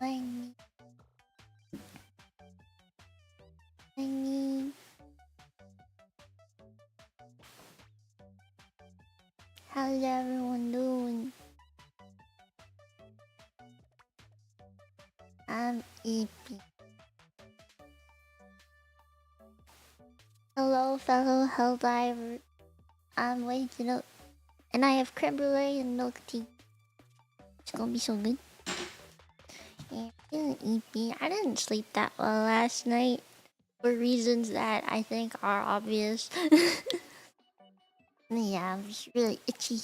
I need. How's everyone doing? I'm EP. Hello, fellow Helldiver. I'm waking up, and I have creme brulee and milk tea. It's gonna be so good. Yeah, feeling EP. I didn't sleep that well last night for reasons that I think are obvious. Yeah, I'm just really itchy.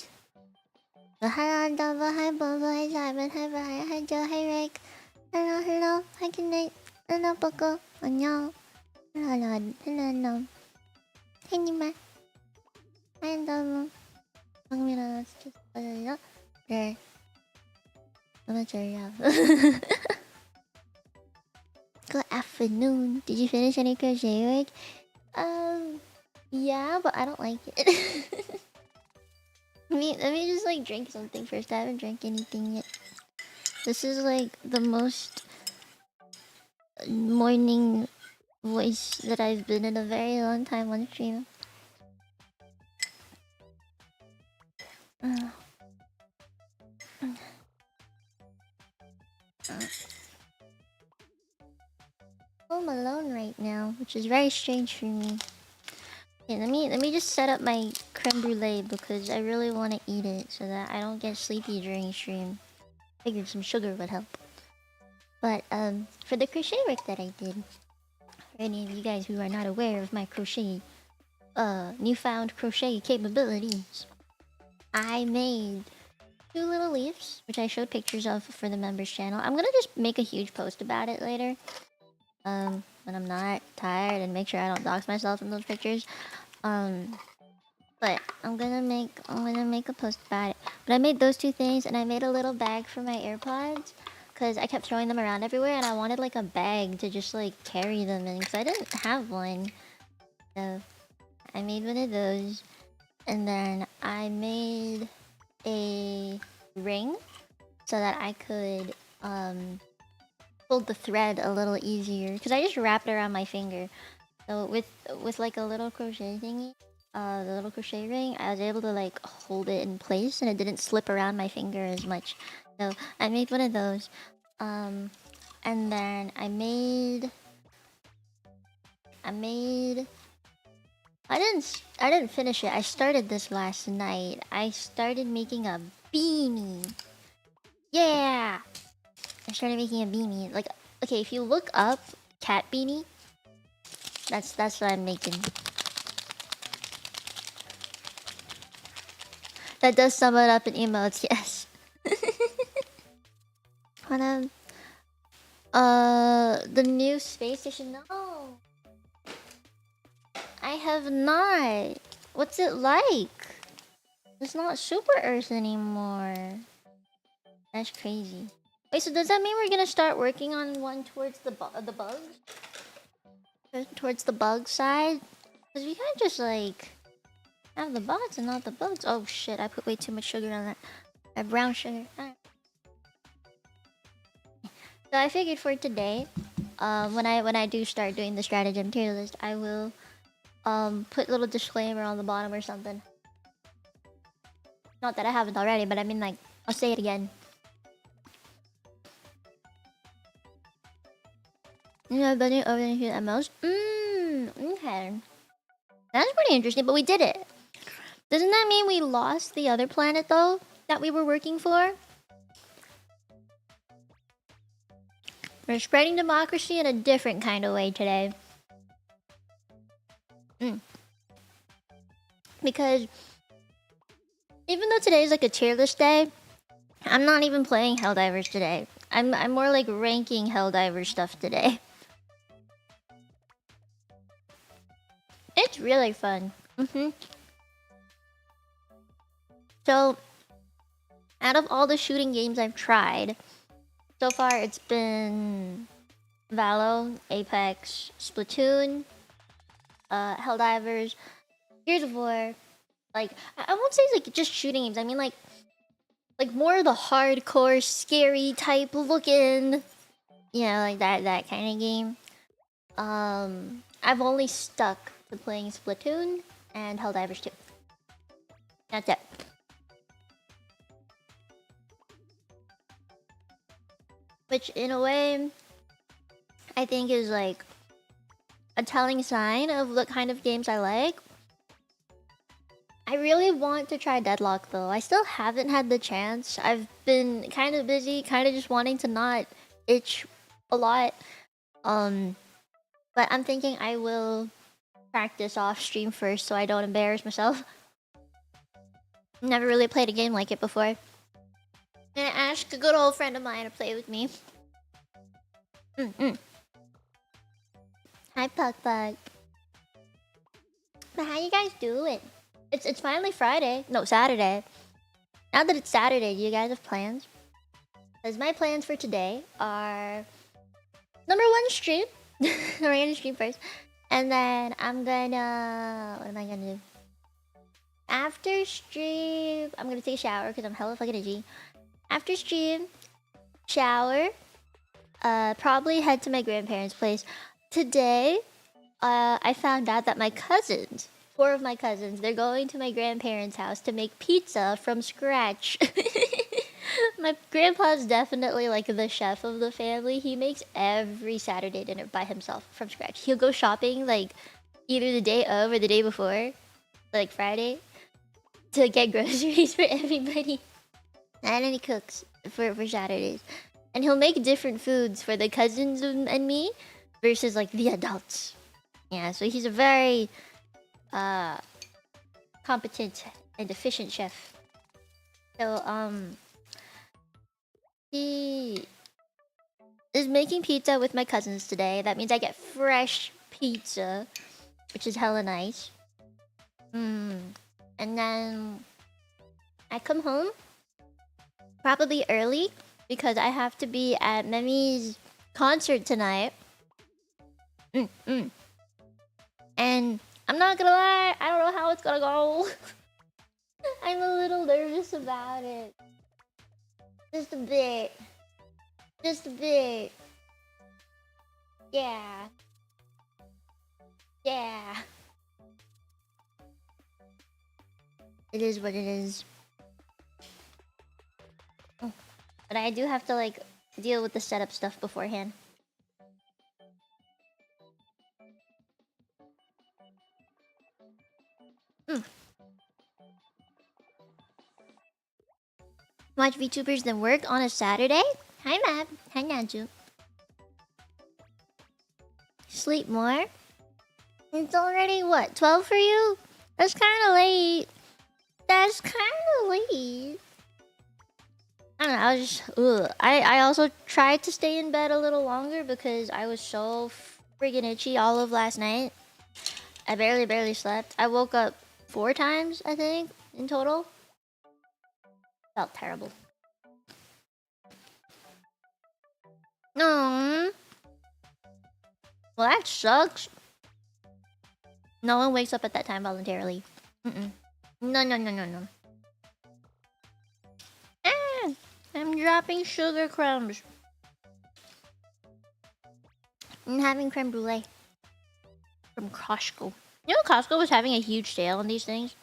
Hi, Double. Hi, Bobo. Hi, Simon. Hi, Brian. Hi, Joe. Hi, Rick. Hello, hello. Hi, good night. Hello, Poco. 안녕. Hello, hello. Hey, Nima. Hi, Double. 방미라 스트레스 받아요? 네. 너무 졸려. Good afternoon. Did you finish any crochet work? Yeah, but I don't like it. let me just like drink something first. I haven't drank anything yet. This is like the most morning voice that I've been in a very long time on stream. I'm alone right now, which is very strange for me. Okay, let me just set up my creme brulee because I really want to eat it so that I don't get sleepy during stream. Figured some sugar would help. But for the crochet work that I did, for any of you guys who are not aware of my crochet, newfound crochet capabilities, I made 2 little leaves, which I showed pictures of for the members channel. I'm gonna just make a huge post about it later. When I'm not tired and make sure I don't dox myself in those pictures. But I'm gonna make a post about it. But I made those 2 things and I made a little bag for my AirPods because I kept throwing them around everywhere and I wanted like a bag to just like carry them in because I didn't have one. So I made one of those and then I made a ring so that I could pull the thread a little easier because I just wrapped it around my finger. So with like a little crochet thingy, the little crochet ring, I was able to like hold it in place and it didn't slip around my finger as much. So I made one of those. And then I didn't finish it. I started this last night. I started making a beanie. Yeah! I started making a beanie. Like, okay, if you look up cat beanie, that's what I'm making. That does sum it up in emotes, yes. The new space station? No! I have not! What's it like? It's not Super Earth anymore. That's crazy. Wait, so does that mean we're gonna start working on one towards the bugs? Towards the bug side? Because we can't just like have the bots and not the bugs. Oh shit, I put way too much sugar on that. That brown sugar. Right. So I figured for today, when I do start doing the stratagem tier list, I will put a little disclaimer on the bottom or something. Not that I haven't already, but I mean like I'll say it again. You know, building over the MLs. Okay. That's pretty interesting, but we did it. Doesn't that mean we lost the other planet though that we were working for? We're spreading democracy in a different kind of way today. Because even though today is like a tier list day, I'm not even playing Helldivers today. I'm more like ranking Helldivers stuff today. It's really fun. So, out of all the shooting games I've tried, so far it's been Valo, Apex, Splatoon, Helldivers, Gears of War. Like, I won't say like just shooting games. I mean like more of the hardcore, scary type looking You know, like that kind of game. I've only stuck to playing Splatoon and Helldivers 2. That's it. Which, in a way, I think is like a telling sign of what kind of games I like. I really want to try Deadlock though. I still haven't had the chance. I've been kind of busy, kind of just wanting to not itch a lot. But I'm thinking I will practice off stream first so I don't embarrass myself. Never really played a game like it before. I'm gonna ask a good old friend of mine to play with me. Hi, Puck Puck. But how you guys doing? It's finally Friday. No, Saturday. Now that it's Saturday, do you guys have plans? Because my plans for today are... Number one, stream. We're gonna stream first. And then I'm gonna... What am I gonna do? After stream... I'm gonna take a shower because I'm hella fucking itchy. After stream, shower. Probably head to my grandparents' place. Today, I found out that my cousins... 4 of my cousins, they're going to my grandparents' house to make pizza from scratch. My grandpa's definitely like the chef of the family. He makes every Saturday dinner by himself from scratch. He'll go shopping like either the day of or the day before, like Friday, to get groceries for everybody. And then he cooks for Saturdays. And he'll make different foods for the cousins and me versus like the adults. Yeah, so he's a very competent and efficient chef. So he is making pizza with my cousins today. That means I get fresh pizza, which is hella nice. And then I come home probably early because I have to be at Memi's concert tonight. And I'm not gonna lie, I don't know how it's gonna go. I'm a little nervous about it. Just a bit. Just a bit. Yeah. Yeah. It is what it is. Oh. But I do have to like deal with the setup stuff beforehand. Watch VTubers then work on a Saturday? Hi, Map. Hi, Nanju. Sleep more? It's already, what, 12 for you? That's kind of late. That's kind of late. I don't know, I was just... Ugh. I also tried to stay in bed a little longer because I was so friggin' itchy all of last night. I barely slept. I woke up 4 times, I think, in total. Felt terrible. No. Well, that sucks. No one wakes up at that time voluntarily. No. Ah, I'm dropping sugar crumbs. I'm having creme brulee from Costco. You know, Costco was having a huge sale on these things.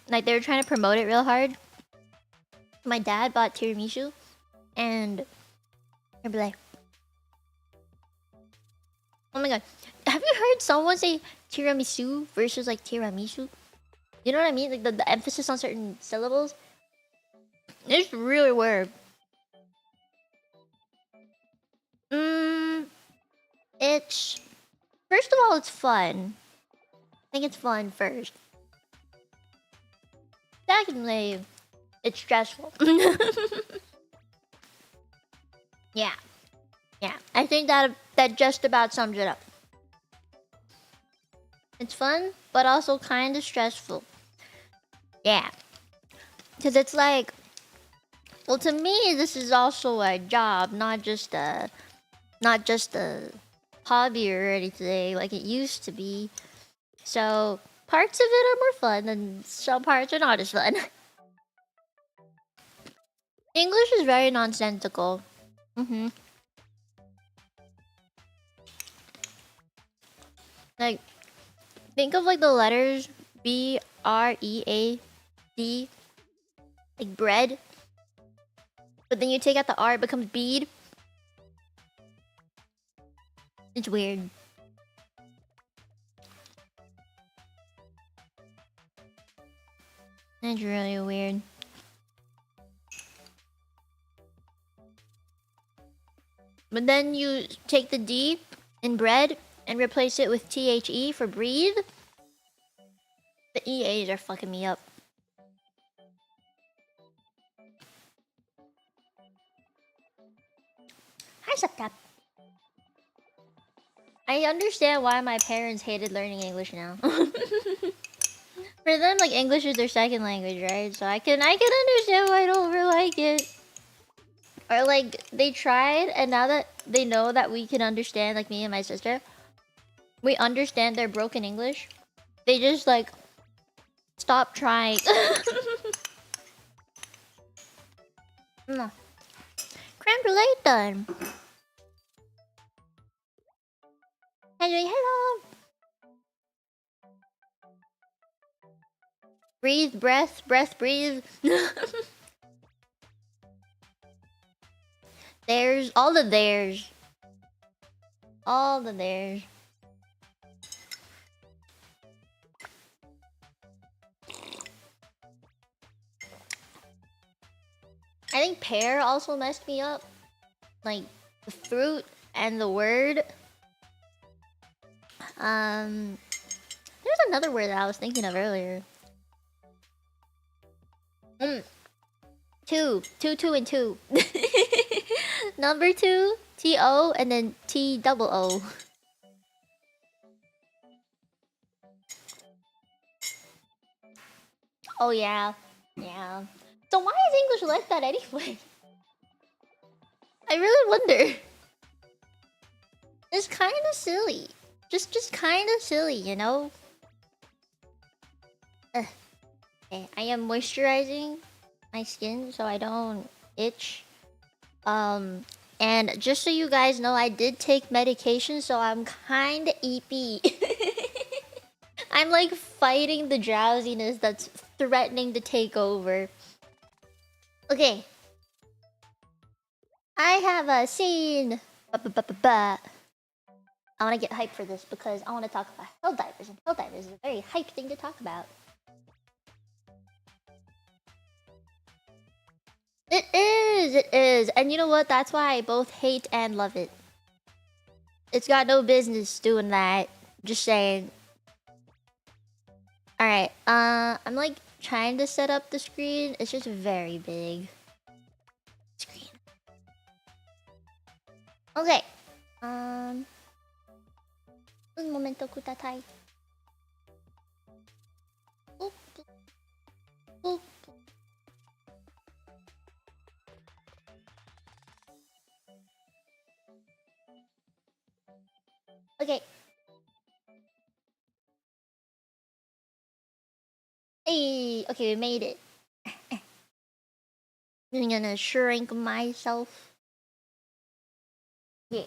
Like, they were trying to promote it real hard. My dad bought tiramisu and creme brulee. Oh my god. Have you heard someone say tiramisu versus like tiramisu? You know what I mean? Like the emphasis on certain syllables. It's really weird. It's... First of all, it's fun. I think it's fun first. Secondly, it's stressful. Yeah. I think that just about sums it up. It's fun, but also kind of stressful. Yeah. Because it's like... Well, to me, this is also a job, not just a hobby or anything like it used to be. So, parts of it are more fun, and some parts are not as fun. English is very nonsensical. Like, think of like the letters B-R-E-A-D, like bread. But then you take out the R, it becomes bead. It's weird. It's really weird. But then you take the D in bread and replace it with THE for breathe. The EAs are fucking me up. Hi, Saptap. I understand why my parents hated learning English now. For them, like, English is their second language, right? So I can understand why I don't really like it. Or like, they tried, and now that they know that we can understand, like me and my sister, we understand their broken English, they just like stop trying. No. Creme brulee done. Hello. Breathe, breath, breathe. There's all the theirs. All the theirs. I think pear also messed me up. Like the fruit and the word. There's another word that I was thinking of earlier. Two, and two. Number 2, T-O, and then T-double-O. Oh yeah, yeah. So why is English like that anyway? I really wonder. It's kind of silly. Just kind of silly, you know? Okay, I am moisturizing my skin so I don't itch. And just so you guys know, I did take medication, so I'm kind of eepy. I'm like fighting the drowsiness that's threatening to take over. Okay. I have a scene. I want to get hyped for this because I want to talk about Helldivers, and Helldivers is a very hyped thing to talk about. It is. And you know what? That's why I both hate and love it. It's got no business doing that. Just saying. Alright, I'm like trying to set up the screen. It's just very big. Screen. Okay. Un momento kutatai. Oop. Oop. Okay. Hey, okay, we made it. I'm gonna shrink myself. Yeah.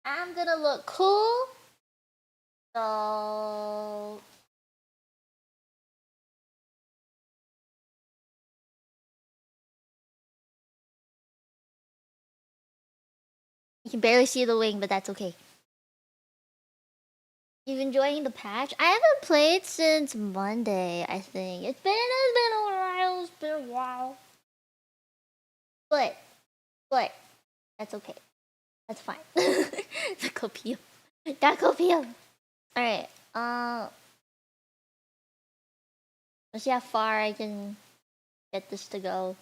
I'm gonna look cool. So you can barely see the wing, but that's okay. You enjoying the patch? I haven't played since Monday, I think. It's been a while. But that's okay. That's fine. The copium. That copium. Alright, let's see how far I can get this to go.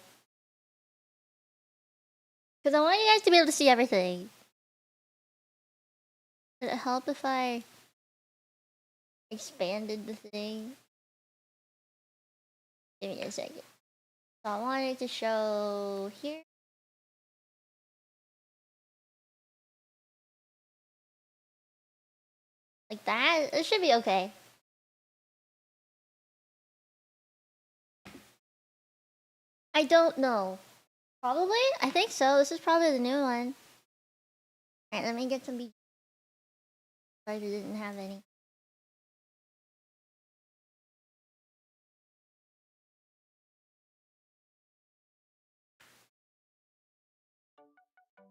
Because I want you guys to be able to see everything. Would it help if I expanded the thing? Give me a second. So I wanted to show here. Like that? It should be okay. I don't know. Probably? I think so. This is probably the new one. Alright, let me get some I didn't have any.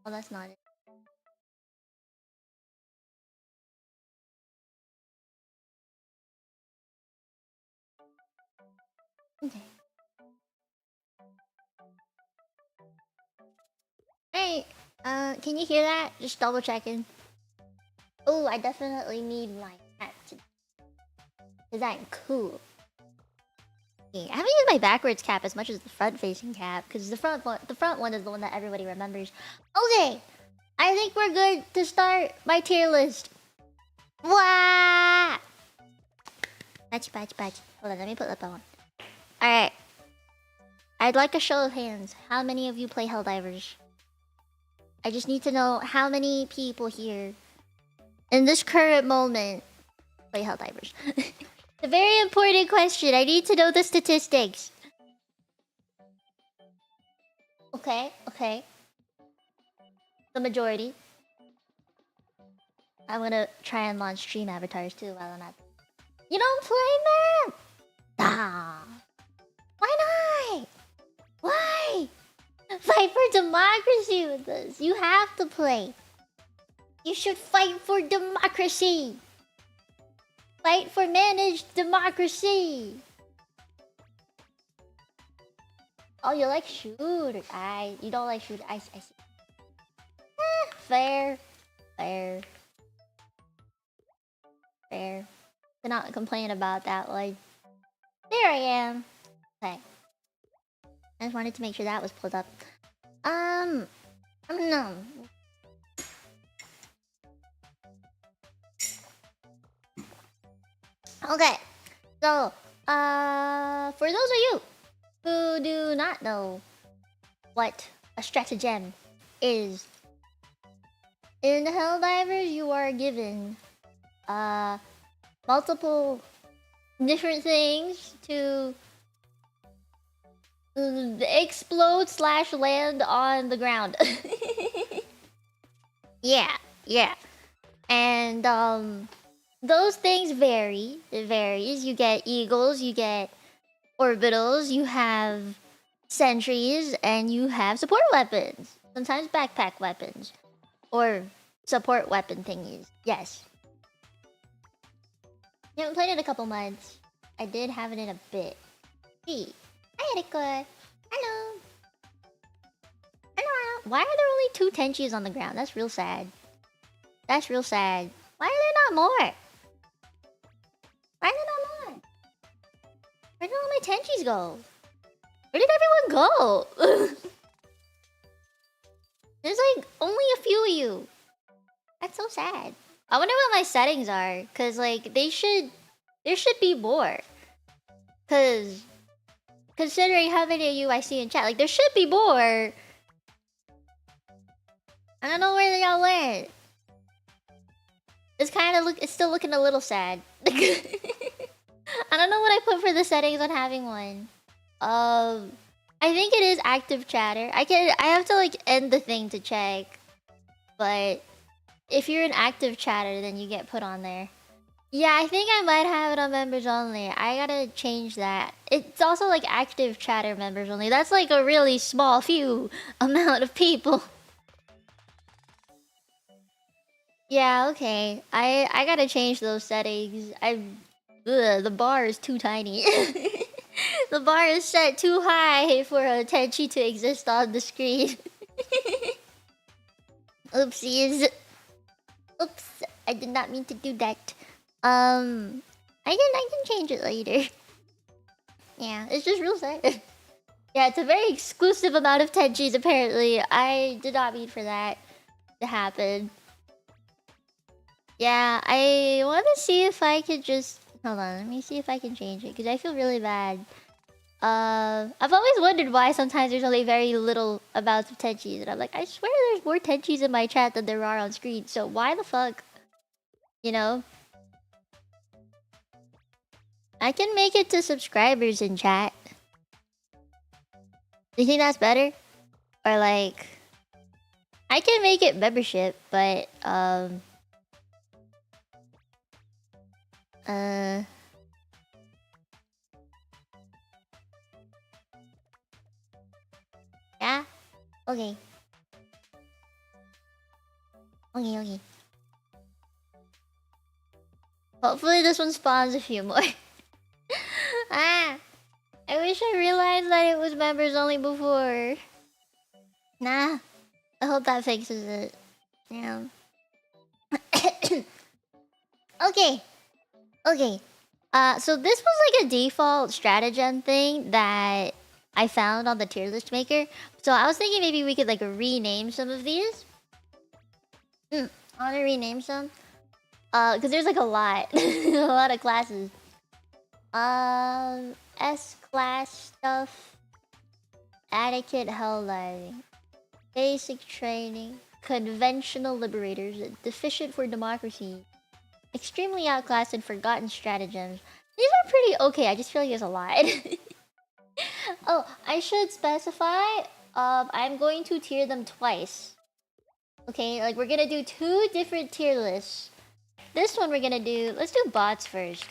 Oh, that's not it. Okay. Hey, can you hear that? Just double checking. Oh, I definitely need my hat to. Is that cool? Okay, I haven't used my backwards cap as much as the front-facing cap because the front one is the one that everybody remembers. Okay, I think we're good to start my tier list. Wah! Patch. Hold on, let me put lip on. Alright. I'd like a show of hands. How many of you play Helldivers? I just need to know how many people here in this current moment play Helldivers. It's a very important question. I need to know the statistics. Okay. The majority. I'm gonna try and launch stream avatars too while I'm at. You don't play, man? Ah. Why not? Why? Fight for democracy with us. You have to play. You should fight for democracy. Fight for managed democracy. Oh, you like shooter? You don't like shooter. I see. Fair. Cannot complain about that one. There I am. Okay. I just wanted to make sure that was pulled up. No. Okay. So, for those of you who do not know what a stratagem is, in Helldivers you are given multiple different things to explode / land on the ground. Yeah. And those things vary. It varies. You get eagles, you get orbitals, you have sentries, and you have support weapons. Sometimes backpack weapons. Or support weapon thingies. Yes. I haven't played it in a couple months. I did have it in a bit. Hey. Hi, Erika. Hello. Why are there only 2 Tenchis on the ground? That's real sad. Why are there not more? Where did all my Tenchis go? Where did everyone go? There's like only a few of you. That's so sad. I wonder what my settings are, cause like there should be more. Cause considering how many of you I see in chat, like there should be more. I don't know where y'all went. It's still looking a little sad. I don't know what I put for the settings on having one. I think it is active chatter. I have to like end the thing to check. But if you're an active chatter, then you get put on there. Yeah, I think I might have it on members only. I gotta change that. It's also like active chatter members only. That's like a really small few amount of people. Yeah, okay. I gotta change those settings. The bar is too tiny. The bar is set too high for a Tenchi to exist on the screen. Oopsies. Oops, I did not mean to do that. I can change it later. Yeah, it's just real sad. Yeah, it's a very exclusive amount of Tenchis apparently. I did not mean for that to happen. Yeah, I want to see if I could just... Hold on, let me see if I can change it, because I feel really bad. I've always wondered why sometimes there's only very little amounts of Tenchis, and I'm like, I swear there's more Tenchis in my chat than there are on screen, so why the fuck? You know? I can make it to subscribers in chat. Do you think that's better? Or like... I can make it membership, but yeah. Okay. Okay. Hopefully this one spawns a few more. Ah, I wish I realized that it was members only before. Nah, I hope that fixes it. Yeah. Okay. So this was like a default stratagem thing that I found on the tier list maker. So I was thinking maybe we could like rename some of these. I want to rename some. Because there's like a lot. A lot of classes. S-class stuff. Etiquette, Helldiving. Basic training. Conventional liberators. Deficient for democracy. Extremely outclassed and forgotten stratagems. These are pretty okay. I just feel like there's a lot. Oh, I should specify. I'm going to tier them twice. Okay, like we're gonna do 2 different tier lists. This one we're gonna do. Let's do bots first.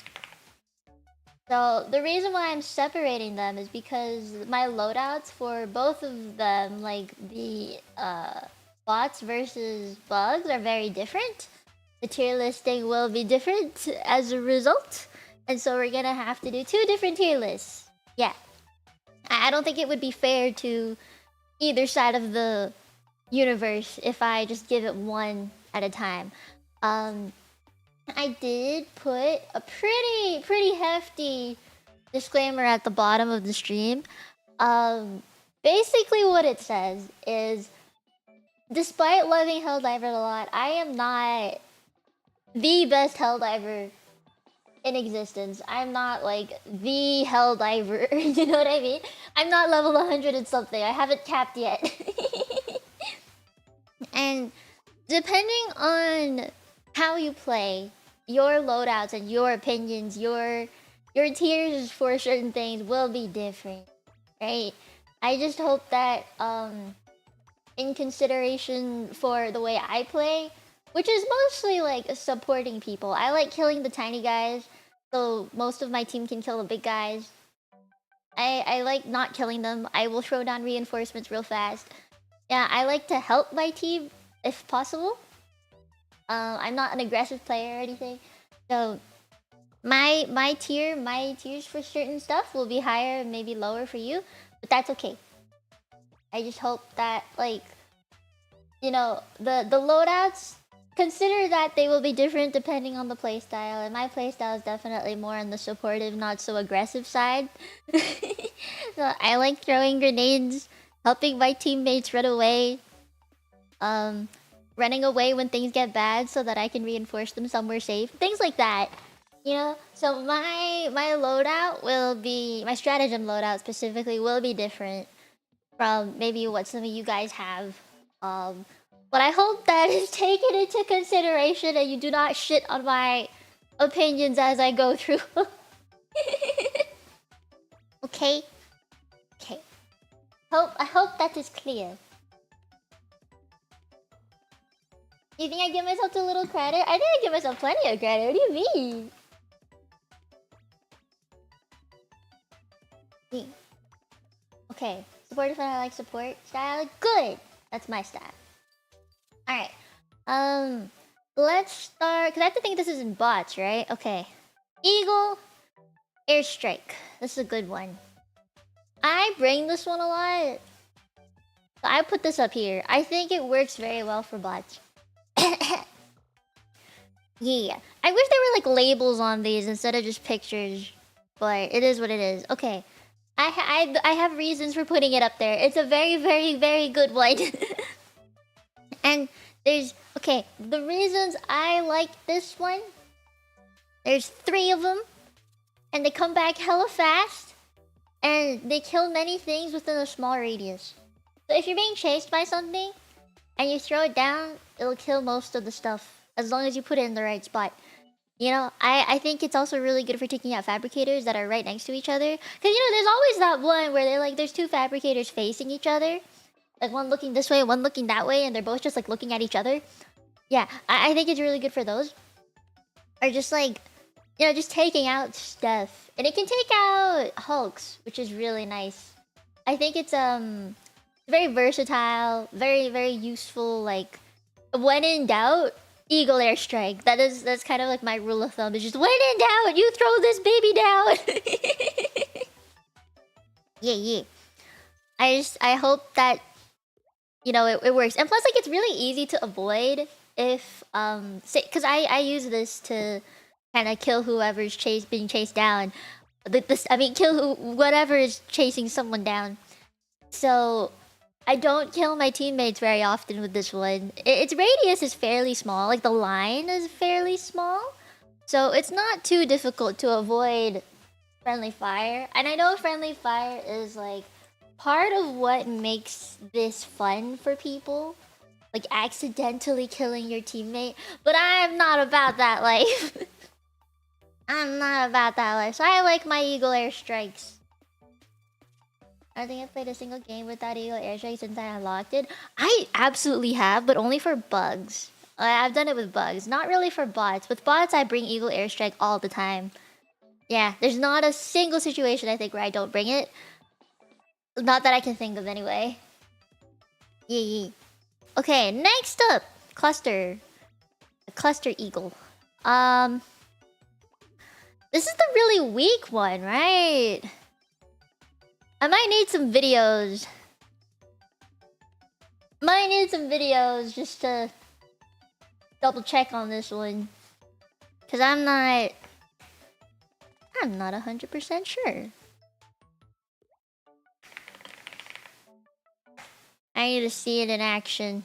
So the reason why I'm separating them is because my loadouts for both of them, like the bots versus bugs, are very different. The tier listing will be different as a result, and so we're gonna have to do 2 different tier lists. Yeah, I don't think it would be fair to either side of the universe if I just give it one at a time. I did put a pretty hefty disclaimer at the bottom of the stream. Basically what it says is, despite loving Helldivers a lot, I am not the best Helldiver in existence. I'm not like the Helldiver. You know what I mean? I'm not level 100 and something. I haven't capped yet. And depending on how you play, your loadouts and your opinions, your tiers for certain things will be different, right? I just hope that in consideration for the way I play, which is mostly like supporting people. I like killing the tiny guys, so most of my team can kill the big guys. I like not killing them. I will throw down reinforcements real fast. Yeah, I like to help my team if possible. I'm not an aggressive player or anything, so my tiers for certain stuff will be higher and maybe lower for you, but that's okay. I just hope that, like, you know, the loadouts, consider that they will be different depending on the playstyle, and my playstyle is definitely more on the supportive, not so aggressive side. So I like throwing grenades, helping my teammates run away, running away when things get bad so that I can reinforce them somewhere safe. Things like that. You know? So my loadout will be... my stratagem loadout specifically will be different from maybe what some of you guys have. But I hope that is taken into consideration and you do not shit on my opinions as I go through. Okay? Okay. I hope that is clear. You think I give myself too little credit? I think I give myself plenty of credit. What do you mean? Okay. Supportive and I like support style. Good! That's my style. Alright. Let's start... because I have to think this is in bots, right? Okay. Eagle. Airstrike. This is a good one. I bring this one a lot. So I put this up here. I think it works very well for bots. Yeah. I wish there were like labels on these instead of just pictures. But it is what it is. Okay. I have reasons for putting it up there. It's a very good one. And there's... okay, the reasons I like this one, there's 3 of them. And they come back hella fast. And they kill many things within a small radius. So if you're being chased by something and you throw it down, it'll kill most of the stuff. As long as you put it in the right spot. You know, I think it's also really good for taking out fabricators that are right next to each other. Because, you know, there's always that one where they're like, there's 2 fabricators facing each other. Like one looking this way, one looking that way, and they're both just like looking at each other. Yeah, I think it's really good for those. Or just like, you know, just taking out stuff. And it can take out hulks, which is really nice. I think it's very versatile, very useful. Like when in doubt, eagle airstrike. That's kind of like my rule of thumb. It's just when in doubt, you throw this baby down. Yeah. I hope that, you know, it works. And plus, like, it's really easy to avoid if say, because I use this to kind of kill whoever's being chased down. I mean, kill whatever is chasing someone down. So I don't kill my teammates very often with this one. Its radius is fairly small, like the line is fairly small. So it's not too difficult to avoid friendly fire. And I know friendly fire is like part of what makes this fun for people. Like accidentally killing your teammate. But I'm not about that life. I'm not about that life. So I like my eagle airstrikes. I don't think I've played a single game without eagle airstrike since I unlocked it. I absolutely have, but only for bugs. I've done it with bugs, not really for bots. With bots, I bring eagle airstrike all the time. Yeah, there's not a single situation I think where I don't bring it. Not that I can think of anyway. Yeah. Okay, next up, cluster. The cluster eagle. This is the really weak one, right? I might need some videos. Might need some videos just to double check on this one. Cause I'm not 100% sure. I need to see it in action.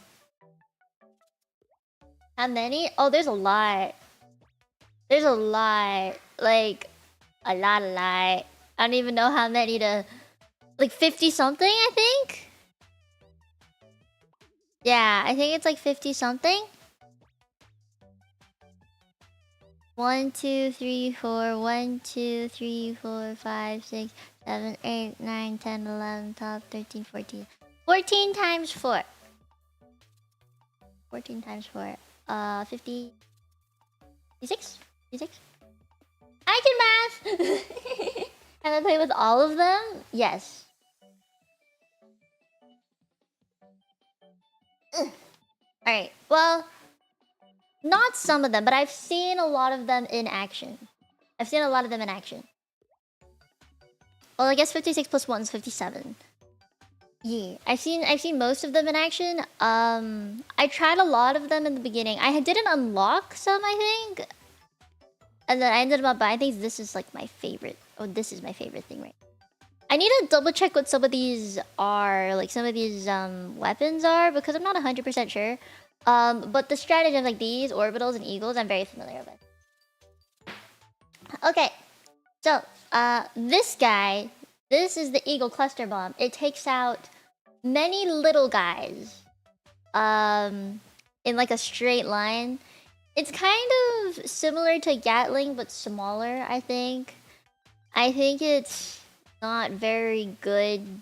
How many? Oh, there's a lot. There's a lot. Like, a lot. I don't even know how many to... Like 50 something, I think? Yeah, I think it's like 50 something. 1, 2, 3, 4, 1, 2, 3, 4, 5, 6, 7, 8, 9, 10, 11, 12, 13, 14. 14 times 4. 14 times 4. 50... 56? 56? I can math! Have I played with all of them? Yes. Alright, well... Not some of them, but I've seen a lot of them in action. Well, I guess 56 plus 1 is 57. Yeah, I've seen most of them in action. I tried a lot of them in the beginning. I didn't unlock some, I think. And then I ended up buying things. This is like my favorite. Oh, this is my favorite thing, right? I need to double check what some of these are. Like some of these weapons are, because I'm not 100% sure. But the stratagems like these, orbitals and eagles, I'm very familiar with. Okay. So, this guy, this is the eagle cluster bomb. It takes out many little guys. In like a straight line. It's kind of similar to Gatling, but smaller, I think. I think it's not very good.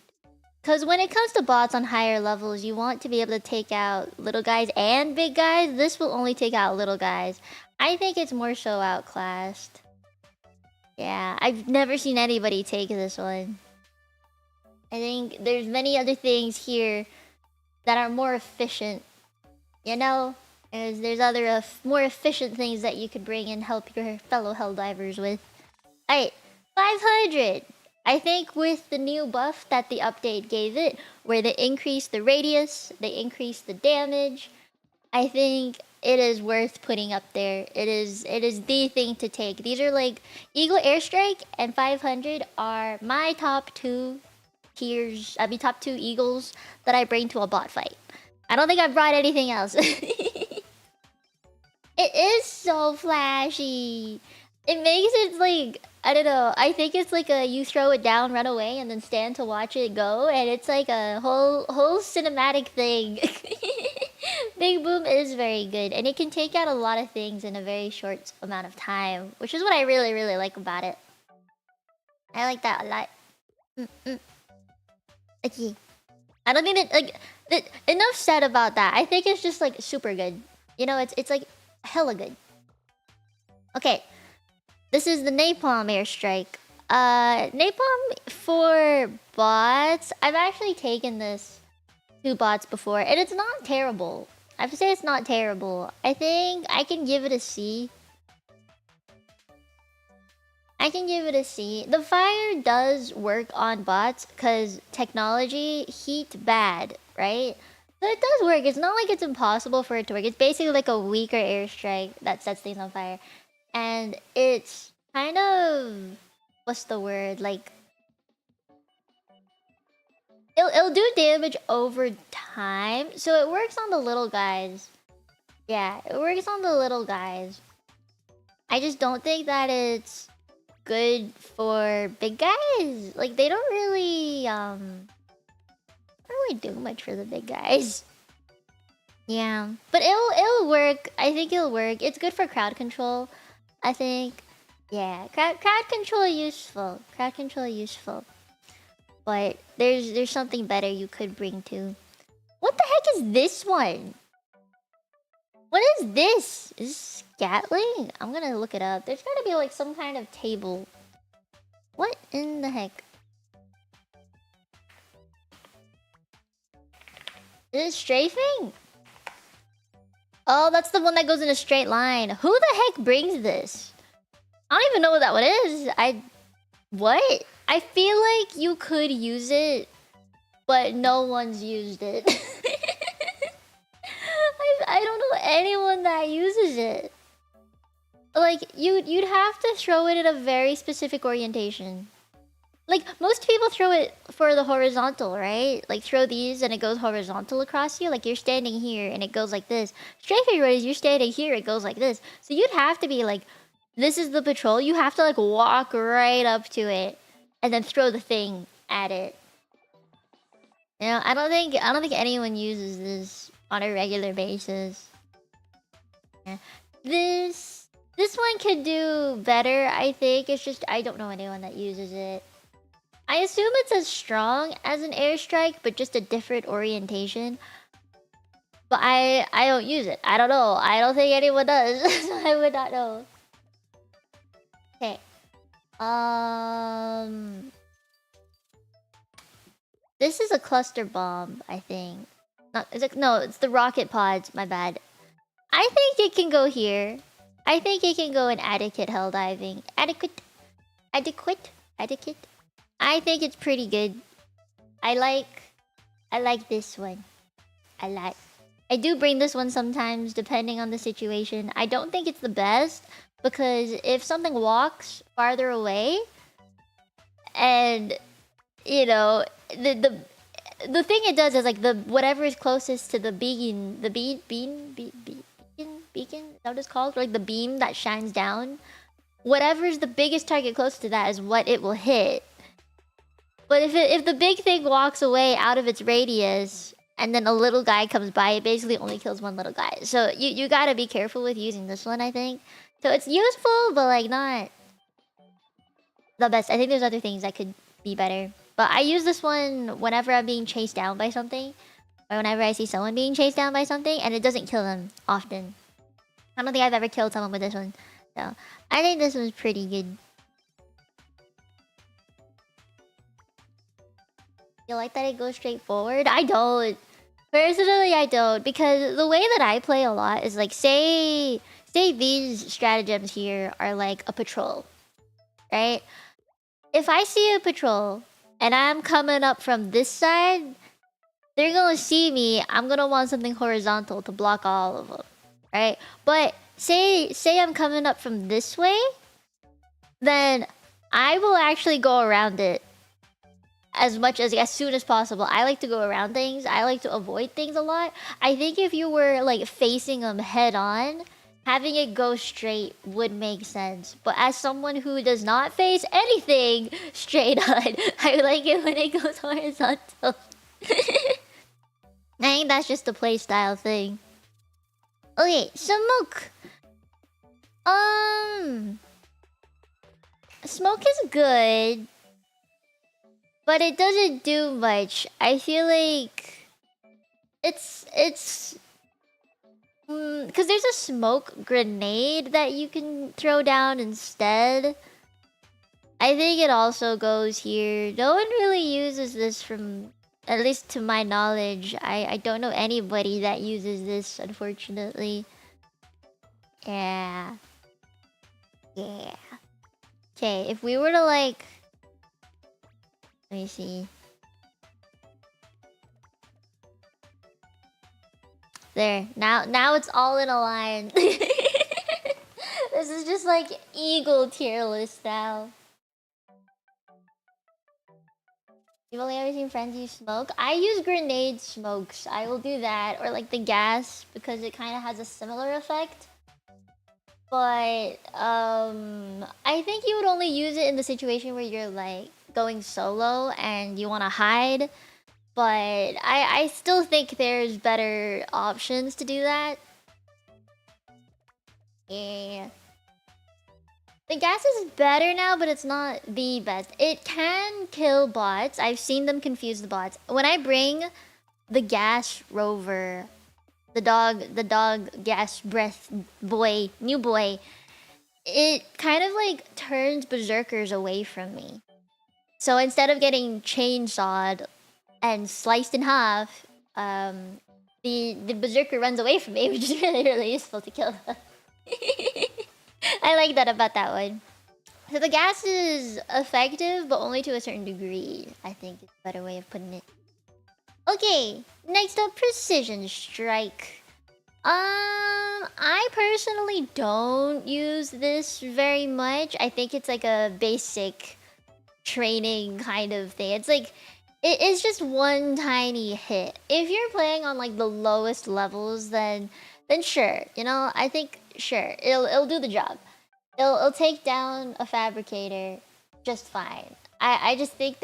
Because when it comes to bots on higher levels, you want to be able to take out little guys and big guys. This will only take out little guys. I think it's more so outclassed. Yeah, I've never seen anybody take this one. I think there's many other things here that are more efficient. You know? There's other more efficient things that you could bring and help your fellow Helldivers with. Alright, 500! I think with the new buff that the update gave it, where they increased the radius, they increased the damage, I think it is worth putting up there. It is the thing to take. These are like... Eagle Airstrike and 500 are my top 2 tiers... top 2 eagles that I bring to a bot fight. I don't think I've brought anything else. It is so flashy. It makes it like, I don't know, I think it's like a you throw it down, run away, and then stand to watch it go, and it's like a whole cinematic thing. Big Boom is very good, and it can take out a lot of things in a very short amount of time, which is what I really like about it. I like that a lot. Okay. I don't think enough said about that. I think it's just like super good. You know, it's like hella good. Okay, this is the napalm airstrike. Napalm for bots. I've actually taken this to bots before, and it's not terrible. I have to say it's not terrible. I think I can give it a C. I can give it a C. The fire does work on bots because technology, heat bad, right? So it does work. It's not like it's impossible for it to work. It's basically like a weaker airstrike that sets things on fire. And it's kind of... what's the word? Like... It'll do damage over time. So it works on the little guys. Yeah, it works on the little guys. I just don't think that it's good for big guys. Like, they don't really do much for the big guys. Yeah, but it'll work. I think it'll work. It's good for crowd control, I think. Yeah, crowd control useful. Crowd control useful. But there's something better you could bring to. What the heck is this one? What is this? Is this Gatling? I'm gonna look it up. There's gotta be like some kind of table. What in the heck? Is it strafing? Oh, that's the one that goes in a straight line. Who the heck brings this? I don't even know what that one is. What? I feel like you could use it, but no one's used it. I don't know anyone that uses it. Like, you'd have to throw it in a very specific orientation. Like, most people throw it for the horizontal, right? Like, throw these and it goes horizontal across you. Like, you're standing here and it goes like this. Strafing rays, you're standing here, it goes like this. So you'd have to be like, this is the patrol. You have to, like, walk right up to it and then throw the thing at it. You know, I don't think anyone uses this on a regular basis. Yeah. This one could do better, I think. It's just I don't know anyone that uses it. I assume it's as strong as an airstrike, but just a different orientation. But I don't use it. I don't know. I don't think anyone does. I would not know. Okay. This is a cluster bomb, I think. No, it's the rocket pods. My bad. I think it can go here. I think it can go in etiquette hell diving. Etiquette. I think it's pretty good. I like this one. I do bring this one sometimes, depending on the situation. I don't think it's the best because if something walks farther away, and you know the thing it does is like whatever is closest to the beacon, beacon, is that what it's called? Like the beam that shines down. Whatever's the biggest target close to that is what it will hit. But if the big thing walks away out of its radius and then a little guy comes by, it basically only kills one little guy. So you gotta be careful with using this one, I think. So it's useful, but like not the best. I think there's other things that could be better. But I use this one whenever I'm being chased down by something. Or whenever I see someone being chased down by something, and it doesn't kill them often. I don't think I've ever killed someone with this one. So I think this one's pretty good. You like that it goes straight forward? I don't. Personally, I don't. Because the way that I play a lot is like, say these stratagems here are like a patrol. Right? If I see a patrol and I'm coming up from this side, they're gonna see me. I'm gonna want something horizontal to block all of them. Right? But say I'm coming up from this way, then I will actually go around it as soon as possible. I like to go around things. I like to avoid things a lot. I think if you were like facing them head on, having it go straight would make sense. But as someone who does not face anything straight on, I like it when it goes horizontal. I think that's just a playstyle thing. Okay, smoke. Smoke is good. but it doesn't do much. I feel like it's because there's a smoke grenade that you can throw down instead. I think it also goes here. No one really uses this from, at least to my knowledge. I don't know anybody that uses this, unfortunately. Yeah. Yeah. Okay, if we were to like... Let me see. There. Now it's all in a line. This is just like eagle tier list now. You've only ever seen friends use smoke? I use grenade smokes. I will do that. Or like the gas, because it kind of has a similar effect. But I think you would only use it in the situation where you're like going solo and you want to hide. But I still think there's better options to do that. Yeah. The gas is better now, but it's not the best. It can kill bots. I've seen them confuse the bots. When I bring the gas rover, the dog gas breath boy, new boy, it kind of like turns berserkers away from me. So instead of getting chainsawed and sliced in half, the berserker runs away from me, which is really useful to kill them. I like that about that one. So the gas is effective, but only to a certain degree. I think it's a better way of putting it. Okay, next up, precision strike. I personally don't use this very much. I think it's like a basic training kind of thing. It's like it's just one tiny hit. If you're playing on like the lowest levels, then sure, you know, I think sure it'll do the job. It'll take down a fabricator just fine. I just think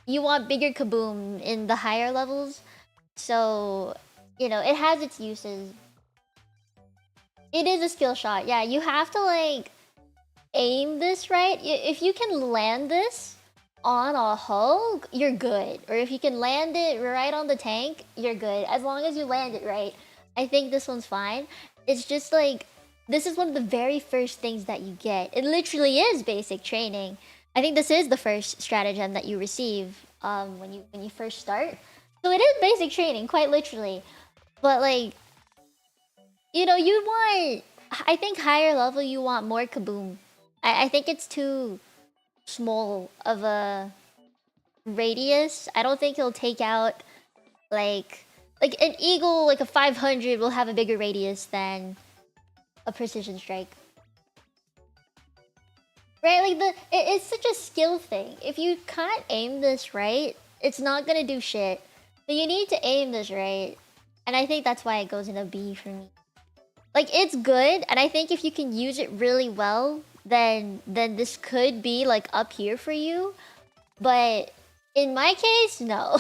you want bigger kaboom in the higher levels, so you know it has its uses. It is a skill shot. Yeah, you have to like aim this right. If you can land this on a hull, you're good. Or if you can land it right on the tank, you're good. As long as you land it right. I think this one's fine. It's just like, this is one of the very first things that you get. It literally is basic training. I think this is the first stratagem that you receive when you first start. So it is basic training, quite literally. But like, you know, you want... I think higher level, you want more kaboom. I think it's too small of a radius. I don't think he'll take out like an eagle, like a 500 will have a bigger radius than a precision strike. Right? Like it's such a skill thing. If you can't aim this right, it's not gonna do shit. So you need to aim this right. And I think that's why it goes in a B for me. Like, it's good, and I think if you can use it really well, then this could be like up here for you. But in my case, no.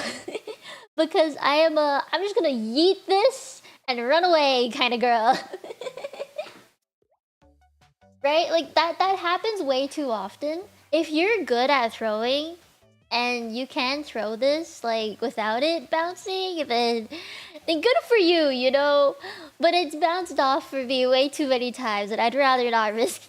Because I'm just gonna yeet this and run away kind of girl. Right? Like that happens way too often. If you're good at throwing and you can throw this like without it bouncing, then good for you, you know? But it's bounced off for me way too many times, and I'd rather not risk that.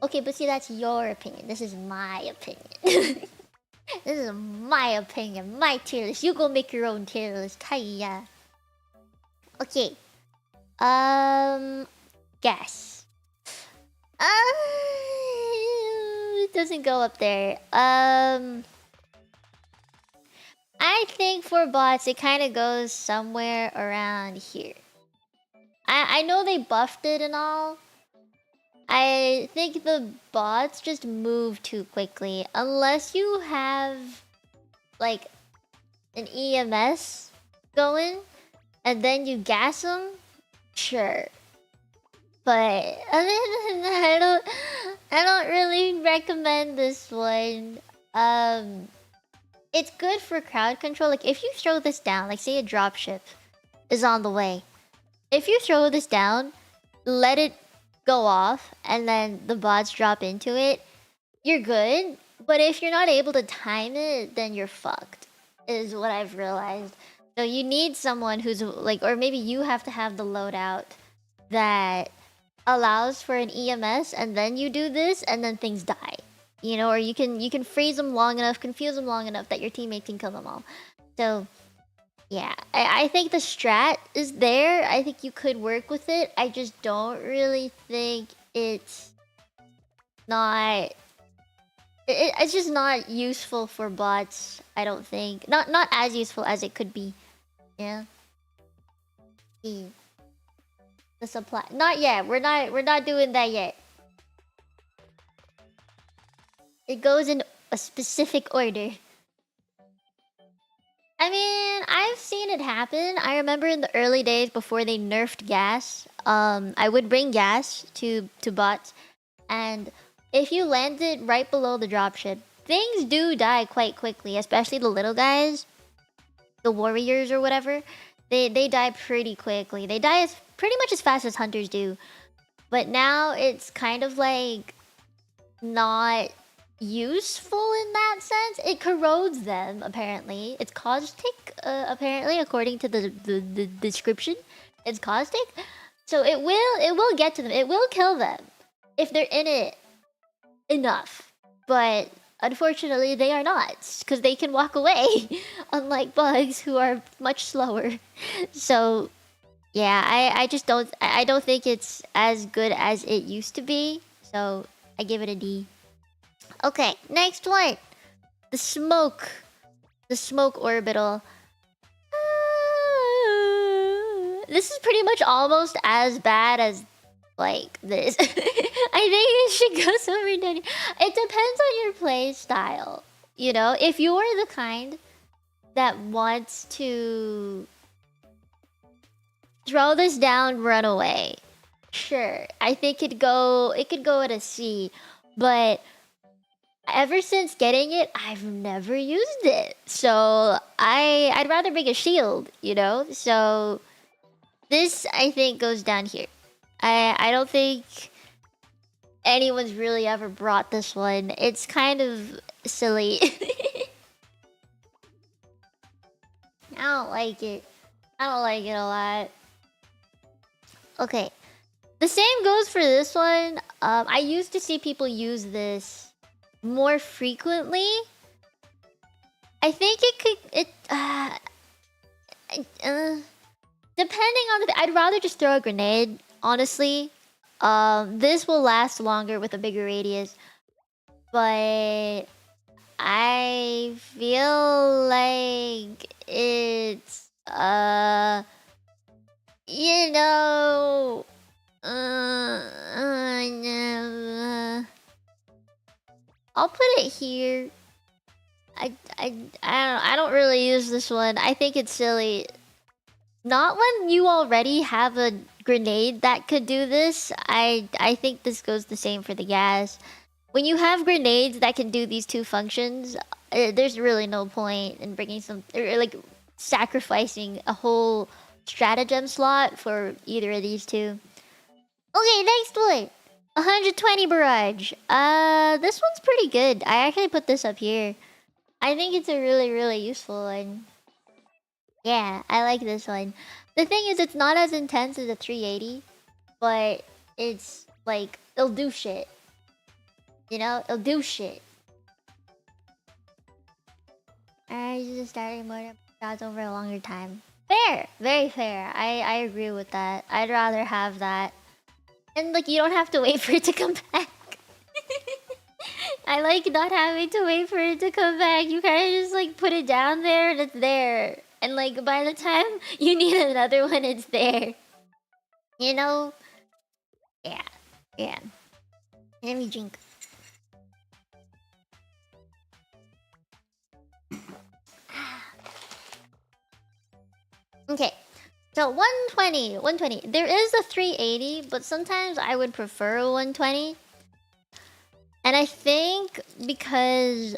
Okay, but see, that's your opinion. This is my opinion. This is my opinion, my tier list. You go make your own tier list. Hiya. Okay. Guess. It doesn't go up there. I think for bots, it kind of goes somewhere around here. I know they buffed it and all. I think the bots just move too quickly. Unless you have, like, an EMS going, and then you gas them, sure. But other than that, I don't really recommend this one. It's good for crowd control. Like, if you throw this down, like say a dropship is on the way. If you throw this down, let it go off, and then the bots drop into it, you're good. But if you're not able to time it, then you're fucked, is what I've realized. So you need someone who's like, or maybe you have to have the loadout that allows for an EMS, and then you do this, and then things die. You know, or you can freeze them long enough, confuse them long enough that your teammate can kill them all. So yeah, I think the strat is there. I think you could work with it. I just don't really think it's not... It's just not useful for bots, I don't think. Not as useful as it could be. Yeah. The supply. Not yet. We're not doing that yet. It goes in a specific order. I mean, I've seen it happen. I remember in the early days before they nerfed gas, I would bring gas to bots, and if you land it right below the dropship, things do die quite quickly, especially the little guys, the warriors or whatever. They die pretty quickly. They die pretty much as fast as hunters do. But now it's kind of like not useful in that sense. It corrodes them, apparently. It's caustic, apparently, according to the description. It's caustic. So it will get to them. It will kill them if they're in it enough. But unfortunately, they are not, because they can walk away, unlike bugs who are much slower. So yeah, I don't think it's as good as it used to be. So I give it a D. Okay, next one. The smoke orbital. This is pretty much almost as bad as like this. I think it should go somewhere down here. It depends on your play style. You know, if you're the kind that wants to throw this down, run away, sure, I think it could go at a C. But ever since getting it, I've never used it. So I'd rather bring a shield, you know? So this, I think, goes down here. I don't think anyone's really ever brought this one. It's kind of silly. I don't like it. I don't like it a lot. Okay. The same goes for this one. I used to see people use this more frequently. I think it could... depending on the... I'd rather just throw a grenade, honestly. This will last longer with a bigger radius. But I feel like it's... you know... I'll put it here. I don't really use this one. I think it's silly. Not when you already have a grenade that could do this. I think this goes the same for the gas. When you have grenades that can do these two functions, there's really no point in bringing some, or like sacrificing a whole stratagem slot for either of these two. Okay, next one. 120 barrage. This one's pretty good. I actually put this up here. I think it's a really, really useful one. Yeah, I like this one. The thing is, it's not as intense as a 380, but it's like, it'll do shit. You know, it'll do shit. Alright, just starting more shots over a longer time. Fair, very fair. I agree with that. I'd rather have that. And like, you don't have to wait for it to come back. I like not having to wait for it to come back. You kind of just like put it down there and it's there. And like by the time you need another one, it's there. You know? Yeah. Yeah. Let me drink. Okay. So 120. There is a 380, but sometimes I would prefer a 120. And I think because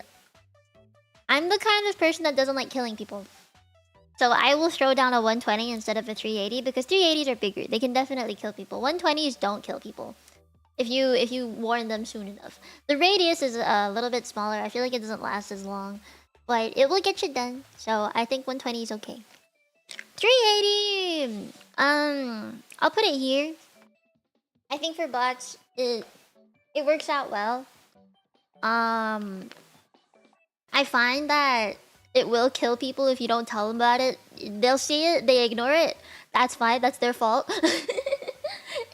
I'm the kind of person that doesn't like killing people. So I will throw down a 120 instead of a 380 because 380s are bigger. They can definitely kill people. 120s don't kill people. if you warn them soon enough. The radius is a little bit smaller. I feel like it doesn't last as long, but it will get you done. So I think 120 is okay. 380. I'll put it here. I think for bots, it works out well. I find that it will kill people if you don't tell them about it. They'll see it, they ignore it. That's fine. That's their fault.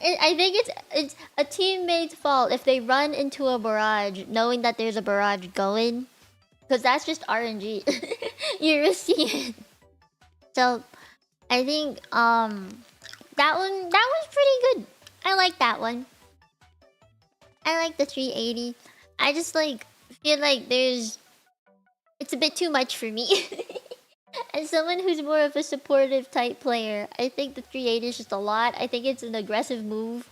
I think it's a teammate's fault if they run into a barrage knowing that there's a barrage going, because that's just RNG. You're risking it. So I think that one's pretty good. I like that one. I like the 380. I just like feel like it's a bit too much for me. As someone who's more of a supportive type player, I think the 380 is just a lot. I think it's an aggressive move.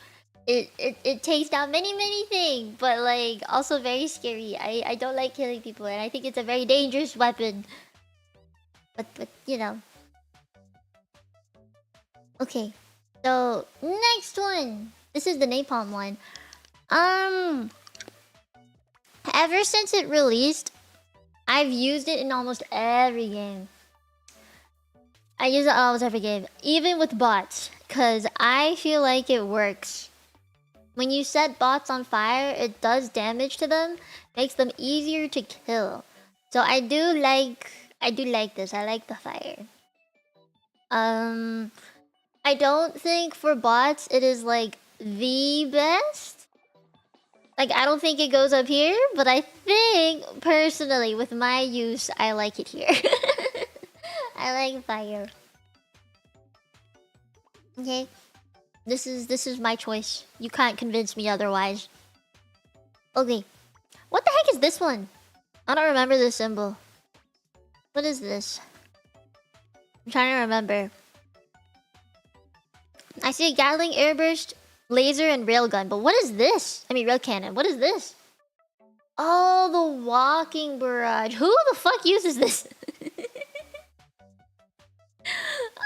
It takes down many things, but like also very scary. I don't like killing people, and I think it's a very dangerous weapon. But you know. Okay, so next one. This is the napalm one. Ever since it released, I've used it in almost every game. I use it almost every game, even with bots, because I feel like it works. When you set bots on fire, it does damage to them, makes them easier to kill. So I do like this. I like the fire. I don't think for bots it is like the best. Like, I don't think it goes up here, but I think personally with my use, I like it here. I like fire. Okay, this is my choice. You can't convince me otherwise. Okay, what the heck is this one? I don't remember this symbol. What is this? I'm trying to remember. I see a Gatling airburst, laser, and railgun, but what is this? I mean, rail cannon. What is this? Oh, the walking barrage. Who the fuck uses this?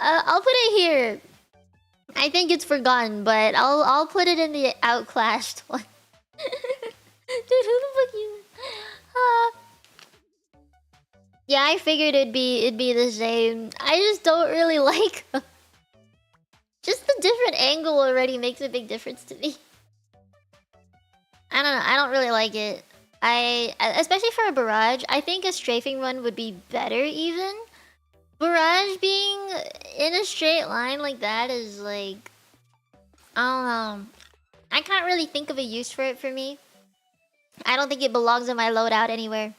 I'll put it here. I think it's forgotten, but I'll put it in the outclassed one. Dude, who the fuck uses? Yeah, I figured it'd be the same. I just don't really like them. Just the different angle already makes a big difference to me. I don't know. I don't really like it. Especially for a barrage, I think a strafing run would be better even. Barrage being in a straight line like that is like, I don't know. I can't really think of a use for it for me. I don't think it belongs in my loadout anywhere.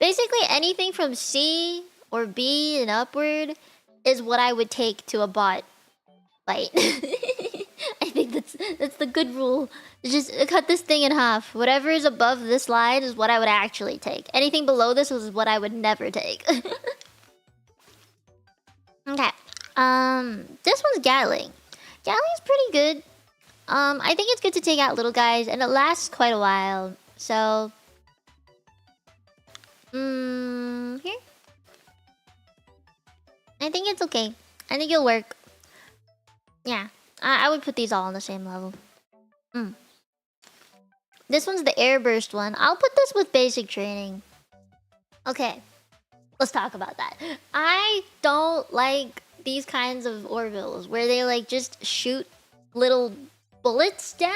Basically anything from C or B and upward is what I would take to a bot fight. I think that's the good rule. Just cut this thing in half. Whatever is above this line is what I would actually take. Anything below this is what I would never take. Okay. This one's Gatling. Gatling's pretty good. I think it's good to take out little guys, and it lasts quite a while. So, here. I think it's okay. I think it'll work. Yeah, I would put these all on the same level. This one's the airburst one. I'll put this with basic training. Okay, let's talk about that. I don't like these kinds of Orville's where they like just shoot little bullets down.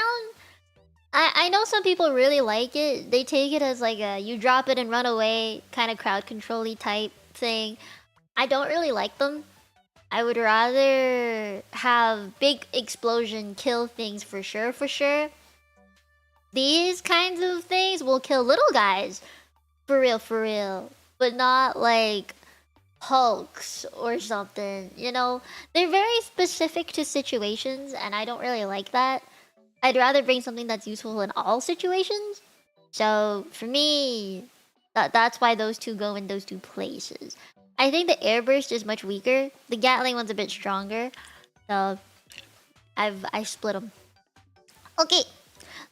I know some people really like it. They take it as like a you drop it and run away kind of crowd control-y type thing. I don't really like them. I would rather have big explosion kill things for sure. These kinds of things will kill little guys. For real. But not like Hulks or something, you know? They're very specific to situations, and I don't really like that. I'd rather bring something that's useful in all situations. So, for me, that's why those two go in those two places. I think the airburst is much weaker. The Gatling one's a bit stronger. So, I split them. Okay,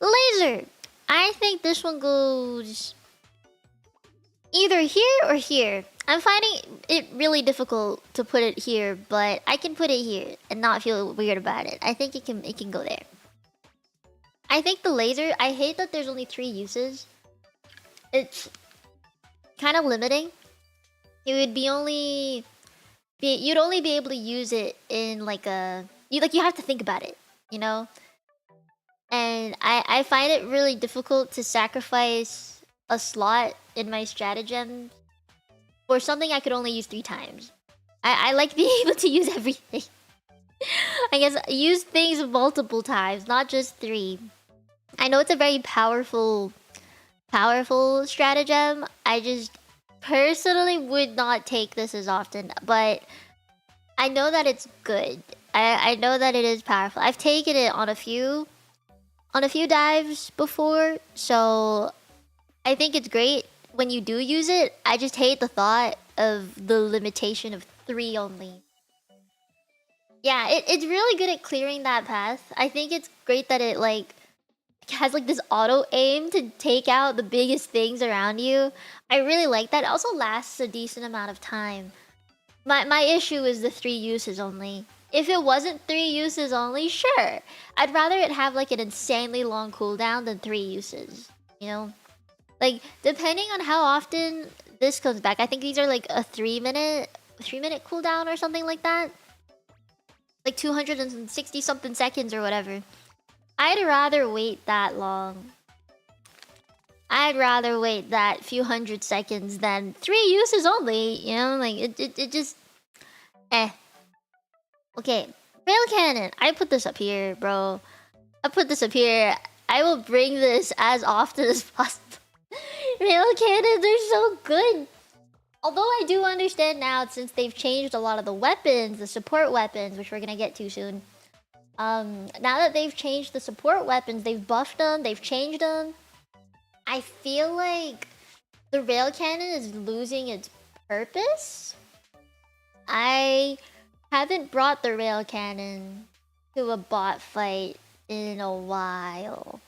laser. I think this one goes either here or here. I'm finding it really difficult to put it here, but I can put it here and not feel weird about it. I think it can go there. I think the laser, I hate that there's only 3 uses. It's kind of limiting. It would be only... you'd only be able to use it in like a... You have to think about it, you know? And I find it really difficult to sacrifice a slot in my stratagem for something I could only use 3 times. I like being able to use everything. I guess use things multiple times, not just 3. I know it's a very powerful stratagem. I just personally would not take this as often, but I know that it's good. I know that it is powerful. I've taken it on a few dives before, so I think it's great when you do use it. I just hate the thought of the limitation of 3 only. Yeah, it's really good at clearing that path. I think it's great that it like has like this auto aim to take out the biggest things around you. I really like that. It also lasts a decent amount of time. My issue is the 3 uses only. If it wasn't 3 uses only, sure. I'd rather it have like an insanely long cooldown than 3 uses, you know? Like, depending on how often this comes back, I think these are like a 3-minute cooldown or something like that. Like 260 something seconds or whatever. I'd rather wait that long. I'd rather wait that few hundred seconds than 3 uses only, you know? Like, it just... Okay, rail cannon. I put this up here, bro. I put this up here. I will bring this as often as possible. Rail cannons are so good. Although I do understand now, since they've changed a lot of the weapons, the support weapons, which we're gonna get to soon. Now that they've changed the support weapons, they've buffed them, they've changed them. I feel like the rail cannon is losing its purpose. I haven't brought the rail cannon to a bot fight in a while.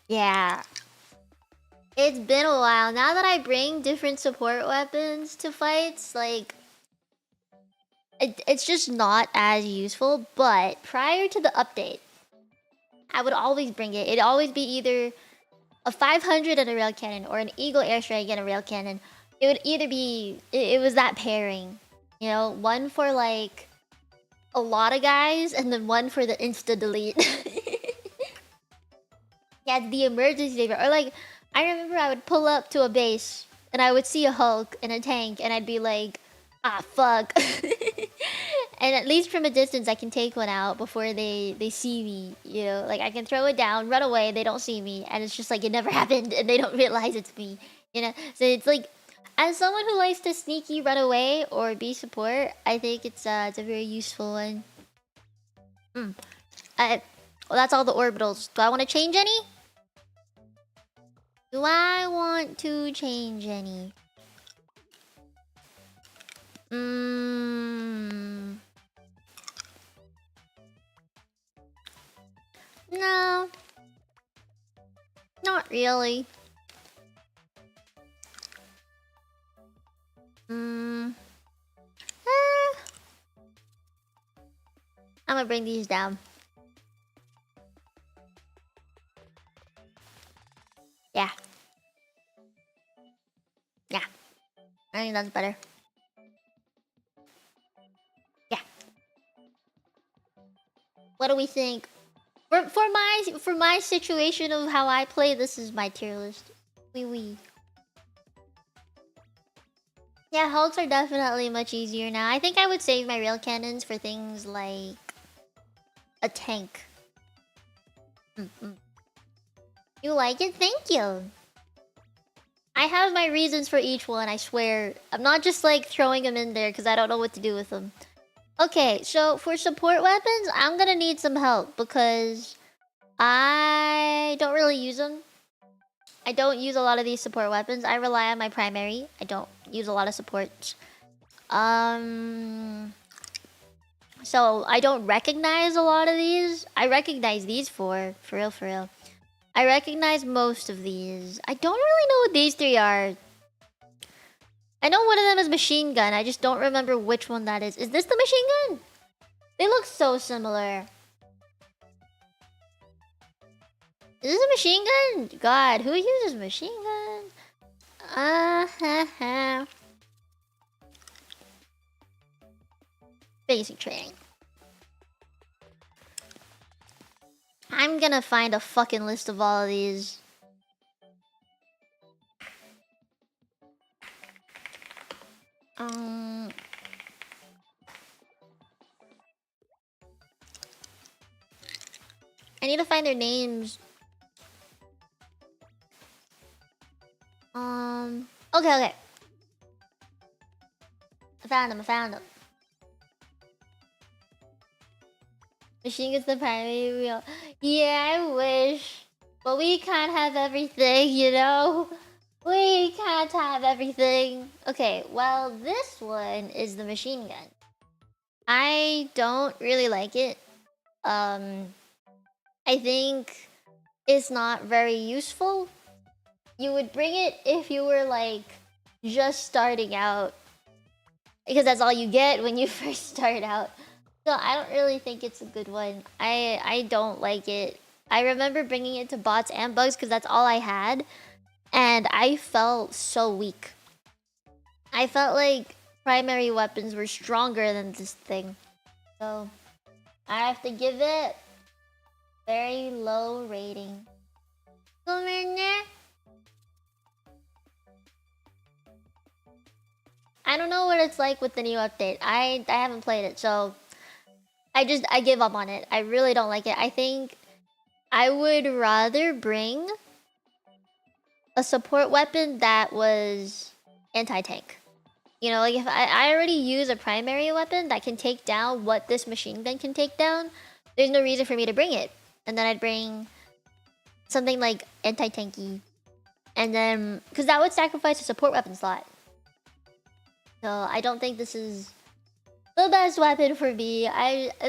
Yeah. It's been a while. Now that I bring different support weapons to fights, like... It's just not as useful, but prior to the update, I would always bring it. It'd always be either a 500 and a rail cannon, or an eagle airstrike and a rail cannon. It would either be... It was that pairing. You know, one for like a lot of guys, and then one for the insta-delete. Yeah, the emergency saver. Or like, I remember I would pull up to a base, and I would see a Hulk and a tank, and I'd be like, ah, fuck. And at least from a distance, I can take one out before they see me, you know? Like, I can throw it down, run away, they don't see me, and it's just like, it never happened, and they don't realize it's me, you know? So it's like, as someone who likes to sneaky run away or be support, I think it's a very useful one. Well, that's all the orbitals. Do I want to change any? Do I want to change any? No. Not really. I'm gonna bring these down. Yeah. Yeah. I think that's better. Yeah. What do we think? For my situation of how I play, this is my tier list. Wee. Yeah, hulks are definitely much easier now. I think I would save my rail cannons for things like a tank. You like it? Thank you. I have my reasons for each one, I swear. I'm not just like throwing them in there because I don't know what to do with them. Okay, so for support weapons, I'm gonna need some help because I don't really use them. I don't use a lot of these support weapons. I rely on my primary. I don't use a lot of supports. So I don't recognize a lot of these. I recognize these four, for real. I recognize most of these. I don't really know what these 3 are. I know one of them is machine gun. I just don't remember which one that is. Is this the machine gun? They look so similar. Is this a machine gun? God, who uses machine gun? Basic training. I'm gonna find a fucking list of all of these. I need to find their names. Okay. I found them. Machine gets the primary wheel. Yeah, I wish. But we can't have everything, you know? We can't have everything. Okay, well, this one is the machine gun. I don't really like it. I think it's not very useful. You would bring it if you were like just starting out, because that's all you get when you first start out. So I don't really think it's a good one. I don't like it. I remember bringing it to bots and bugs because that's all I had, and I felt so weak. I felt like primary weapons were stronger than this thing. So I have to give it very low rating. Come in there. I don't know what it's like with the new update. I haven't played it, so I give up on it. I really don't like it. I think I would rather bring a support weapon that was anti-tank. You know, like if I already use a primary weapon that can take down what this machine gun can take down, there's no reason for me to bring it. And then I'd bring something like anti-tanky. And then, because that would sacrifice a support weapon slot. So I don't think this is the best weapon for me.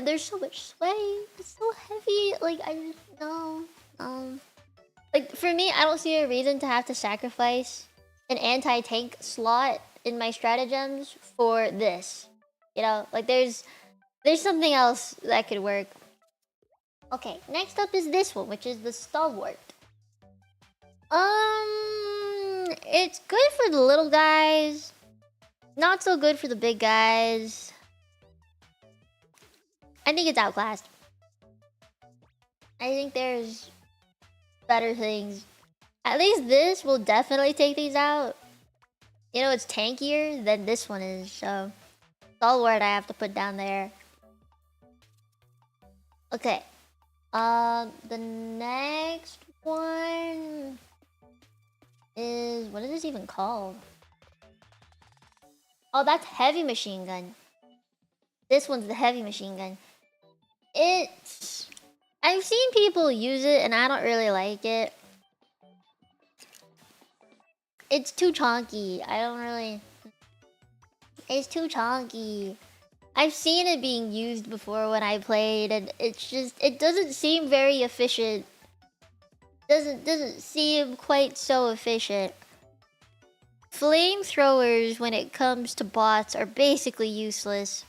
There's so much sway. It's so heavy. Like, I just, no. Like, for me, I don't see a reason to have to sacrifice an anti-tank slot in my stratagems for this. You know, like there's something else that could work. Okay, next up is this one, which is the stalwart. It's good for the little guys. Not so good for the big guys. I think it's outclassed. I think there's better things. At least this will definitely take these out. You know, it's tankier than this one is, so stalwart I have to put down there. Okay. The next one is, what is this even called? Oh, that's heavy machine gun. This one's the heavy machine gun. I've seen people use it and I don't really like it. It's too chonky. It's too chonky. I've seen it being used before when I played, and it doesn't seem very efficient. Doesn't seem quite so efficient. Flamethrowers, when it comes to bots, are basically useless.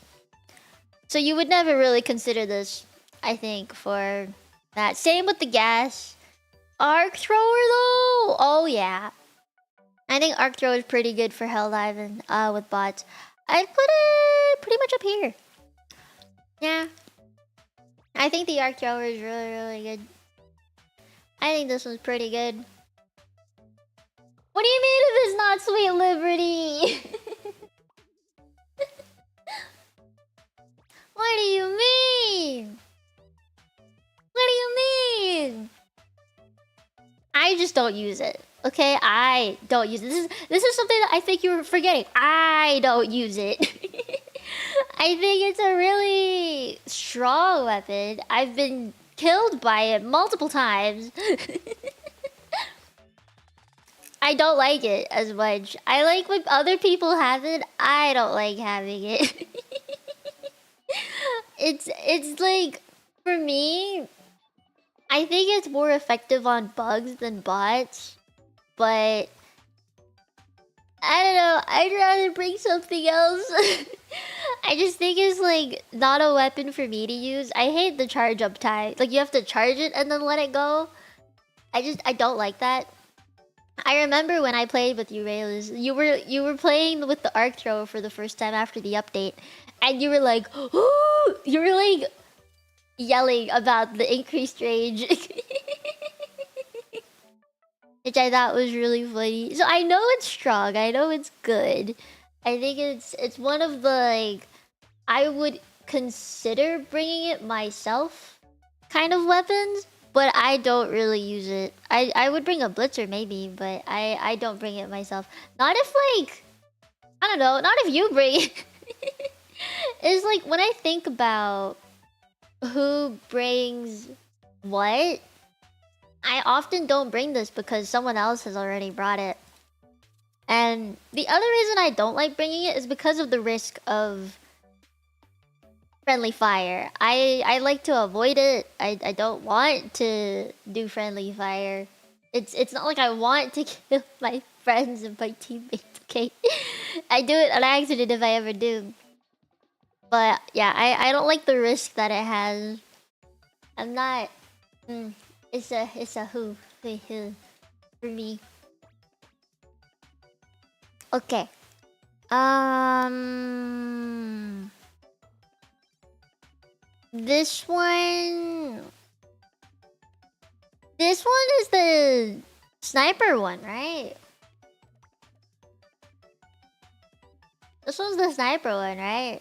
So you would never really consider this, I think, for that. Same with the gas. Arc thrower, though? Oh, yeah. I think arc thrower is pretty good for Helldiving with bots. I'd put it pretty much up here. Yeah. I think the arc thrower is really, really good. I think this one's pretty good. What do you mean if it's not Sweet Liberty? What do you mean? What do you mean? I just don't use it. Okay, I don't use it. This is something that I think you were forgetting. I don't use it. I think it's a really strong weapon. I've been killed by it multiple times. I don't like it as much. I like when other people have it. I don't like having it. It's like, for me, I think it's more effective on bugs than bots. But I don't know, I'd rather bring something else. I just think it's like not a weapon for me to use. I hate the charge up time. Like you have to charge it and then let it go. I don't like that. I remember when I played with you, Raylis, you were playing with the arc thrower for the first time after the update, and you were like, "Ooh!" You were like yelling about the increased range, which I thought was really funny. So I know it's strong. I know it's good. I think it's one of the like I would consider bringing it myself kind of weapons, but I don't really use it. I would bring a blitzer maybe, but I don't bring it myself. Not if like I don't know, not if you bring it. It's like when I think about who brings what, I often don't bring this because someone else has already brought it. And the other reason I don't like bringing it is because of the risk of friendly fire. I like to avoid it. I don't want to do friendly fire. It's not like I want to kill my friends and my teammates, okay? I do it on accident if I ever do. But yeah, I don't like the risk that it has. I'm not it's a who for me. Okay. This one is the sniper one, right? This one's the sniper one, right?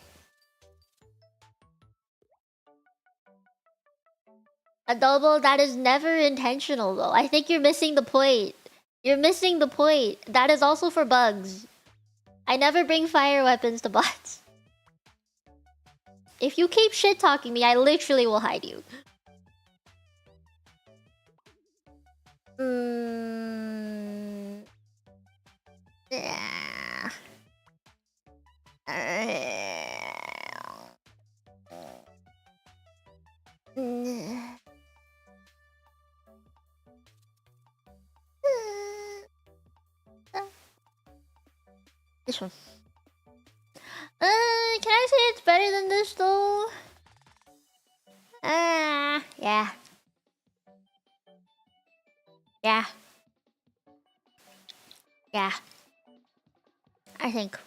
A double, that is never intentional though. I think you're missing the point. You're missing the point. That is also for bugs. I never bring fire weapons to bots. If you keep shit talking me, I literally will hide you. Yeah. This one. Can I say it's better than this though? Yeah. Yeah. Yeah. I think.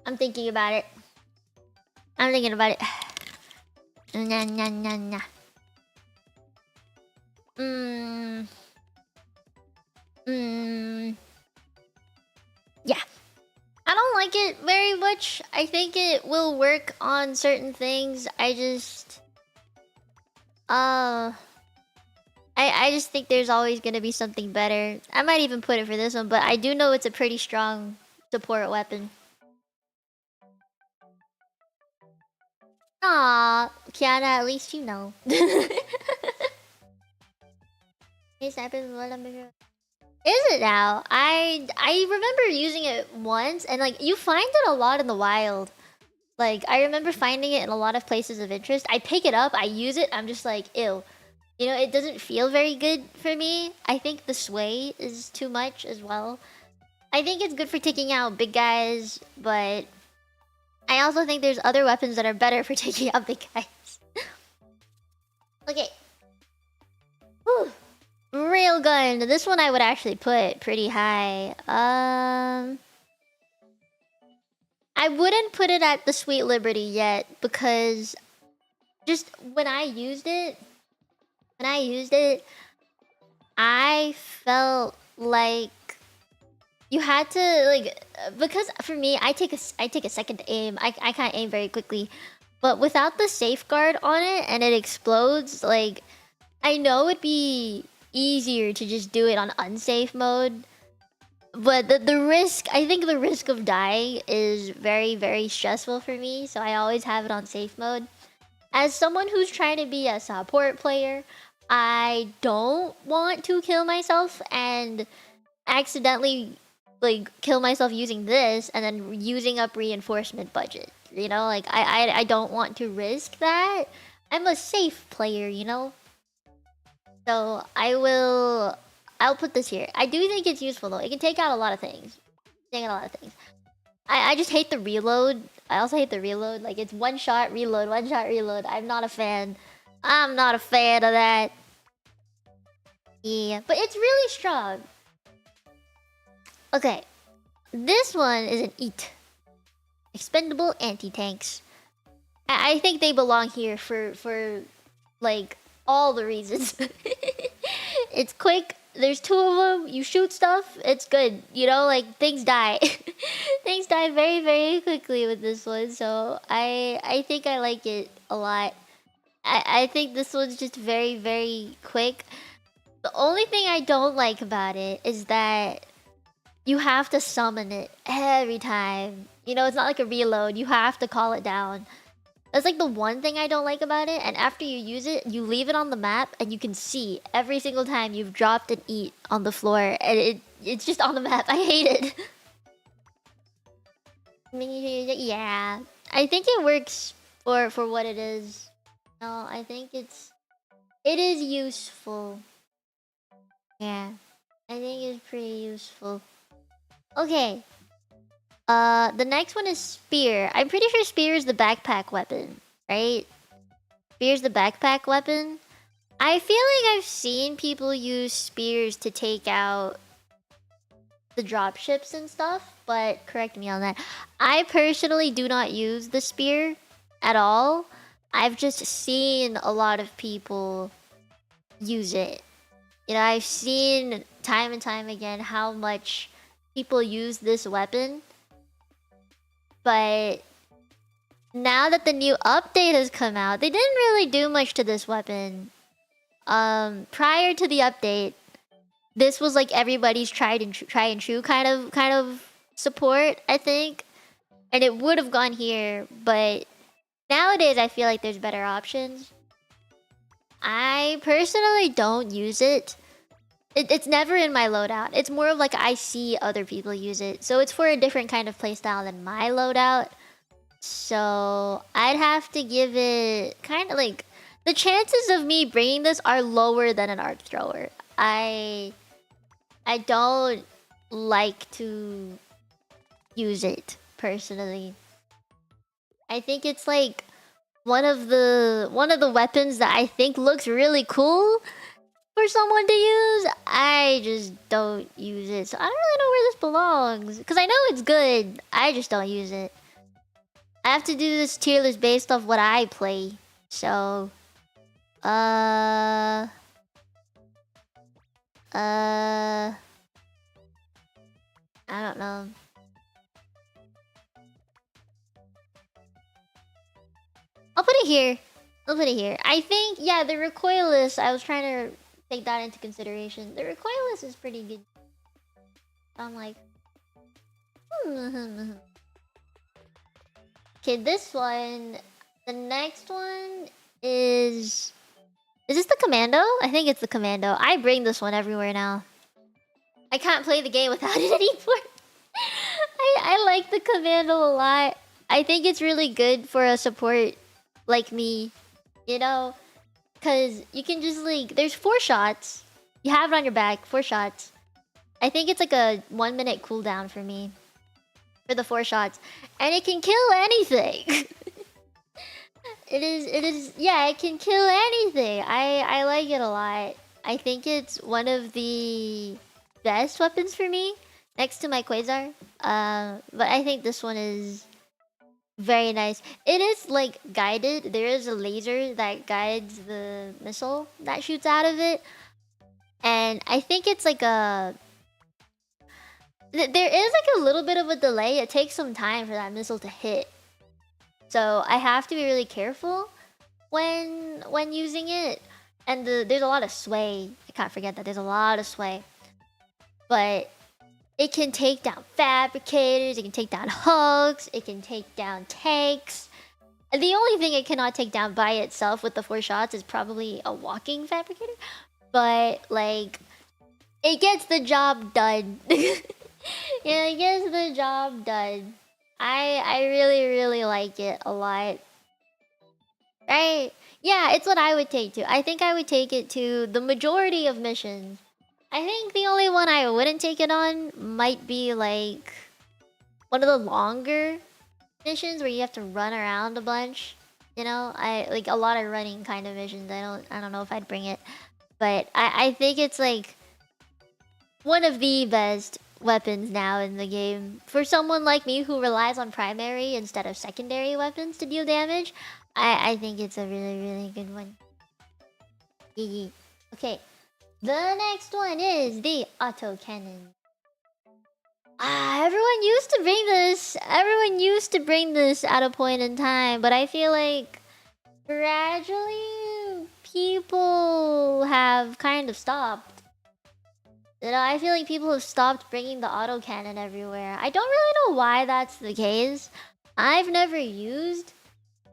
I'm thinking about it. I'm thinking about it. Nah, nah, nah, nah. Yeah. I don't like it very much. I think it will work on certain things. I just think there's always gonna be something better. I might even put it for this one, but I do know it's a pretty strong support weapon. Aw, Kiana, at least you know. Is it now? I remember using it once, and like you find it a lot in the wild. Like I remember finding it in a lot of places of interest. I pick it up, I use it, I'm just like, ew. You know, it doesn't feel very good for me. I think the sway is too much as well. I think it's good for taking out big guys, but I also think there's other weapons that are better for taking out big guys. Okay. Whew. Railgun. This one I would actually put pretty high. I wouldn't put it at the Sweet Liberty yet because just when I used it, I felt like you had to like because for me I take a second to aim. I can't aim very quickly. But without the safeguard on it and it explodes, like I know it'd be easier to just do it on unsafe mode. But the risk, I think the risk of dying is very, very stressful for me. So I always have it on safe mode. As someone who's trying to be a support player, I don't want to kill myself and accidentally like kill myself using this and then using up reinforcement budget. You know, like I don't want to risk that. I'm a safe player, you know? So I'll put this here. I do think it's useful though. It can take out a lot of things. I just hate the reload. I also hate the reload. Like it's one shot reload. I'm not a fan. I'm not a fan of that. Yeah, but it's really strong. Okay, this one is an eat. Expendable anti-tanks. I think they belong here for like all the reasons. It's quick. There's 2 of them. You shoot stuff. It's good. You know, like things die. Things die very very quickly with this one. So I think I like it a lot. I think this one's just very very quick. The only thing I don't like about it is that you have to summon it every time. You know, it's not like a reload. You have to call it down. That's like the one thing I don't like about it. And after you use it, you leave it on the map and you can see every single time you've dropped an eat on the floor. And it's just on the map. I hate it. Yeah. I think it works for what it is. No, I think it is useful. Yeah. I think it's pretty useful. Okay. The next one is spear. I'm pretty sure spear is the backpack weapon, right? Spear's the backpack weapon. I feel like I've seen people use spears to take out the dropships and stuff, but correct me on that. I personally do not use the spear at all. I've just seen a lot of people use it. You know, I've seen time and time again how much people use this weapon. But now that the new update has come out, they didn't really do much to this weapon. Prior to the update, this was like everybody's try and true kind of support, I think. And it would have gone here, but nowadays I feel like there's better options. I personally don't use it. It's never in my loadout. It's more of like I see other people use it. So it's for a different kind of playstyle than my loadout. So I'd have to give it kind of like... The chances of me bringing this are lower than an arc thrower. I don't like to use it personally. I think it's like one of the weapons that I think looks really cool for someone to use. I just don't use it. So I don't really know where this belongs. Because I know it's good. I just don't use it. I have to do this tier list based off what I play. So... I don't know. I'll put it here. I'll put it here. I think, yeah, the recoilless, I was trying to take that into consideration. The recoilless is pretty good. I'm like... Okay, this one... The next one is... Is this the commando? I think it's the commando. I bring this one everywhere now. I can't play the game without it anymore. I like the commando a lot. I think it's really good for a support like me. You know? Because you can just like... There's 4 shots. You have it on your back. 4 shots. I think it's like a 1-minute cooldown for me. For the 4 shots. And it can kill anything. It is, yeah, it can kill anything. I like it a lot. I think it's one of the best weapons for me, next to my Quasar. But I think this one is very nice. It is, like, guided. There is a laser that guides the missile that shoots out of it. And I think it's like a... There is, like, a little bit of a delay. It takes some time for that missile to hit. So I have to be really careful when using it. And there's a lot of sway. I can't forget that there's a lot of sway. But it can take down fabricators, it can take down hugs, it can take down tanks. And the only thing it cannot take down by itself with the 4 shots is probably a walking fabricator. But like, it gets the job done. Yeah, it gets the job done. I really like it a lot. Right? Yeah, it's what I would take to. I think I would take it to the majority of missions. I think the only one I wouldn't take it on might be like one of the longer missions where you have to run around a bunch. You know, I like a lot of running kind of missions. I don't know if I'd bring it, but I think it's like one of the best weapons now in the game for someone like me who relies on primary instead of secondary weapons to deal damage. I think it's a really good one. Yee. Okay, the next one is the auto cannon. Everyone used to bring this. Everyone used to bring this at a point in time, but I feel like gradually people have kind of stopped. You know, I feel like people have stopped bringing the autocannon everywhere. I don't really know why that's the case. I've never used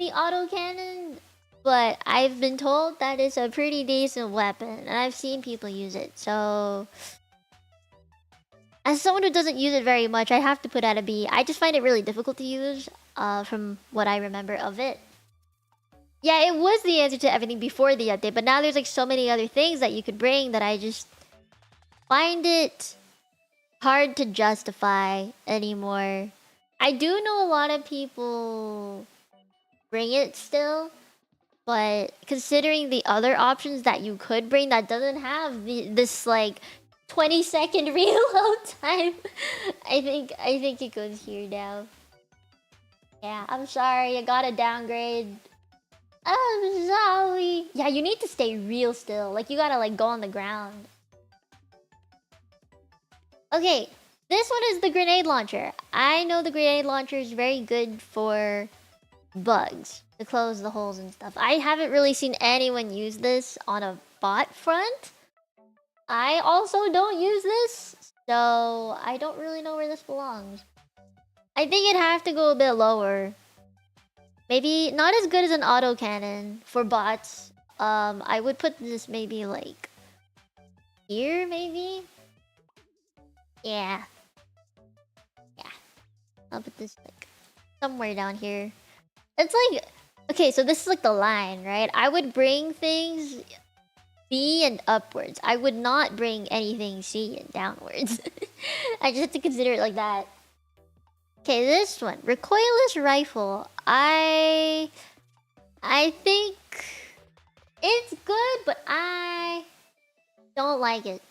the autocannon, but I've been told that it's a pretty decent weapon, and I've seen people use it, so... As someone who doesn't use it very much, I have to put at a B. I just find it really difficult to use, from what I remember of it. Yeah, it was the answer to everything before the update, but now there's like so many other things that you could bring that I just find it hard to justify anymore. I do know a lot of people bring it still, but considering the other options that you could bring that doesn't have this like 20-second reload time, I think it goes here now. Yeah, I'm sorry, I gotta downgrade. I'm sorry. Yeah, you need to stay real still. Like, you gotta like go on the ground. Okay, this one is the grenade launcher. I know the grenade launcher is very good for bugs, to close the holes and stuff. I haven't really seen anyone use this on a bot front. I also don't use this, so I don't really know where this belongs. I think it'd have to go a bit lower. Maybe not as good as an autocannon for bots. I would put this maybe like here, maybe? Yeah. Yeah. I'll put this like somewhere down here. It's like... Okay, so this is like the line, right? I would bring things B and upwards. I would not bring anything C and downwards. I just have to consider it like that. Okay, this one. Recoilless rifle. I think it's good, but I don't like it.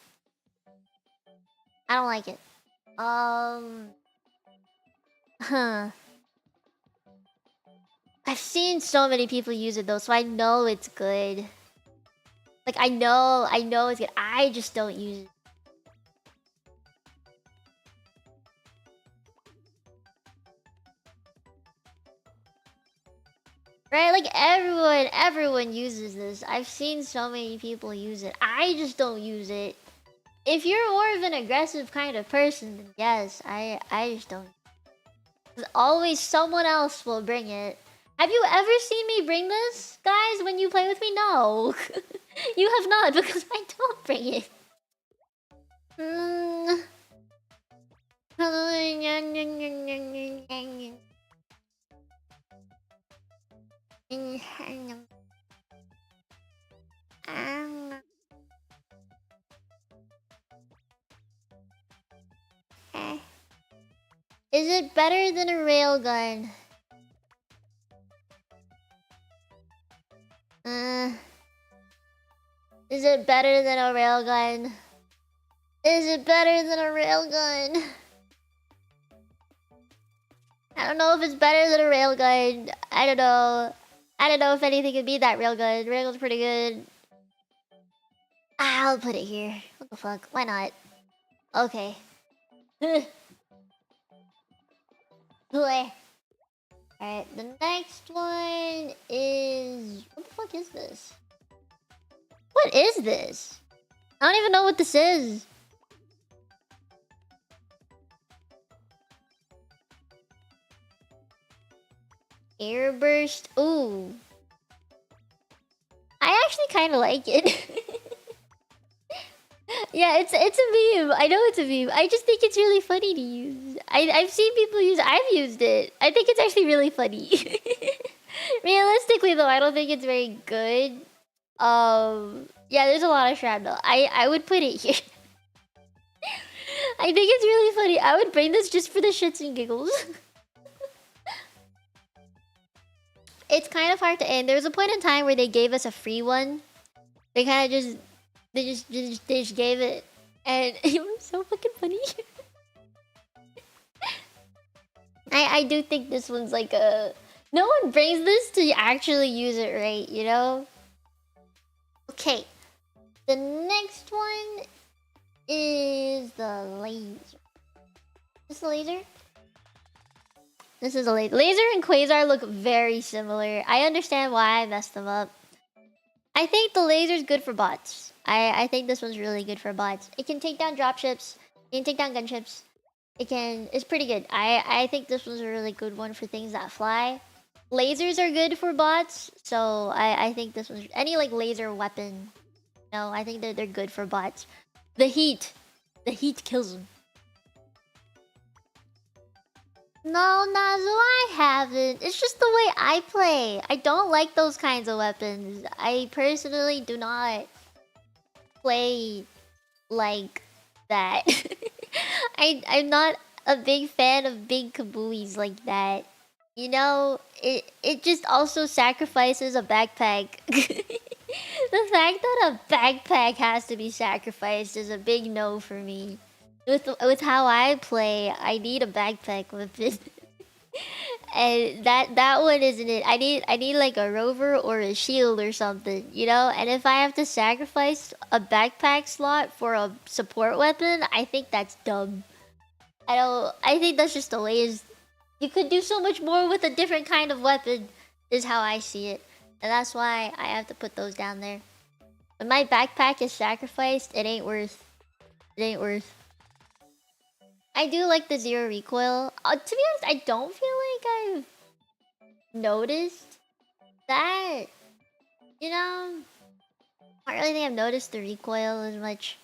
I don't like it. I've seen so many people use it though, so I know it's good. Like, I know it's good. I just don't use it. Right? Like, everyone uses this. I've seen so many people use it. I just don't use it. If you're more of an aggressive kind of person, then yes, I just don't. There's always someone else will bring it. Have you ever seen me bring this, guys, when you play with me? No. You have not, because I don't bring it. Is it better than a railgun? Is it better than a railgun? Is it better than a railgun? I don't know if it's better than a railgun. I don't know. I don't know if anything could beat that railgun. Railgun's pretty good. I'll put it here. What the fuck? Why not? Okay. Alright, the next one is... What the fuck is this? What is this? I don't even know what this is. Airburst. Ooh. I actually kind of like it. Yeah, it's a meme. I know it's a meme. I just think it's really funny to use. I've seen people use it. I've used it. I think it's actually really funny. Realistically, though, I don't think it's very good. Yeah, there's a lot of shrapnel. I would put it here. I think it's really funny. I would bring this just for the shits and giggles. it's kind of hard to aim. There was a point in time where they gave us a free one. They kind of they just gave it, and it was so fucking funny. I do think this one's like a... No one brings this to actually use it right, you know? Okay. The next one is the laser. Is this a laser? This is a laser. Laser and Quasar look very similar. I understand why I messed them up. I think the laser's good for bots. I think this one's really good for bots. It can take down dropships. It can take down gunships. It's pretty good. I think this was a really good one for things that fly. Lasers are good for bots, so I think this one's... Any, like, laser weapon. No, I think they're good for bots. The heat kills them. No, Nazu, I haven't. It's just the way I play. I don't like those kinds of weapons. I personally do not play like that. I'm not a big fan of big kabuis like that. You know, it just also sacrifices a backpack. The fact that a backpack has to be sacrificed is a big no for me. With how I play, I need a backpack weapon. And that one isn't it. I need like a rover or a shield or something, you know? And if I have to sacrifice a backpack slot for a support weapon, I think that's dumb. I think that's just the way you could do so much more with a different kind of weapon, is how I see it. And that's why I have to put those down there. When my backpack is sacrificed, it ain't worth. It ain't worth. I do like the zero recoil. To be honest, I don't feel like I've noticed that. You know, I don't really think I've noticed the recoil as much.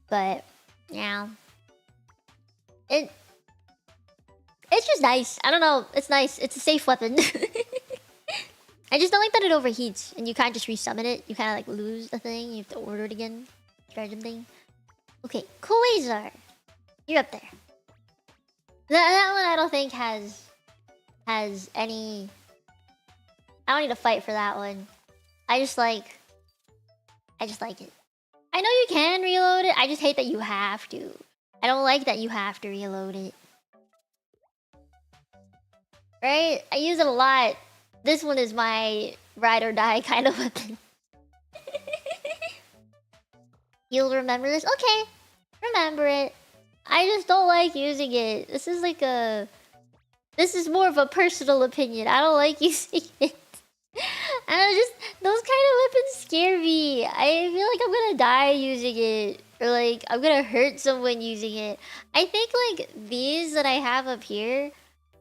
But yeah, it's just nice. I don't know. It's nice. It's a safe weapon. I just don't like that it overheats and you can't just resummon it. You kind of like lose the thing. You have to order it again. Stratagem thing. Okay, Quasar. You're up there. That one I don't think has any... I don't need to fight for that one. I just like it. I know you can reload it. I just hate that you have to. I don't like that you have to reload it. Right? I use it a lot. This one is my ride or die kind of weapon. You'll remember this? Okay. Remember it. I just don't like using it. This is like a... This is more of a personal opinion. I don't like using it. I don't just... Those kind of weapons scare me. I feel like I'm gonna die using it. Or like, I'm gonna hurt someone using it. I think like these that I have up here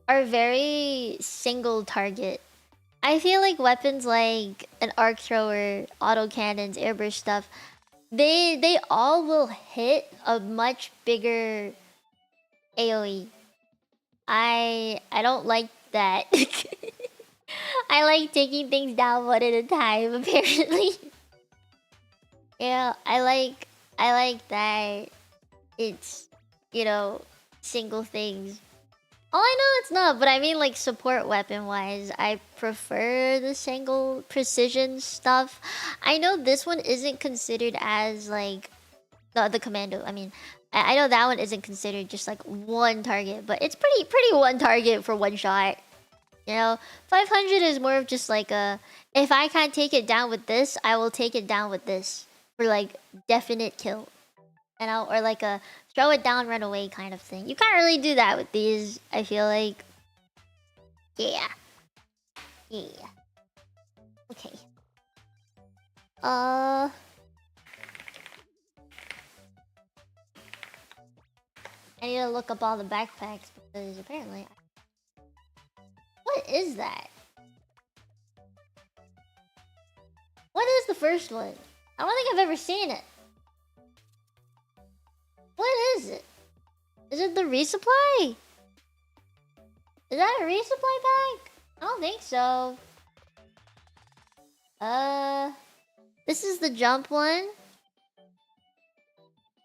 are very single target. I feel like weapons like an arc thrower, auto cannons, airburst stuff, they all will hit a much bigger AoE. I don't like that. I like taking things down one at a time, apparently. Yeah, I like that it's, you know, single things. Oh, I know it's not, but I mean like support weapon wise, I prefer the single precision stuff. I know this one isn't considered as like the commando. I mean, I know that one isn't considered just like one target, but it's pretty one target for one shot. You know, 500 is more of just like a, if I can't take it down with this, I will take it down with this for like definite kill. You know, or like a throw it down, run away kind of thing. You can't really do that with these, I feel like. Yeah. Yeah. Okay. I need to look up all the backpacks because apparently... What is that? What is the first one? I don't think I've ever seen it. What is it? Is it the resupply? Is that a resupply pack? I don't think so. This is the jump one.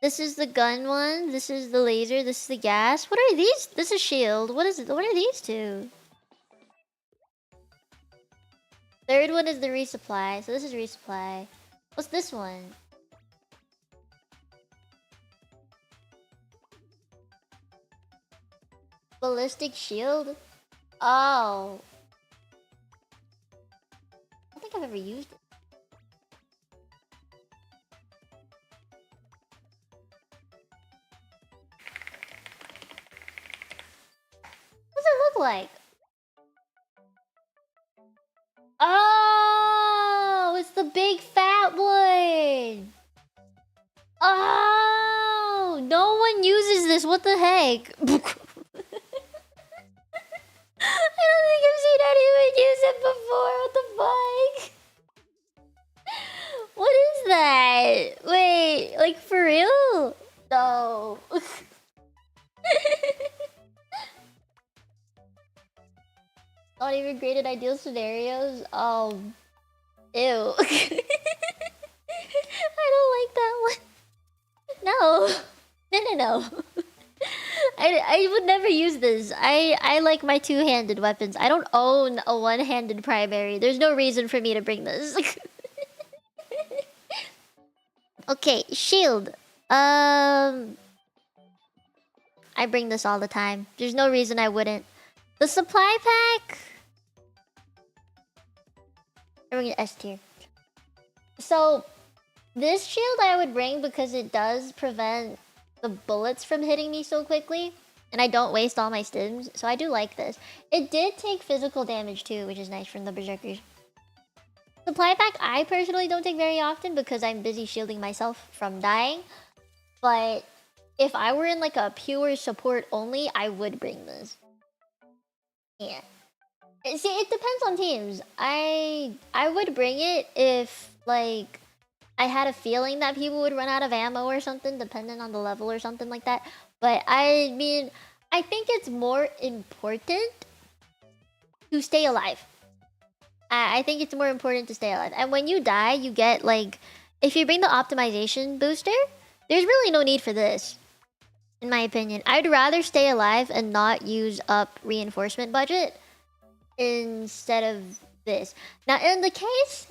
This is the gun one. This is the laser. This is the gas. What are these? This is shield. What is it? What are these two? Third one is the resupply. So this is resupply. What's this one? Ballistic shield? Oh. I don't think I've ever used it. What does it look like? Oh, it's the big fat one. Oh, no one uses this. What the heck? I don't think I've seen anyone use it before. What the fuck? What is that? Wait, like for real? No. Not even graded ideal scenarios? Ew. I don't like that one. No. No. I would never use this. I like my two-handed weapons. I don't own a one-handed primary. There's no reason for me to bring this. Okay, shield. I bring this all the time. There's no reason I wouldn't. The supply pack. I bring an S tier. So this shield I would bring because it does prevent the bullets from hitting me so quickly, and I don't waste all my stims, so I do like this. It did take physical damage too, which is nice from the berserkers. Supply pack I personally don't take very often because I'm busy shielding myself from dying, but if I were in like a pure support only, I would bring this. Yeah. See, it depends on teams. I would bring it if like I had a feeling that people would run out of ammo or something, depending on the level or something like that. But I mean, I think it's more important to stay alive. I think it's more important to stay alive. And when you die, you get like... If you bring the optimization booster, there's really no need for this. In my opinion. I'd rather stay alive and not use up reinforcement budget instead of this. Now, in the case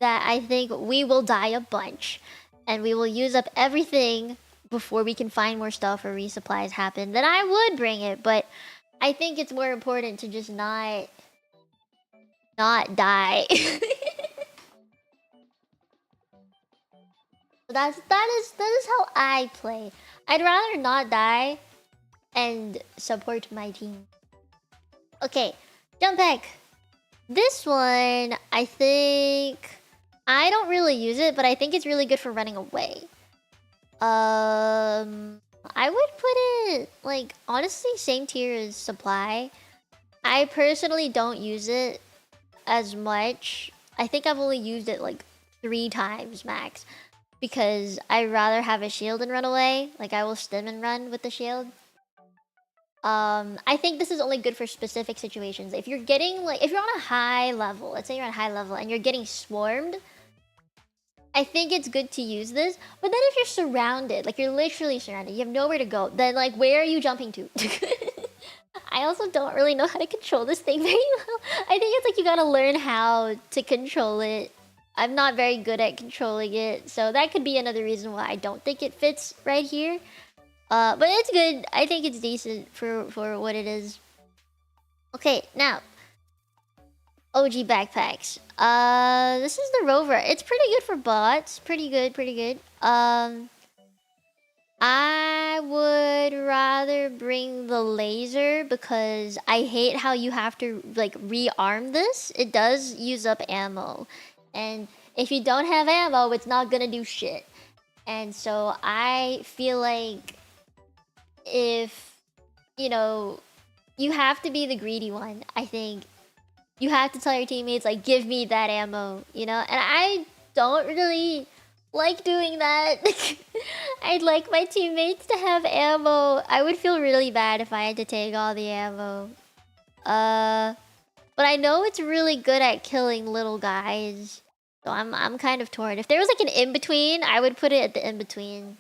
that I think we will die a bunch and we will use up everything before we can find more stuff or resupplies happen, then I would bring it. But I think it's more important to just not die. that is how I play. I'd rather not die and support my team. Okay, jump back. This one, I think... I don't really use it, but I think it's really good for running away. I would put it, like, honestly, same tier as supply. I personally don't use it as much. I think I've only used it, like, 3 times max. Because I'd rather have a shield and run away. Like, I will stim and run with the shield. I think this is only good for specific situations. If you're getting, like, if you're on a high level, let's say you're on high level and you're getting swarmed, I think it's good to use this. But then if you're surrounded, like you're literally surrounded, you have nowhere to go, then like, where are you jumping to? I also don't really know how to control this thing very well. I think it's like you gotta learn how to control it. I'm not very good at controlling it, so that could be another reason why I don't think it fits right here. But it's good. I think it's decent for what it is. Okay, now OG backpacks. This is the Rover. It's pretty good for bots. Pretty good. I would rather bring the laser because I hate how you have to like rearm this. It does use up ammo, and if you don't have ammo, it's not gonna do shit. And so I feel like if, you know, you have to be the greedy one. I think you have to tell your teammates, like, give me that ammo, you know? And I don't really like doing that. I'd like my teammates to have ammo. I would feel really bad if I had to take all the ammo. But I know it's really good at killing little guys. So I'm kind of torn. If there was like an in-between, I would put it at the in-between.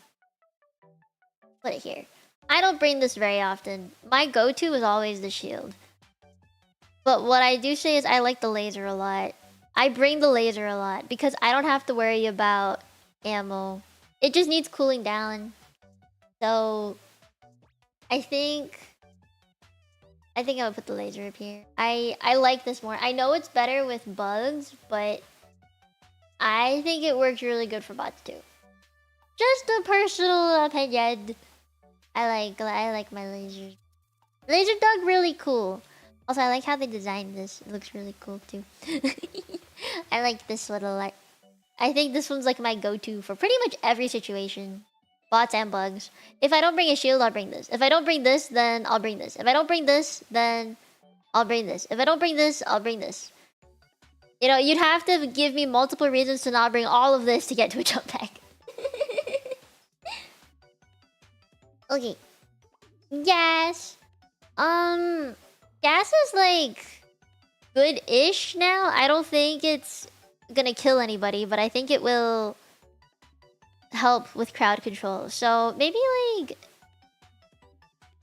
Put it here. I don't bring this very often. My go-to is always the shield. But what I do say is I like the laser a lot. I bring the laser a lot because I don't have to worry about ammo. It just needs cooling down. So I think I would put the laser up here. I like this more. I know it's better with bugs, but I think it works really good for bots too. Just a personal opinion. I like my lasers. Laser dog really cool. Also, I like how they designed this. It looks really cool too. I like this little like. I think this one's like my go-to for pretty much every situation. Bots and bugs. If I don't bring a shield, I'll bring this. If I don't bring this, then I'll bring this. If I don't bring this, then I'll bring this. If I don't bring this, I'll bring this. You know, you'd have to give me multiple reasons to not bring all of this to get to a jump pack. Okay. Gas. Gas is like good-ish now. I don't think it's gonna kill anybody, but I think it will help with crowd control. So maybe like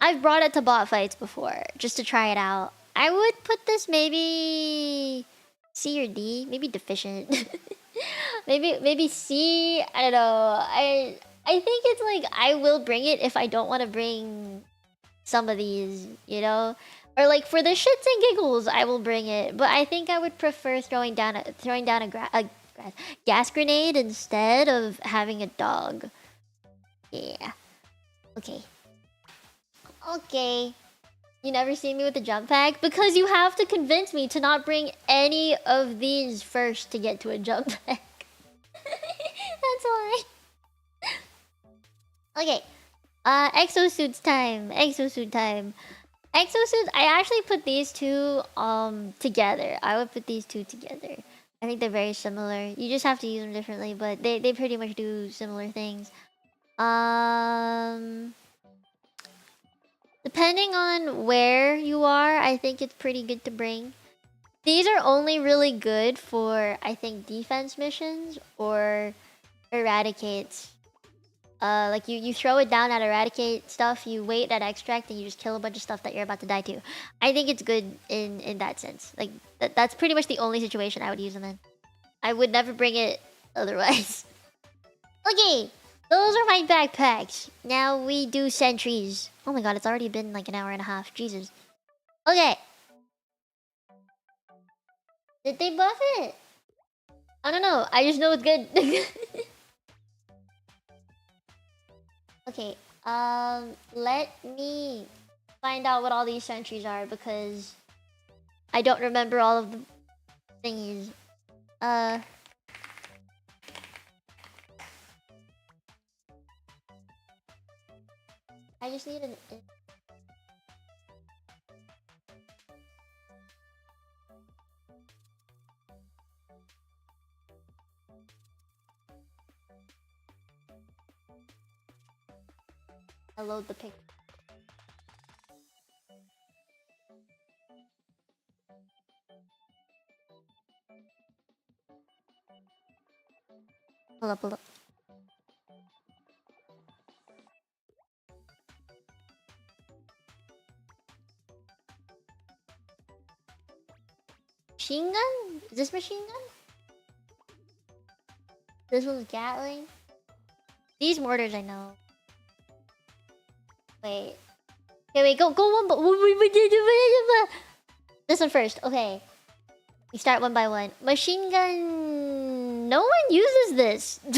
I've brought it to bot fights before just to try it out. I would put this maybe C or D, maybe deficient. maybe C. I don't know. I think it's like I will bring it if I don't want to bring some of these, you know, or like for the shits and giggles, I will bring it. But I think I would prefer throwing down a gas grenade instead of having a dog. Yeah. Okay. Okay. You never see me with a jump pack? Because you have to convince me to not bring any of these first to get to a jump pack. That's why. Okay. Exosuits time. Exosuit time. Exosuits, I actually put these two together. I would put these two together. I think they're very similar. You just have to use them differently, but they pretty much do similar things. Depending on where you are, I think it's pretty good to bring. These are only really good for, I think, defense missions or eradicates. Like you throw it down at eradicate stuff, you wait at extract, and you just kill a bunch of stuff that you're about to die to. I think it's good in that sense. Like that's pretty much the only situation I would use them in. I would never bring it otherwise. Okay, those are my backpacks. Now we do sentries. Oh my god, it's already been like an hour and a half. Jesus. Okay. Did they buff it? I don't know. I just know it's good. Okay, let me find out what all these sentries are because I don't remember all of the thingies. I just need an... I'll load the pic. Pull up, pull up. Machine gun? Is this machine gun? This one's Gatling. These mortars I know. Wait. Okay, wait, go one by this one first. Okay. We start one by one. Machine gun. No one uses this. I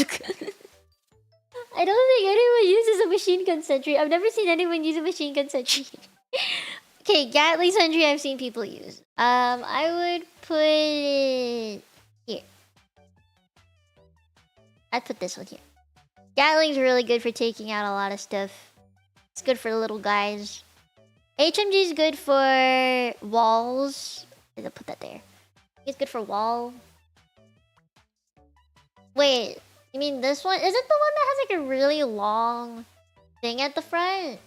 don't think anyone uses a machine gun sentry. I've never seen anyone use a machine gun sentry. Okay, Gatling sentry I've seen people use. I would put it here. I'd put this one here. Gatling's really good for taking out a lot of stuff. It's good for little guys. HMG is good for walls. I'll put that there. It's good for wall. Wait, you mean this one? Is it the one that has like a really long thing at the front?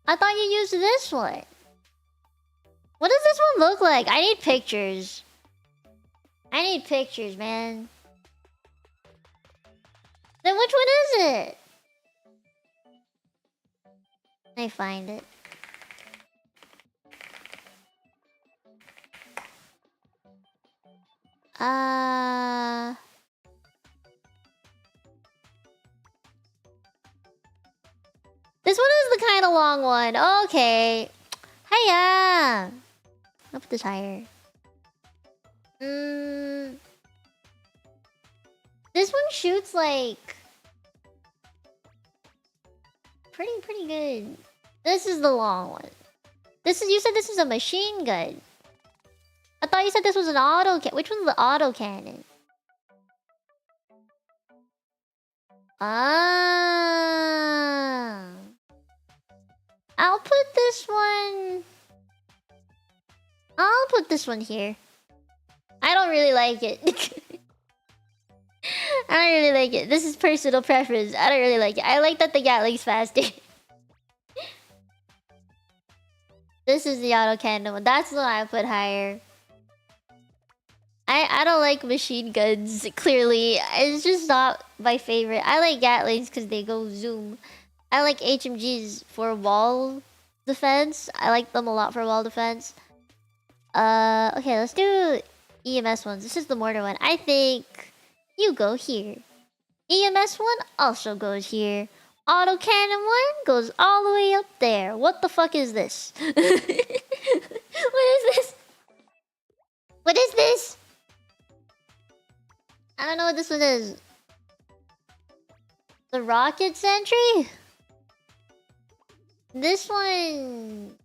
I thought you used this one. What does this one look like? I need pictures. I need pictures, man. Then which one is it? Let me find it. This one is the kind of long one. Okay. Hiya. I'll put this higher. This one shoots like pretty good. This is the long one. You said this is a machine gun. I thought you said this was an auto cannon. Which one's the auto cannon? Ah. I'll put this one. I'll put this one here. I don't really like it. I don't really like it. This is personal preference. I don't really like it. I like that the Gatling's faster. This is the auto cannon one. That's the one I put higher. I don't like machine guns, clearly. It's just not my favorite. I like Gatlings because they go zoom. I like HMGs for wall defense. I like them a lot for wall defense. Okay, let's do EMS ones. This is the mortar one. I think you go here. EMS one also goes here. Auto cannon one goes all the way up there. What the fuck is this? What is this? What is this? I don't know what this one is. The rocket sentry? This one...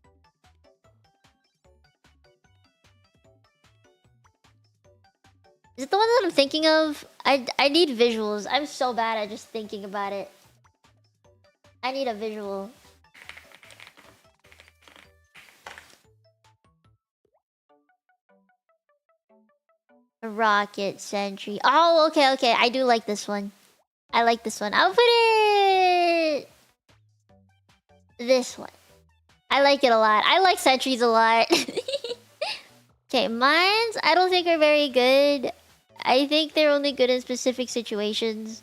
Is it the one that I'm thinking of? I need visuals. I'm so bad at just thinking about it. I need a visual. A rocket sentry. Oh, okay. I do like this one. I like this one. I'll put it... This one. I like it a lot. I like sentries a lot. Okay, mines I don't think are very good. I think they're only good in specific situations.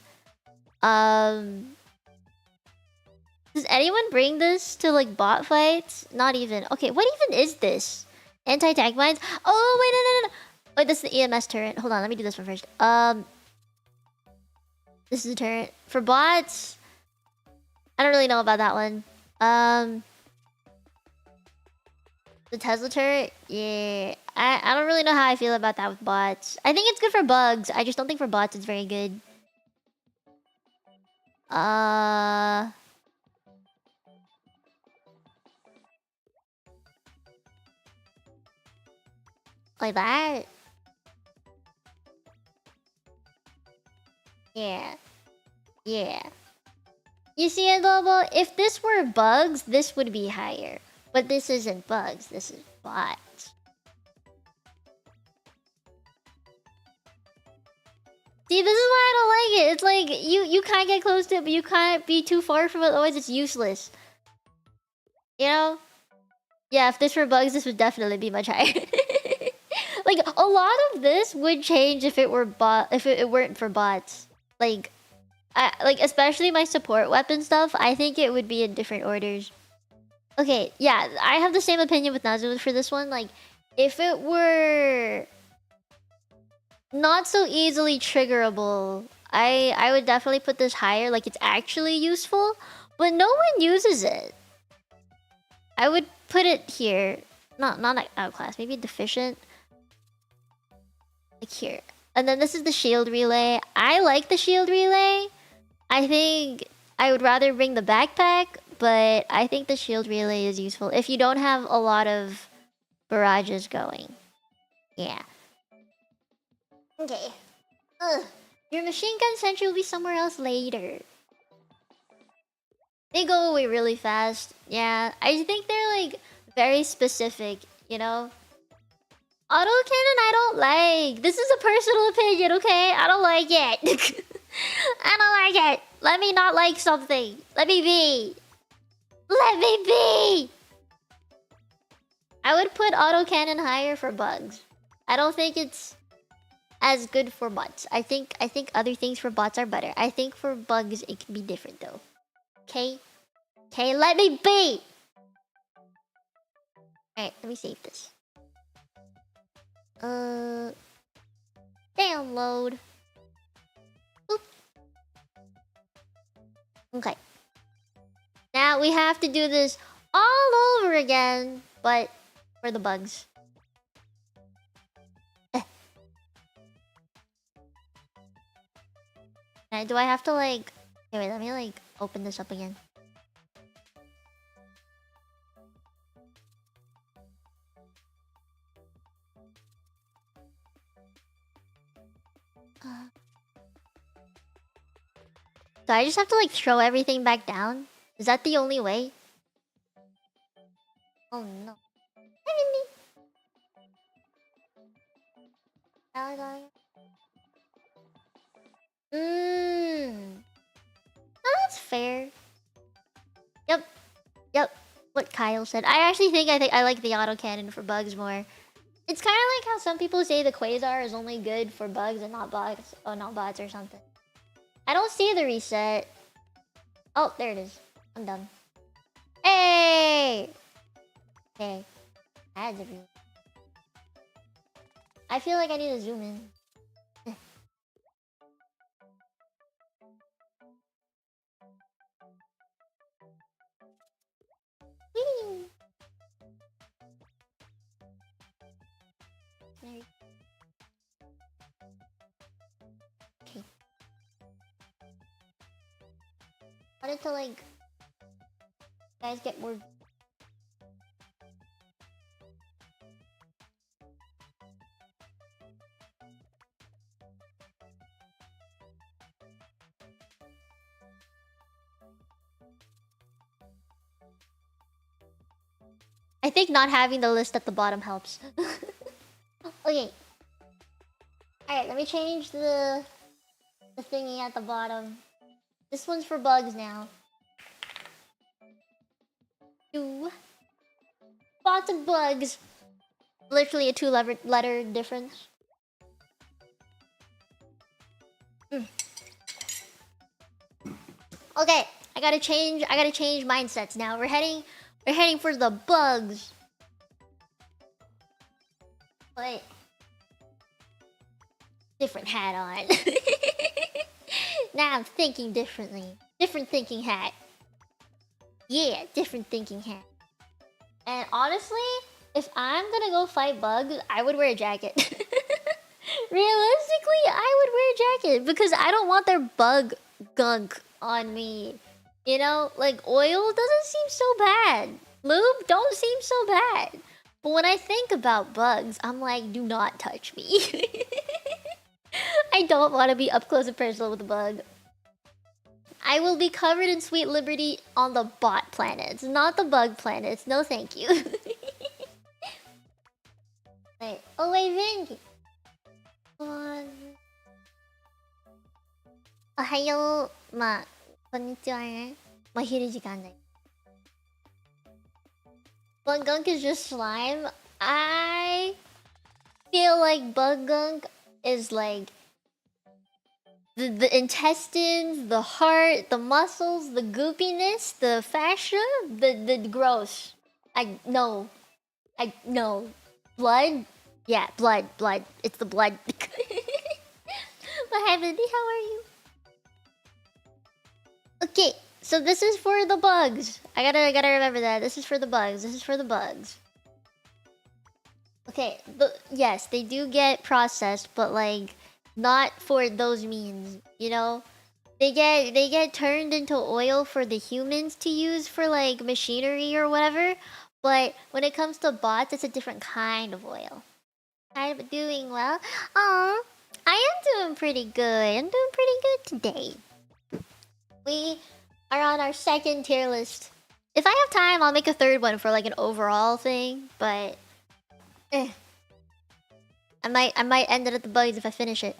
Does anyone bring this to like bot fights? Not even. Okay, what even is this? Anti-tank mines? Oh, wait, no. Wait, this is the EMS turret. Hold on, let me do this one first. This is a turret. For bots, I don't really know about that one. The Tesla turret? Yeah. I don't really know how I feel about that with bots. I think it's good for bugs. I just don't think for bots it's very good. Like that? Yeah. You see, Adobo, if this were bugs, this would be higher. But this isn't bugs, this is bots. See, this is why I don't like it. It's like, you can't get close to it, but you can't be too far from it, otherwise it's useless. You know? Yeah, if this were bugs, this would definitely be much higher. Like, a lot of this would change if it were if it weren't for bots. Like, especially my support weapon stuff, I think it would be in different orders. Okay, yeah, I have the same opinion with Nazu for this one. Like, if it were not so easily triggerable, I would definitely put this higher. Like, it's actually useful, but no one uses it. I would put it here. Not outclass, maybe deficient. Like here. And then this is the shield relay. I like the shield relay. I think I would rather bring the backpack, but I think the shield relay is useful if you don't have a lot of barrages going. Yeah. Okay. Your machine gun sentry will be somewhere else later. They go away really fast. Yeah, I think they're like very specific, you know? Autocannon I don't like. This is a personal opinion, okay? I don't like it. I don't like it. Let me not like something. Let me be. Let me be. I would put autocannon higher for bugs. I don't think it's as good for bots. I think other things for bots are better. I think for bugs it can be different though. Okay? Okay, let me be. Alright, let me save this. Download. Oop. Okay. Now we have to do this all over again, but for the bugs. Do I have to like... Okay, wait, let me like open this up again. So I just have to like throw everything back down? Is that the only way? Oh no. Oh, that's fair. Yep. Yep. What Kyle said. I think I like the autocannon for bugs more. It's kind of like how some people say the quasar is only good for bugs and not bots. Oh, not bots or something. I don't see the reset. Oh, there it is. I'm done. Hey! Okay. Ads everywhere. I feel like I need to zoom in. Okay. Wanted to like guys get more. I think not having the list at the bottom helps. Okay. Alright, let me change the thingy at the bottom. This one's for bugs now. Two. Bots and bugs. Literally a two-letter difference. Okay, I gotta change mindsets now. We're heading for the bugs. Wait. Different hat on. Now I'm thinking differently. Different thinking hat. Yeah, different thinking hat. And honestly, if I'm gonna go fight bugs, I would wear a jacket. Realistically, I would wear a jacket because I don't want their bug gunk on me. You know, like oil doesn't seem so bad. Lube don't seem so bad. But when I think about bugs, I'm like, do not touch me. I don't want to be up close and personal with a bug. I will be covered in sweet liberty on the bot planets, not the bug planets. No thank you. Wait. Oh wait, Vin. Ohayo, konnichiwa ne. Mahiru jikan da. Bug gunk is just slime. I feel like bug gunk is like the intestines, the heart, the muscles, the goopiness, the fascia, the gross. No. Blood? Yeah, blood. It's the blood. What happened? How are you? Okay, so this is for the bugs. I gotta remember that. This is for the bugs. Okay, yes, they do get processed, but like not for those means, you know? They get turned into oil for the humans to use for like machinery or whatever. But when it comes to bots, it's a different kind of oil. I'm doing well. Aw, I am doing pretty good. I'm doing pretty good today. We are on our second tier list. If I have time, I'll make a third one for like an overall thing, but I might end it at the bugs if I finish it.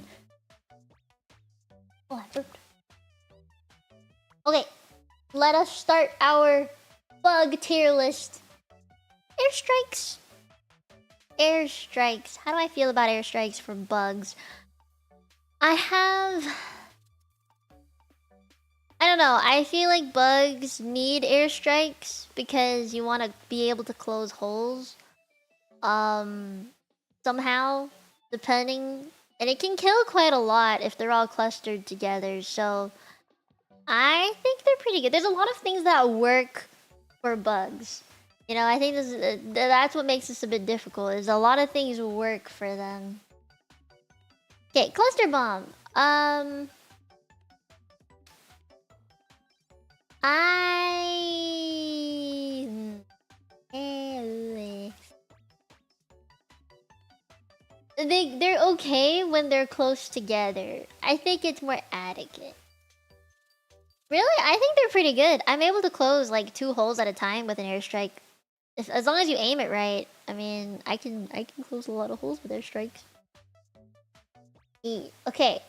Oh, I burped. Okay, let us start our bug tier list. Airstrikes. How do I feel about airstrikes for bugs? I don't know. I feel like bugs need airstrikes because you want to be able to close holes. Somehow, depending And it can kill quite a lot if they're all clustered together, so I think they're pretty good. There's a lot of things that work for bugs. You know, I think this is, that's what makes this a bit difficult, is a lot of things work for them. Okay, cluster bomb. They're okay when they're close together. I think it's more etiquette. Really? I think they're pretty good. I'm able to close like 2 holes at a time with an airstrike. As long as you aim it right. I mean, I can close a lot of holes with airstrikes. Okay.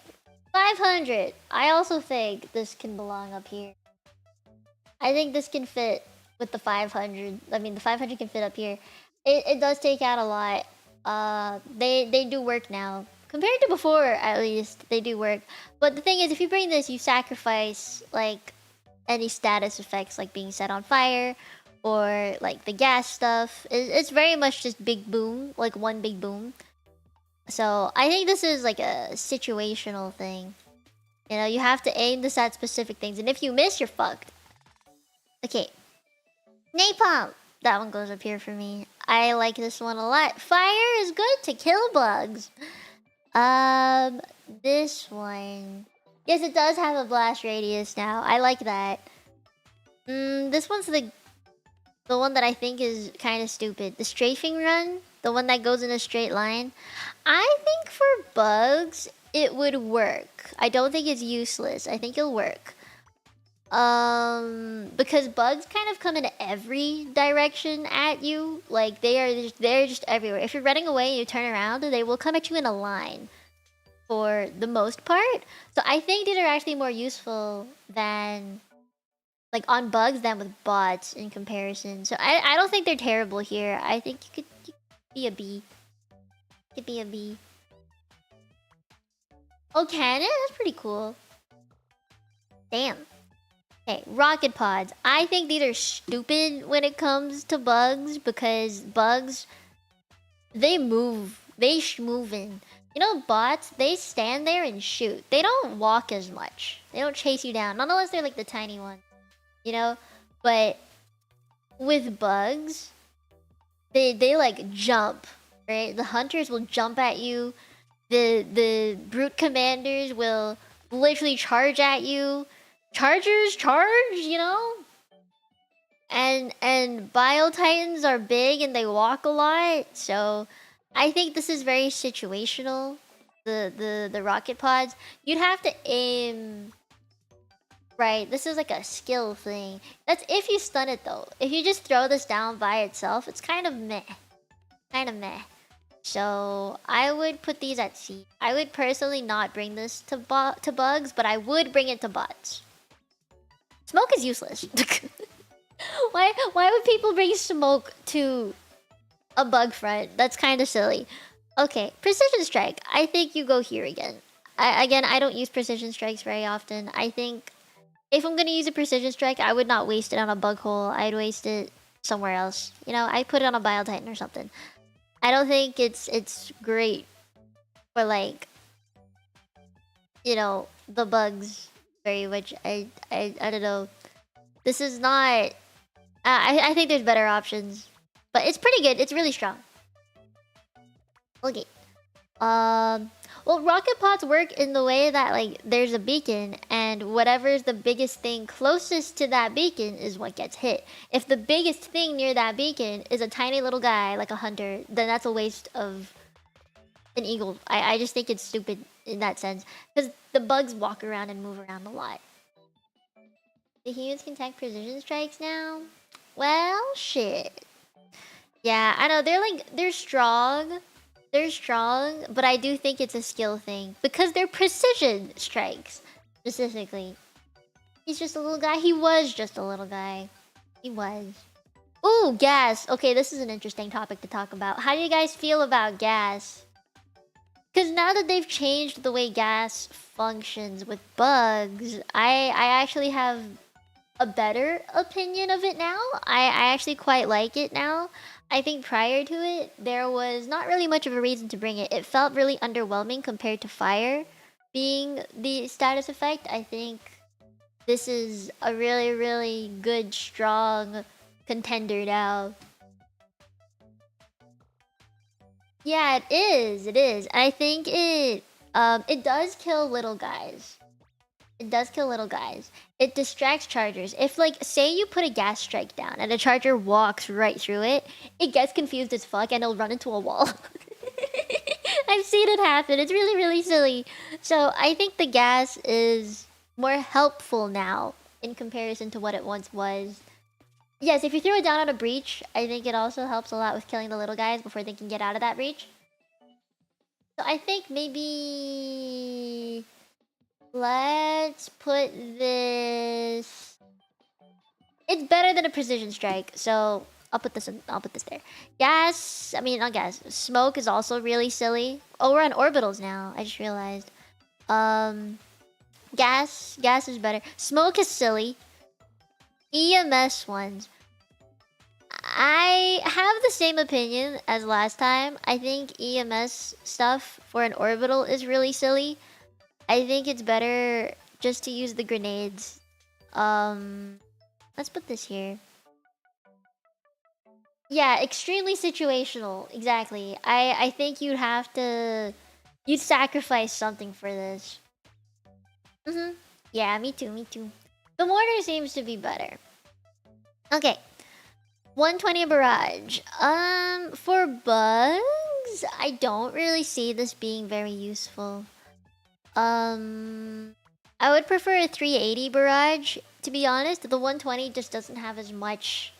500. I also think this can belong up here. I think this can fit with the 500. I mean, the 500 can fit up here. It does take out a lot. They do work now. Compared to before, at least, they do work. But the thing is, if you bring this, you sacrifice, like, any status effects, like being set on fire, or, like, the gas stuff. It's very much just big boom, like, one big boom. So, I think this is, like, a situational thing. You know, you have to aim this at specific things, and if you miss, you're fucked. Okay. Napalm! That one goes up here for me. I like this one a lot. Fire is good to kill bugs. This one. Yes, it does have a blast radius now. I like that. This one's the one that I think is kind of stupid. The strafing run, the one that goes in a straight line. I think for bugs, it would work. I don't think it's useless. I think it'll work. Because bugs kind of come in every direction at you. Like they're just everywhere. If you're running away and you turn around, they will come at you in a line for the most part. So I think these are actually more useful than like on bugs than with bots in comparison. So I don't think they're terrible here. I think you could be a B. You could be a B. Oh, cannon? That's pretty cool. Damn. Okay, rocket pods. I think these are stupid when it comes to bugs because bugs, they move. They move in. You know, bots, they stand there and shoot. They don't walk as much. They don't chase you down. Not unless they're like the tiny one. You know? But with bugs, they like jump, right? The hunters will jump at you. The brute commanders will literally charge at you. Chargers charge, you know? And Bio Titans are big and they walk a lot, so I think this is very situational. The rocket pods. You'd have to aim right. This is like a skill thing. That's if you stun it though. If you just throw this down by itself, it's kind of meh. Kind of meh. So I would put these at C. I would personally not bring this to bugs, but I would bring it to bots. Smoke is useless. Why would people bring smoke to a bug front? That's kind of silly. Okay, precision strike. I think you go here again. I don't use precision strikes very often. I think if I'm gonna use a precision strike, I would not waste it on a bug hole. I'd waste it somewhere else. You know, I'd put it on a Bile Titan or something. I don't think it's great for like, you know, the bugs very much. I don't know. This is not. I think there's better options, but it's pretty good. It's really strong. Okay. Well, rocket pods work in the way that like there's a beacon, and whatever's the biggest thing closest to that beacon is what gets hit. If the biggest thing near that beacon is a tiny little guy like a hunter, then that's a waste of an eagle. I just think it's stupid in that sense because the bugs walk around and move around a lot. The humans can tank precision strikes now. Well, shit. Yeah, I know they're strong. They're strong, but I do think it's a skill thing because they're precision strikes specifically. He's just a little guy. He was just a little guy. He was. Ooh, gas. Okay, this is an interesting topic to talk about. How do you guys feel about gas? Because now that they've changed the way gas functions with bugs, I actually have a better opinion of it now. I actually quite like it now. I think prior to it, there was not really much of a reason to bring it. It felt really underwhelming compared to fire being the status effect. I think this is a really, really good, strong contender now. Yeah, it is. It is. I think it does kill little guys. It does kill little guys. It distracts chargers. If, like, say you put a gas strike down and a charger walks right through it, it gets confused as fuck and it'll run into a wall. I've seen it happen. It's really, really silly. So I think the gas is more helpful now in comparison to what it once was. Yes, if you throw it down on a breach, I think it also helps a lot with killing the little guys before they can get out of that breach. So I think maybe... let's put this... it's better than a precision strike, so I'll put this in, I'll put this there. Gas, I mean, not gas. Smoke is also really silly. Oh, we're on orbitals now. I just realized. Gas is better. Smoke is silly. EMS ones. I have the same opinion as last time. I think EMS stuff for an orbital is really silly. I think it's better just to use the grenades. Let's put this here. Yeah, extremely situational. Exactly. I think you'd have to... you'd sacrifice something for this. Yeah, me too, me too. The mortar seems to be better. Okay. 120 barrage. For bugs, I don't really see this being very useful. I would prefer a 380 barrage, to be honest. The 120 just doesn't have as much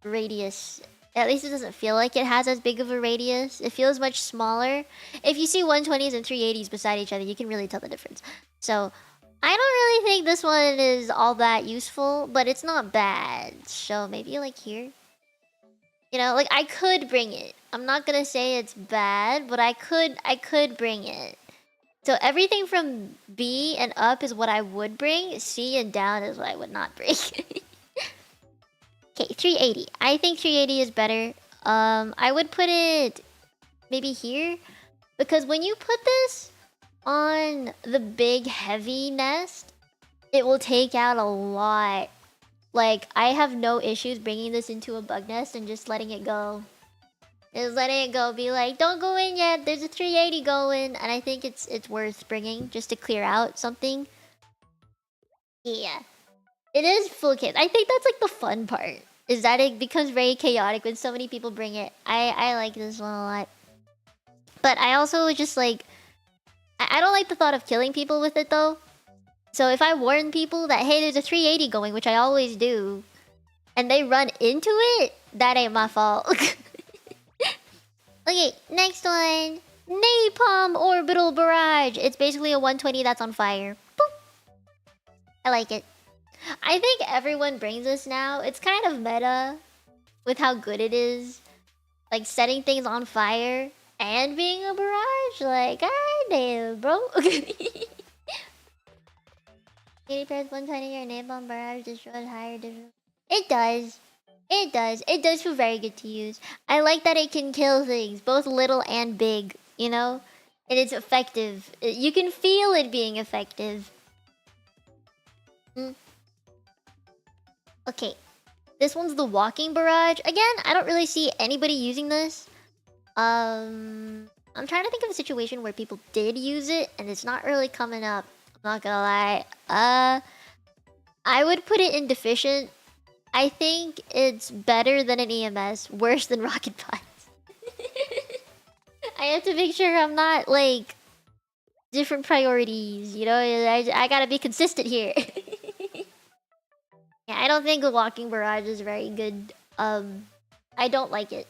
radius. At least it doesn't feel like it has as big of a radius. It feels much smaller. If you see 120s and 380s beside each other, you can really tell the difference. So, I don't really think this one is all that useful, but it's not bad. So, maybe like here. You know, like I could bring it. I'm not gonna say it's bad, but I could bring it. So everything from B and up is what I would bring. C and down is what I would not bring. Okay, 380. I think 380 is better. I would put it maybe here. Because when you put this on the big heavy nest, it will take out a lot. Like, I have no issues bringing this into a bug nest and just letting it go. Just letting it go. Be like, don't go in yet. There's a 380 going. And I think it's worth bringing just to clear out something. Yeah. It is full kit. I think that's like the fun part. Is that it becomes very chaotic when so many people bring it. I like this one a lot. But I also just like... I don't like the thought of killing people with it though. So if I warn people that, hey, there's a 380 going, which I always do, and they run into it, that ain't my fault. Okay, next one. Napalm Orbital Barrage. It's basically a 120 that's on fire. Boop. I like it. I think everyone brings this now. It's kind of meta with how good it is. Like, setting things on fire and being a barrage. Like, god damn, bro. 80 pairs 120 or napalm barrage destroys higher difficulty. It does. It does. It does feel very good to use. I like that it can kill things, both little and big, you know? And it's effective. You can feel it being effective. Okay. This one's the walking barrage. Again, I don't really see anybody using this. I'm trying to think of a situation where people did use it, and it's not really coming up. I'm not gonna lie. I would put it in deficient. I think it's better than an EMS, worse than rocket pods. I have to make sure I'm not, like, different priorities, you know? I gotta be consistent here. Yeah, I don't think the walking barrage is very good. I don't like it.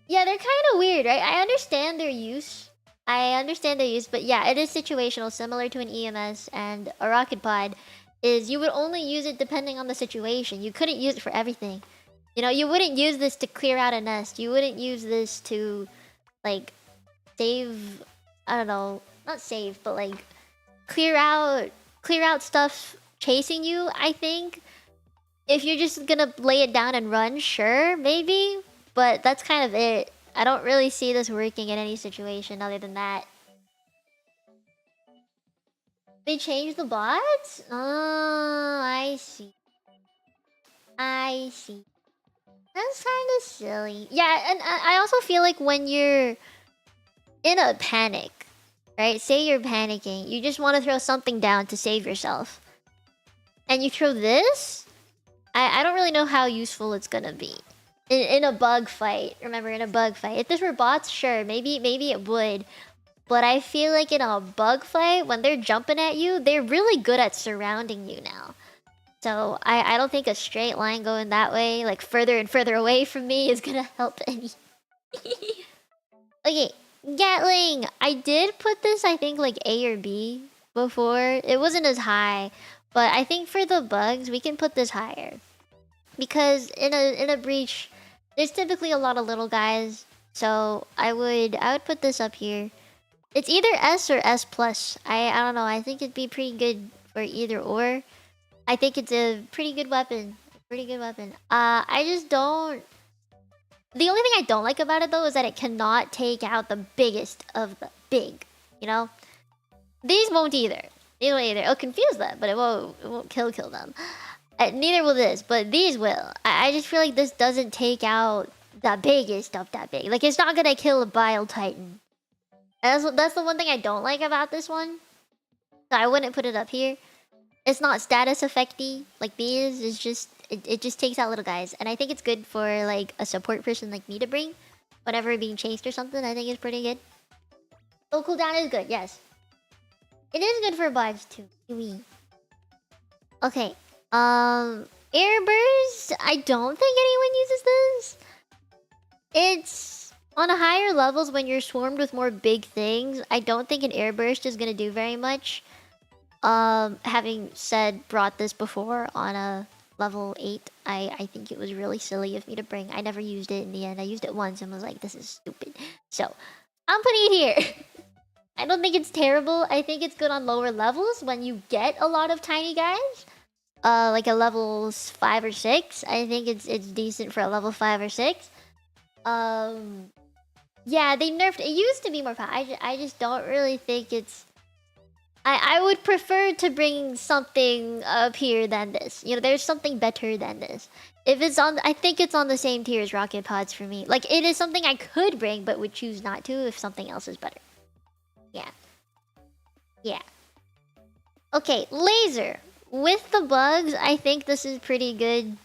Yeah, they're kind of weird, right? I understand their use. But yeah, it is situational, similar to an EMS and a rocket pod. Is you would only use it depending on the situation. You couldn't use it for everything. You know, you wouldn't use this to clear out a nest. You wouldn't use this to, like, save... I don't know. Not save, but, like, clear out stuff chasing you, I think. If you're just gonna lay it down and run, sure, maybe. But that's kind of it. I don't really see this working in any situation other than that. They changed the bots? Oh, I see. I see. That's kind of silly. Yeah, and I also feel like when you're in a panic, right? Say you're panicking, you just want to throw something down to save yourself. And you throw this? I don't really know how useful it's gonna be. In a bug fight. Remember, in a bug fight. If this were bots, sure, maybe it would. But I feel like in a bug fight, when they're jumping at you, they're really good at surrounding you now. So I don't think a straight line going that way, like further and further away from me, is gonna help any. Okay, Gatling. I did put this, I think, like A or B before. It wasn't as high, but I think for the bugs, we can put this higher. Because in a breach, there's typically a lot of little guys, so I would put this up here. It's either S or S plus. I don't know. I think it'd be pretty good for either or. I think it's a pretty good weapon. Pretty good weapon. I just don't. The only thing I don't like about it though is that it cannot take out the biggest of the big. You know, these won't either. These won't either. It'll confuse them, but it won't kill them. Neither will this, but these will. I just feel like this doesn't take out the biggest of that big. Like it's not gonna kill a Bile Titan. That's the one thing I don't like about this one. So I wouldn't put it up here. It's not status effecty like these. It's just it just takes out little guys, and I think it's good for like a support person like me to bring whenever being chased or something. I think it's pretty good. Low cooldown is good. Yes, it is good for bugs too. Okay. Air burst. I don't think anyone uses this. It's on higher levels when you're swarmed with more big things. I don't think an air burst is gonna do very much. Having brought this before on a level 8, I think it was really silly of me to bring. I never used it in the end. I used it once and was like, this is stupid. So, I'm putting it here. I don't think it's terrible. I think it's good on lower levels when you get a lot of tiny guys. Like a level 5 or 6. I think it's decent for a level 5 or 6. Yeah, they nerfed it. It used to be more powerful. I just don't really think it's... I would prefer to bring something up here than this. You know, there's something better than this. If it's on... I think it's on the same tier as rocket pods for me. Like, it is something I could bring, but would choose not to if something else is better. Yeah. Yeah. Okay, laser. With the bugs, I think this is pretty good.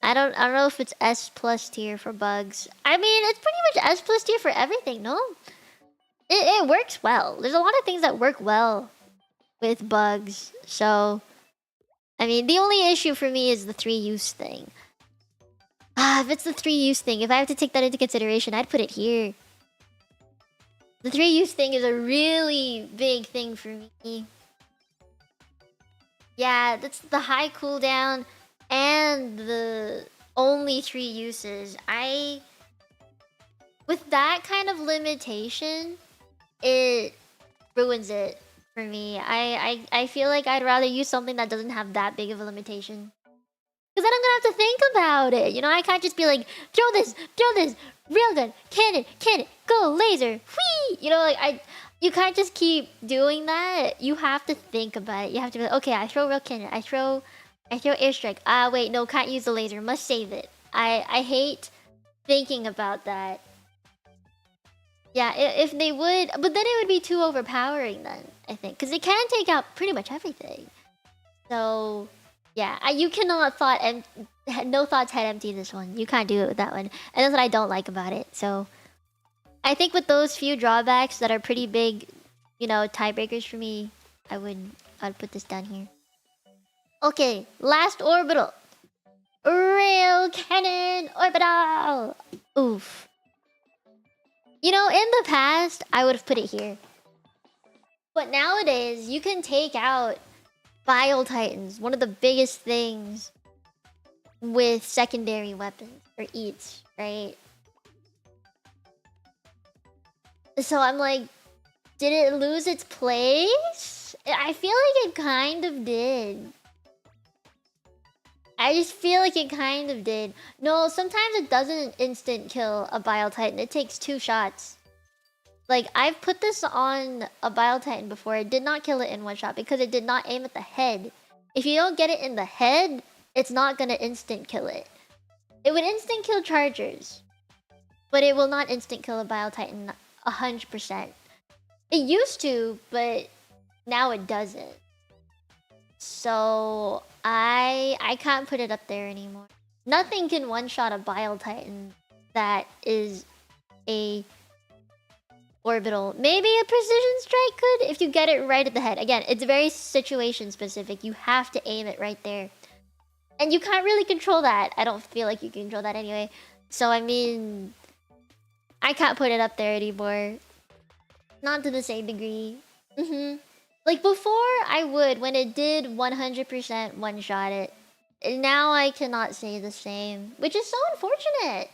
I don't know if it's S plus tier for bugs. I mean, it's pretty much S plus tier for everything, no? It works well. There's a lot of things that work well with bugs. So, I mean, the only issue for me is the 3-use thing. If it's the 3-use thing, if I have to take that into consideration, I'd put it here. The 3-use thing is a really big thing for me. Yeah, that's the high cooldown and the only 3 uses. With that kind of limitation, it ruins it for me. I feel like I'd rather use something that doesn't have that big of a limitation. Because then I'm gonna have to think about it. You know, I can't just be like, throw this, railgun, cannon, go, laser, whee! You know, like, you can't just keep doing that. You have to think about it. You have to be like, okay, I throw rail cannon, I throw airstrike. Wait, no, can't use the laser, must save it. I hate thinking about that. Yeah, if they would, but then it would be too overpowering then, I think. Because it can take out pretty much everything. So, yeah, you cannot no thoughts head empty this one. You can't do it with that one. And that's what I don't like about it. So, I think with those few drawbacks that are pretty big, you know, tiebreakers for me, I'd put this down here. Okay, last orbital. Rail cannon orbital. Oof. You know, in the past, I would have put it here. But nowadays, you can take out Bile Titans, one of the biggest things with secondary weapons, or eats, right? So I'm like, did it lose its place? I feel like it kind of did. I just feel like it kind of did. No, sometimes it doesn't instant kill a Bile Titan. It takes 2 shots. Like, I've put this on a Bile Titan before. It did not kill it in 1 shot because it did not aim at the head. If you don't get it in the head, it's not gonna instant kill it. It would instant kill chargers, but it will not instant kill a Bile Titan 100%. It used to, but now it doesn't. So I can't put it up there anymore. Nothing can one-shot a Bile Titan that is a orbital. Maybe a precision strike could if you get it right at the head. Again, it's very situation specific. You have to aim it right there. And you can't really control that. I don't feel like you can control that anyway. So I mean, I can't put it up there anymore. Not to the same degree. Like before I would when it did 100% one-shot it. And now I cannot say the same. Which is so unfortunate.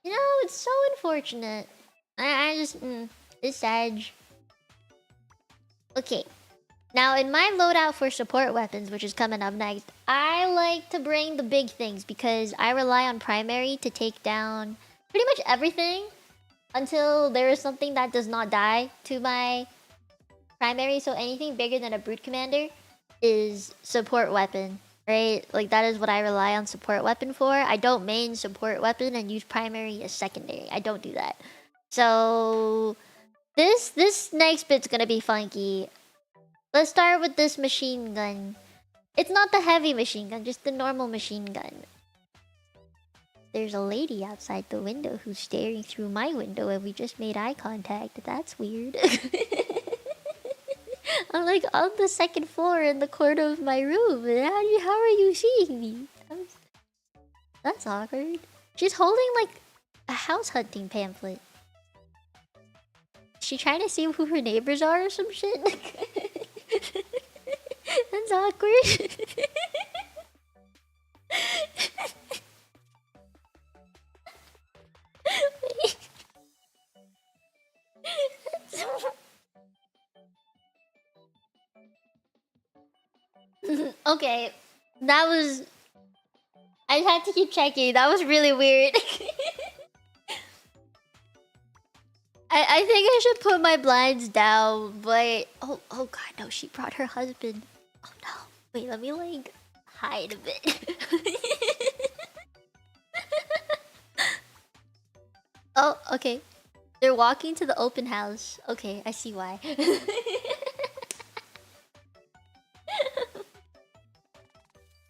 You know, it's so unfortunate. I just... it's sad. Okay. Now, in my loadout for support weapons, which is coming up next, I like to bring the big things because I rely on primary to take down pretty much everything until there is something that does not die to my primary. So anything bigger than a brute commander is support weapon, right? Like that is what I rely on support weapon for. I don't main support weapon and use primary as secondary. I don't do that. So this next bit's gonna be funky. Let's start with this machine gun. It's not the heavy machine gun, just the normal machine gun. There's a lady outside the window who's staring through my window and we just made eye contact. That's weird. I'm like on the 2nd floor in the corner of my room. How are you seeing me? That's awkward. She's holding like a house hunting pamphlet. Is she trying to see who her neighbors are or some shit? That's awkward. Okay, that was... I had to keep checking. That was really weird. I think I should put my blinds down, but... Oh god, no, she brought her husband. Oh no. Wait, let me like hide a bit. Oh, okay. They're walking to the open house. Okay, I see why.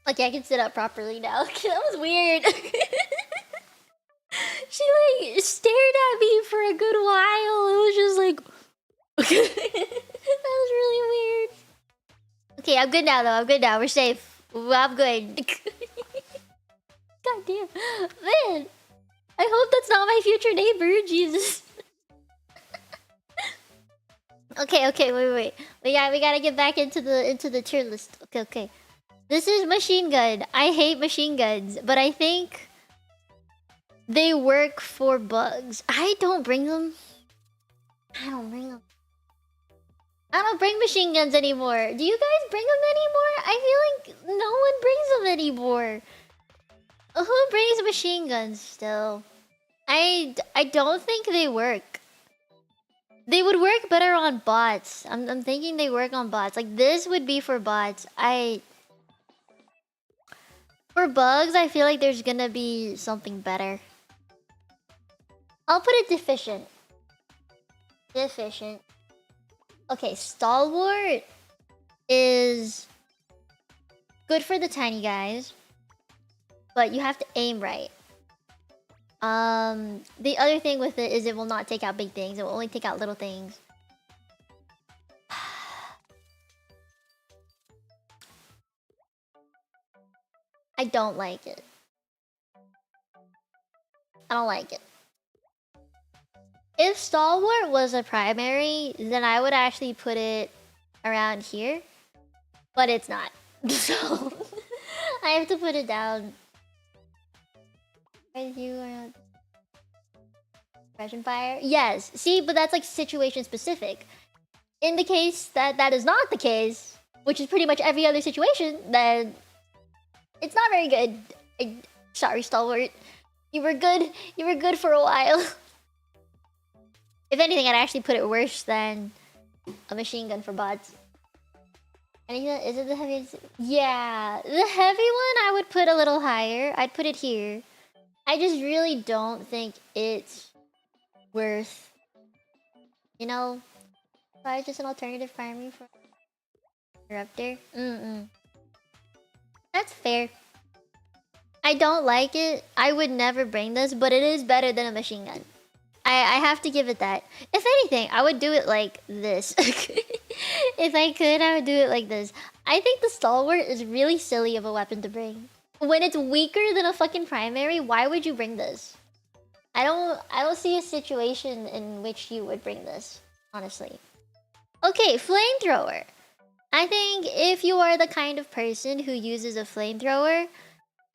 Okay, I can sit up properly now. That was weird. She like stared at me for a good while. It was just like... That was really weird. Okay, I'm good now though. I'm good now. We're safe. I'm good. God damn. Man. I hope that's not my future neighbor. Jesus. Okay, wait. We gotta get back into the tier list. Okay. This is machine gun. I hate machine guns, but I think they work for bugs. I don't bring them. I don't bring machine guns anymore. Do you guys bring them anymore? I feel like no one brings them anymore. Who brings machine guns still? I don't think they work. They would work better on bots. I'm thinking they work on bots. Like this would be for bots. For bugs, I feel like there's gonna be something better. I'll put it deficient. Deficient. Okay, stalwart is good for the tiny guys, but you have to aim right. The other thing with it is it will not take out big things. It will only take out little things. I don't like it. I don't like it. If stalwart was a primary, then I would actually put it around here. But it's not. So I have to put it down. You are Suppression fire? Yes. See, but that's like situation specific. In the case that that is not the case, which is pretty much every other situation, then It's not very good. Sorry, Stalwart. You were good. You were good for a while. If anything, I'd actually put it worse than a machine gun for bots. And is it the heaviest? Yeah, the heavy one I would put a little higher. I'd put it here. I just really don't think it's worth, you know, probably just an alternative primary for Interrupter. That's fair. I don't like it. I would never bring this, but it is better than a machine gun. I have to give it that. If anything, I would do it like this. If I could, I would do it like this. I think the Stalwart is really silly of a weapon to bring. When it's weaker than a fucking primary, why would you bring this? I don't see a situation in which you would bring this, honestly. Okay, flamethrower. I think if you are the kind of person who uses a flamethrower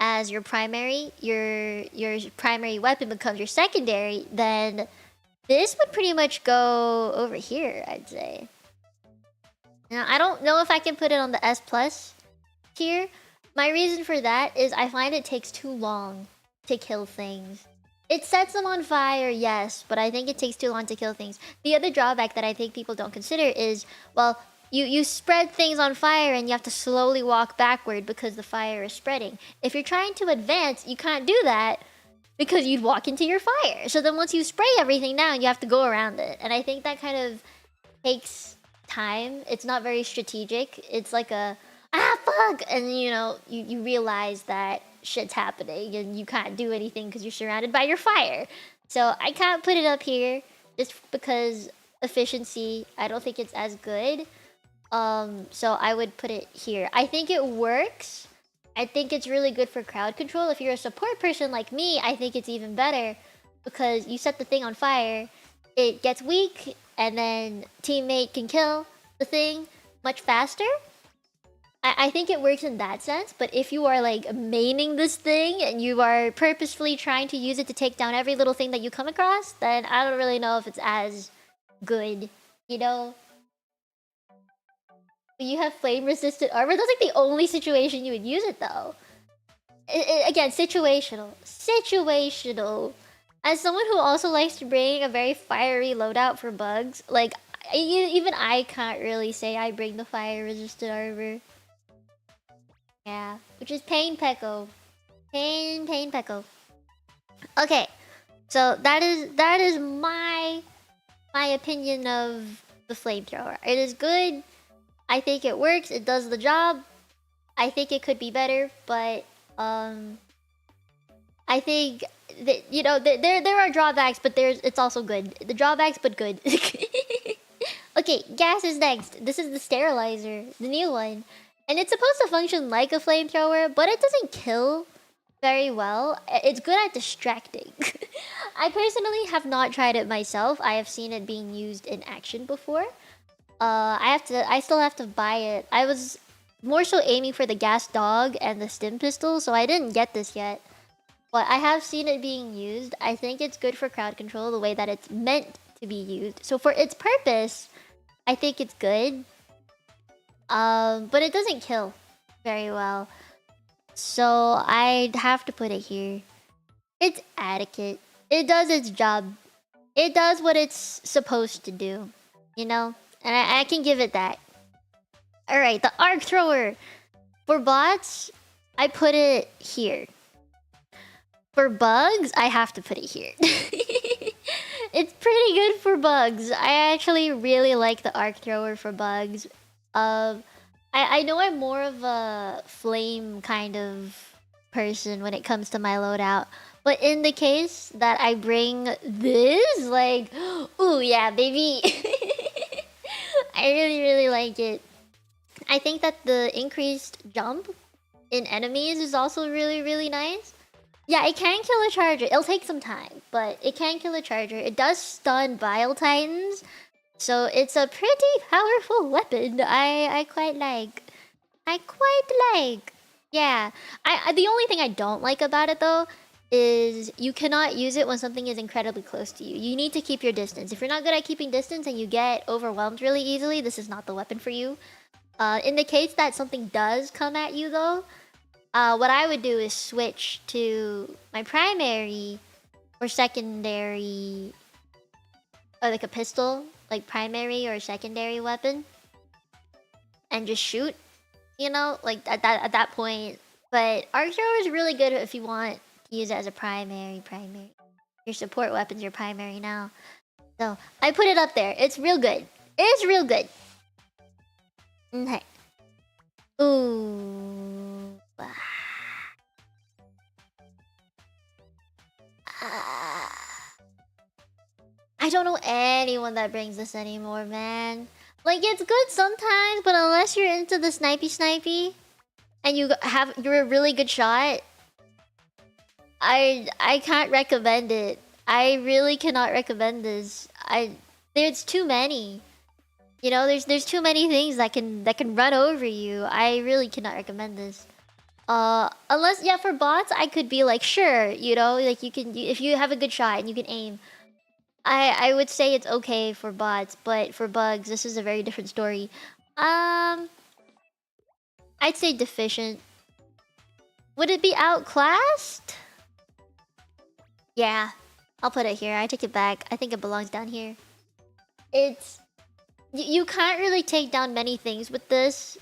as your primary, your primary weapon becomes your secondary, then this would pretty much go over here, I'd say. Now, I don't know if I can put it on the S plus tier. My reason for that is I find it takes too long to kill things. It sets them on fire, yes, but I think it takes too long to kill things. The other drawback that I think people don't consider is, well, you spread things on fire and you have to slowly walk backward because the fire is spreading. If you're trying to advance, you can't do that because you'd walk into your fire. So then once you spray everything down, you have to go around it. And I think that kind of takes time. It's not very strategic. It's like a, fuck! And you know, you realize that shit's happening and you can't do anything because you're surrounded by your fire. So I can't put it up here just because efficiency, I don't think it's as good. So I would put it here. I think it works. I think it's really good for crowd control. If you're a support person like me, I think it's even better because you set the thing on fire, it gets weak, and then teammate can kill the thing much faster. I think it works in that sense, but if you are like maining this thing and you are purposefully trying to use it to take down every little thing that you come across, then I don't really know if it's as good, you know? You have flame resistant armor? That's like the only situation you would use it though. Again, situational. Situational. As someone who also likes to bring a very fiery loadout for bugs, like, even I can't really say I bring the fire resistant armor. Yeah, which is Pain Pecco. Pain Pecco. Okay, so that is my opinion of the flamethrower. It is good. I think it works. It does the job. I think it could be better, but I think that, you know, there are drawbacks, but it's also good. The drawbacks, but good. Okay, gas is next. This is the sterilizer, the new one. And it's supposed to function like a flamethrower, but it doesn't kill very well. It's good at distracting. I personally have not tried it myself. I have seen it being used in action before. I still have to buy it. I was more so aiming for the gas dog and the stim pistol, so I didn't get this yet. But I have seen it being used. I think it's good for crowd control the way that it's meant to be used. So for its purpose, I think it's good. But it doesn't kill very well. So I'd have to put it here. It's adequate. It does its job. It does what it's supposed to do, you know? And I can give it that. Alright, the arc thrower. For bots, I put it here. For bugs, I have to put it here. It's pretty good for bugs. I actually really like the arc thrower for bugs. I know I'm more of a flame kind of person when it comes to my loadout. But in the case that I bring this, like, ooh yeah, baby. I really like it. I think that the increased jump in enemies is also really nice. Yeah, it can kill a charger. It'll take some time, but it can kill a charger. It does stun Bile Titans, so it's a pretty powerful weapon. I quite like. Yeah. The only thing I don't like about it though is you cannot use it when something is incredibly close to you. You need to keep your distance. If you're not good at keeping distance and you get overwhelmed really easily, this is not the weapon for you. In the case that something does come at you though, what I would do is switch to my primary or secondary, or like a pistol, like primary or secondary weapon, and just shoot. You know, like at that point. But archer is really good if you want to use it as a primary. Your support weapon's your primary now. So I put it up there. It's real good. It's real good. Okay. Ooh. I don't know anyone that brings this anymore, man. Like, it's good sometimes, but unless you're into the snipey and you're a really good shot, I can't recommend it. I really cannot recommend this. There's too many. You know, there's too many things that can run over you. I really cannot recommend this. Unless, yeah, for bots I could be like, sure, you know, like if you have a good shot and you can aim. I would say it's okay for bots, but for bugs, this is a very different story. I'd say deficient. Would it be outclassed? Yeah, I'll put it here. I take it back. I think it belongs down here. You can't really take down many things with this.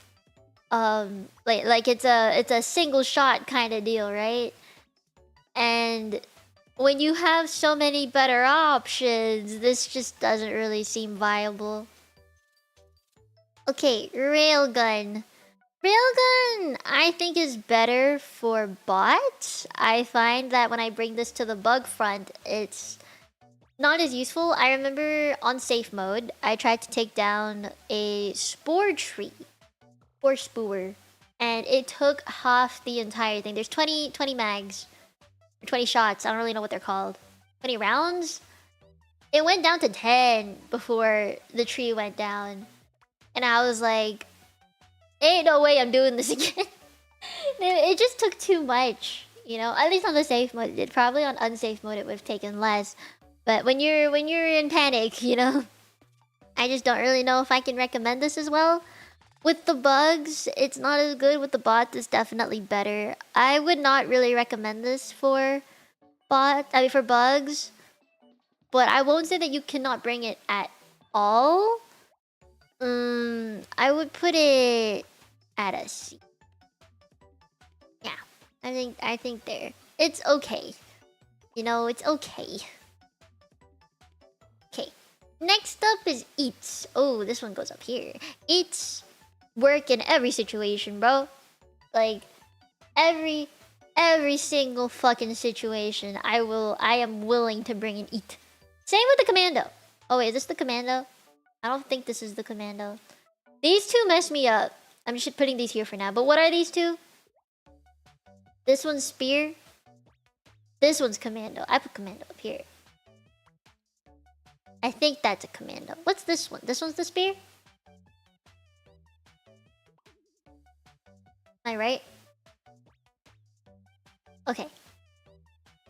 Like it's a single shot kind of deal, right? And when you have so many better options, this just doesn't really seem viable. Okay, railgun. Railgun, I think, is better for bots. I find that when I bring this to the bug front, it's not as useful. I remember on safe mode, I tried to take down a spore tree. Or spoor. And it took half the entire thing. There's 20 mags. 20 shots. I don't really know what they're called. 20 rounds? It went down to 10 before the tree went down. And I was like, ain't no way I'm doing this again. It just took too much, you know? At least on the safe mode. Probably on unsafe mode it would have taken less. But when you're in panic, you know? I just don't really know if I can recommend this as well. With the bugs, it's not as good. With the bots, it's definitely better. I would not really recommend this for for bugs. But I won't say that you cannot bring it at all. I would put it at a C. Yeah, I think there. It's okay. You know, it's okay. Okay. Next up is eats. Oh, this one goes up here. Eats work in every situation, bro. Like every single fucking situation, I am willing to bring and eat. Same with the commando. Oh wait, is this the commando? I don't think this is the commando. These two mess me up. I'm just putting these here for now. But what are these two? This one's spear. This one's commando. I put commando up here. I think that's a commando. What's this one? This one's the spear? Am I right? Okay.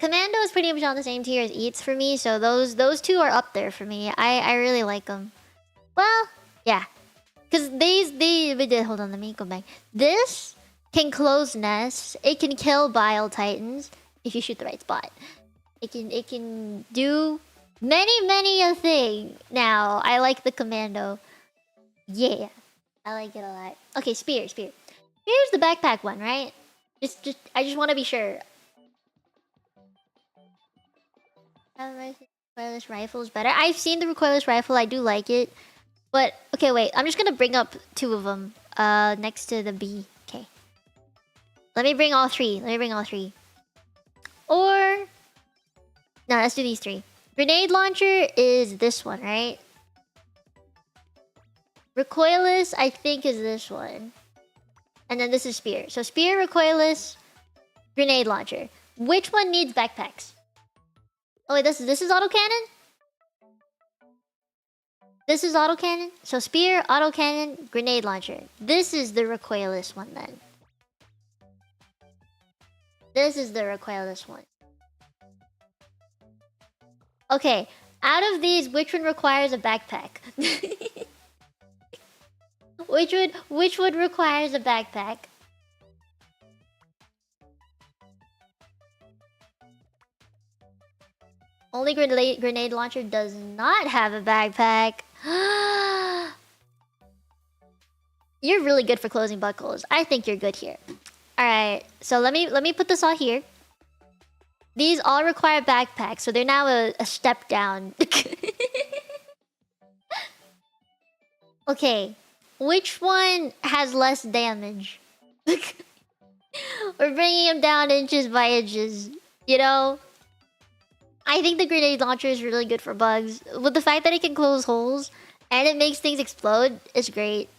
Commando is pretty much on the same tier as eats for me, so those two are up there for me. I really like them. Well, yeah. Because hold on, let me go back. This can close nests. It can kill bile titans if you shoot the right spot. It can do many a thing. Now, I like the commando. Yeah. I like it a lot. Okay, spear. Spear's the backpack one, right? I just want to be sure. Recoilless rifle is better. I've seen the recoilless rifle. I do like it. But, okay, wait. I'm just gonna bring up two of them. Next to the B. Okay. Let me bring all three. Or... no, let's do these three. Grenade launcher is this one, right? Recoilless, I think, is this one. And then this is spear. So spear, recoilless, grenade launcher. Which one needs backpacks? Oh wait, this is autocannon? This is autocannon? So spear, autocannon, grenade launcher. This is the recoilless one then. This is the recoilless one. Okay, out of these, which one requires a backpack? Which one requires a backpack? Only grenade launcher does not have a backpack. You're really good for closing buckles. I think you're good here. Alright, so let me put this all here. These all require backpacks, so they're now a step down. Okay, which one has less damage? We're bringing him down inches by inches, you know? I think the grenade launcher is really good for bugs. With the fact that it can close holes and it makes things explode, it's great.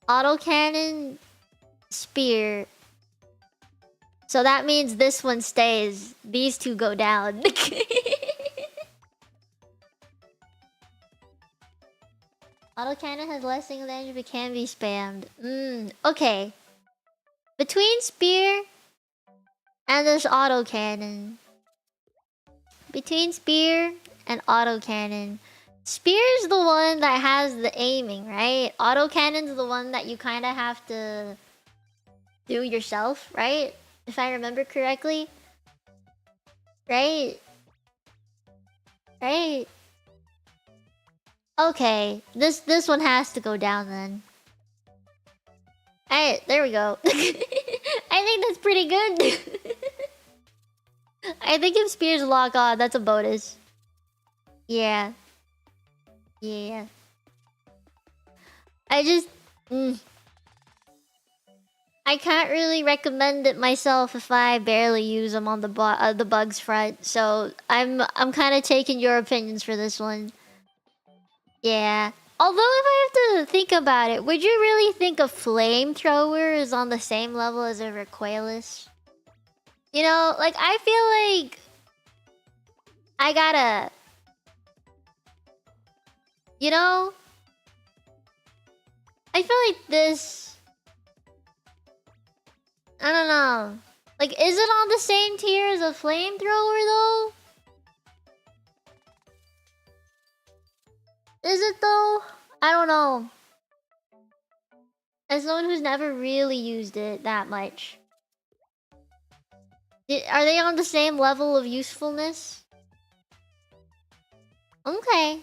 Autocannon, spear. So that means this one stays. These two go down. Autocannon has less single damage but can be spammed. Okay. Between spear and this autocannon. Between spear and autocannon. Spear's the one that has the aiming, right? Autocannon's the one that you kind of have to do yourself, right? If I remember correctly. Right? Right? Okay, this one has to go down then. Alright, there we go. I think that's pretty good. I think if spears lock on, that's a bonus. Yeah. Yeah. I just... I can't really recommend it myself if I barely use them on the bugs front. So I'm kind of taking your opinions for this one. Yeah. Although if I have to think about it, would you really think a flamethrower is on the same level as a recoilless? You know, like I feel like I gotta... You know? I feel like this... I don't know. Like, is it on the same tier as a flamethrower though? Is it though? I don't know. As someone who's never really used it that much. Are they on the same level of usefulness? Okay.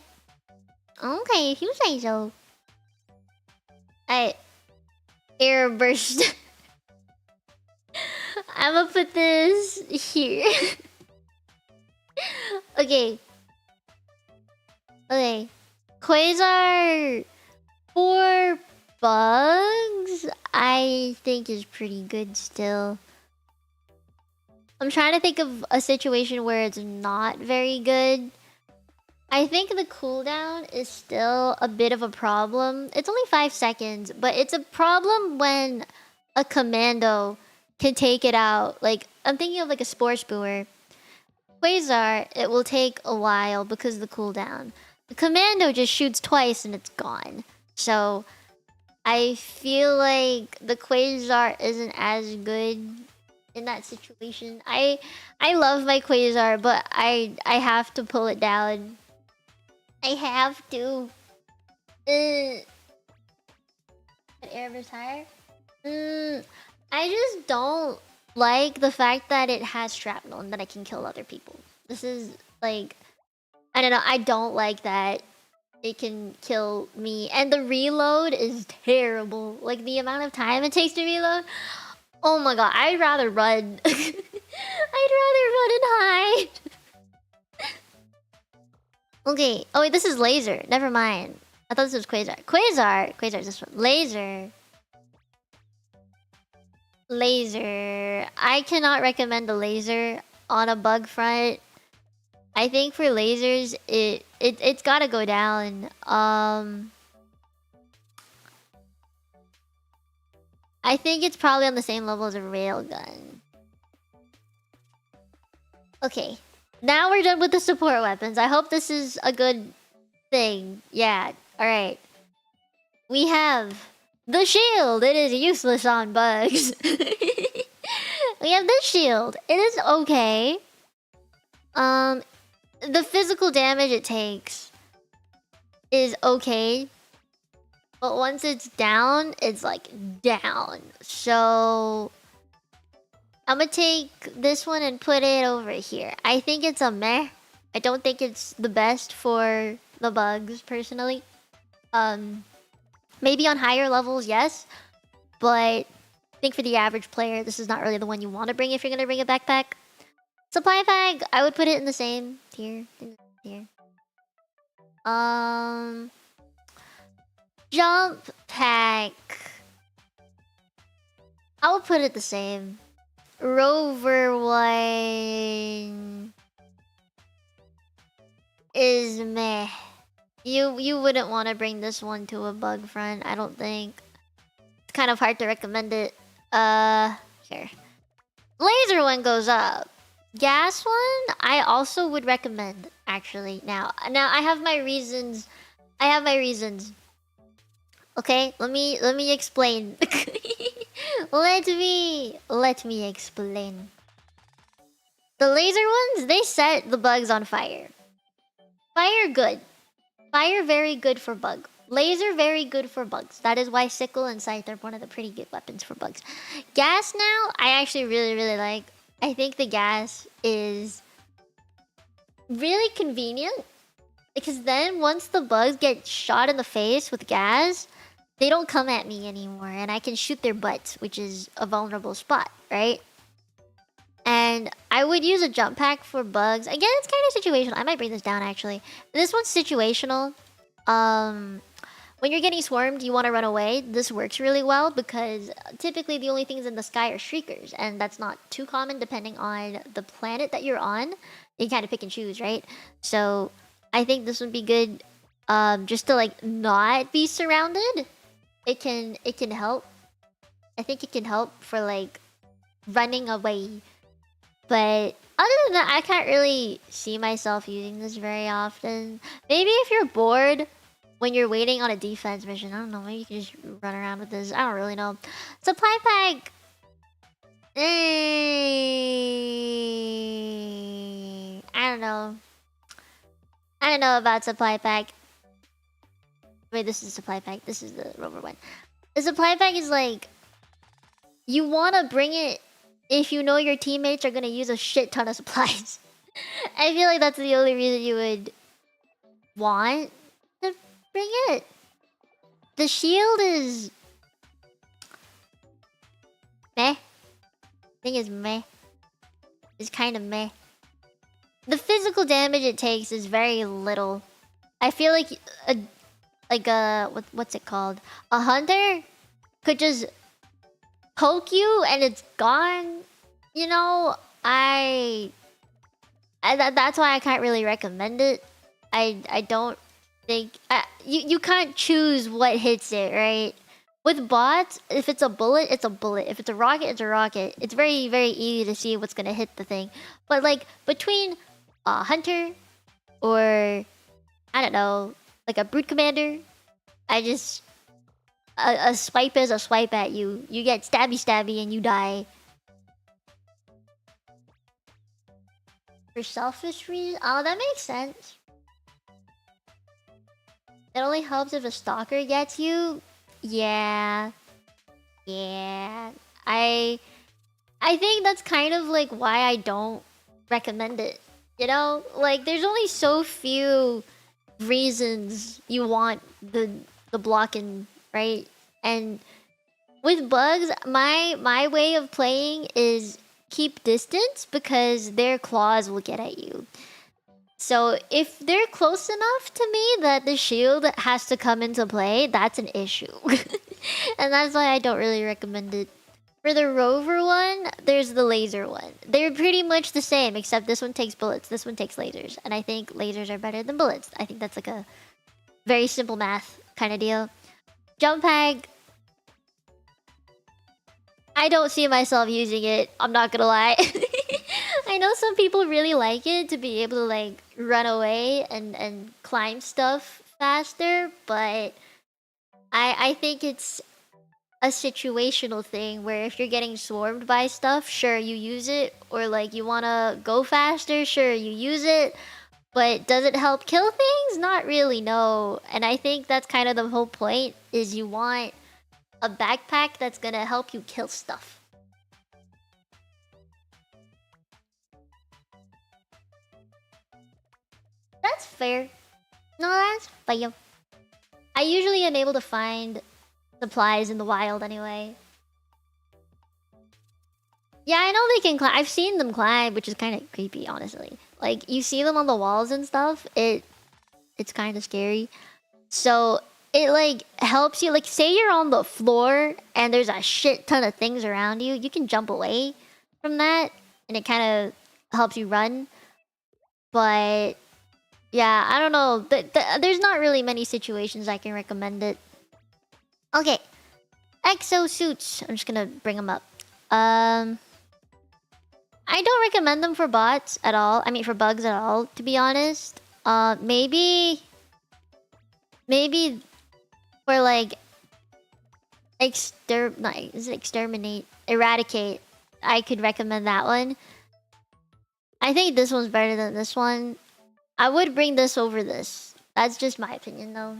Okay, if you say so. Air burst. I'm gonna put this here. Okay. Okay. Quasar for bugs, I think is pretty good still. I'm trying to think of a situation where it's not very good. I think the cooldown is still a bit of a problem. It's only 5 seconds, but it's a problem when a commando can take it out. Like, I'm thinking of like a spore spewer. Quasar, it will take a while because of the cooldown. The commando just shoots twice and it's gone. So, I feel like the Quasar isn't as good in that situation. I love my Quasar, but I have to pull it down. I have to. Air burst higher? I just don't like the fact that it has shrapnel and that I can kill other people. This is like... I don't know, I don't like that it can kill me. And the reload is terrible. Like, the amount of time it takes to reload. Oh my god, I'd rather run. I'd rather run and hide. Okay. Oh wait, this is laser. Never mind. I thought this was Quasar. Quasar is this one. Laser. I cannot recommend the laser on a bug front. I think for lasers, it's gotta go down. I think it's probably on the same level as a railgun. Okay. Now we're done with the support weapons. I hope this is a good thing. Yeah, alright. We have the shield. It is useless on bugs. We have this shield. It is okay. The physical damage it takes is okay. But once it's down, it's like down. So I'm gonna take this one and put it over here. I think it's a meh. I don't think it's the best for the bugs, personally. Maybe on higher levels, yes. But I think for the average player, this is not really the one you want to bring if you're gonna bring a backpack. Supply bag, I would put it in the same tier. Jump pack. I'll put it the same. Rover one is meh. You wouldn't want to bring this one to a bug front, I don't think. It's kind of hard to recommend it. Here. Laser one goes up. Gas one, I also would recommend, actually. Now I have my reasons. Okay, let me explain. let me explain. The laser ones, they set the bugs on fire. Fire good. Fire very good for bug. Laser very good for bugs. That is why sickle and scythe are one of the pretty good weapons for bugs. Gas now, I actually really like. I think the gas is really convenient. Because then once the bugs get shot in the face with gas, they don't come at me anymore. And I can shoot their butts, which is a vulnerable spot, right? And I would use a jump pack for bugs. Again, it's kind of situational. I might bring this down, actually. This one's situational. When you're getting swarmed, you want to run away. This works really well because typically the only things in the sky are shriekers. And that's not too common depending on the planet that you're on. You kind of pick and choose, right? So I think this would be good just to like not be surrounded. It can help. I think it can help for like running away. But other than that, I can't really see myself using this very often. Maybe if you're bored when you're waiting on a defense mission, I don't know, maybe you can just run around with this. I don't really know. Supply pack. I don't know. I don't know about supply pack. Wait, this is supply pack. This is the rover one. The supply pack is like, you want to bring it if you know your teammates are going to use a shit ton of supplies. I feel like that's the only reason you would want to bring it. The shield is meh. I think it's meh. It's kind of meh. The physical damage it takes is very little. I feel like what's it called? A hunter could just poke you and it's gone. You know, that's why I can't really recommend it. I don't think you can't choose what hits it, right? With bots, if it's a bullet, it's a bullet. If it's a rocket, it's a rocket. It's very easy to see what's gonna hit the thing. But like between a hunter or I don't know, like a brute commander, a swipe is a swipe at you. You get stabby and you die. For selfish reasons? Oh, that makes sense. It only helps if a stalker gets you. Yeah. I think that's kind of like why I don't recommend it. You know? Like there's only so few reasons you want the blocking, right? And with bugs, my way of playing is keep distance because their claws will get at you. So if they're close enough to me that the shield has to come into play, that's an issue. And that's why I don't really recommend it. For the rover one, there's the laser one. They're pretty much the same, except this one takes bullets, this one takes lasers. And I think lasers are better than bullets. I think that's like a very simple math kind of deal. Jump pack. I don't see myself using it, I'm not gonna lie. I know some people really like it to be able to like run away and climb stuff faster, but I think it's a situational thing where if you're getting swarmed by stuff, sure you use it, or like you wanna go faster, sure you use it, but does it help kill things? Not really, no. And I think that's kind of the whole point, is you want a backpack that's gonna help you kill stuff. That's fair. No, that's fair. I usually am able to find supplies in the wild anyway. Yeah, I know they can climb. I've seen them climb, which is kind of creepy, honestly. Like, you see them on the walls and stuff, it's kind of scary. So, it, like, helps you. Like, say you're on the floor and there's a shit ton of things around you. You can jump away from that, and it kind of helps you run. But, yeah, I don't know. There's not really many situations I can recommend it. Okay. Exosuits. I'm just gonna bring them up. I don't recommend them for bots at all. I mean, for bugs at all, to be honest. Maybe for like eradicate. I could recommend that one. I think this one's better than this one. I would bring this over this. That's just my opinion, though.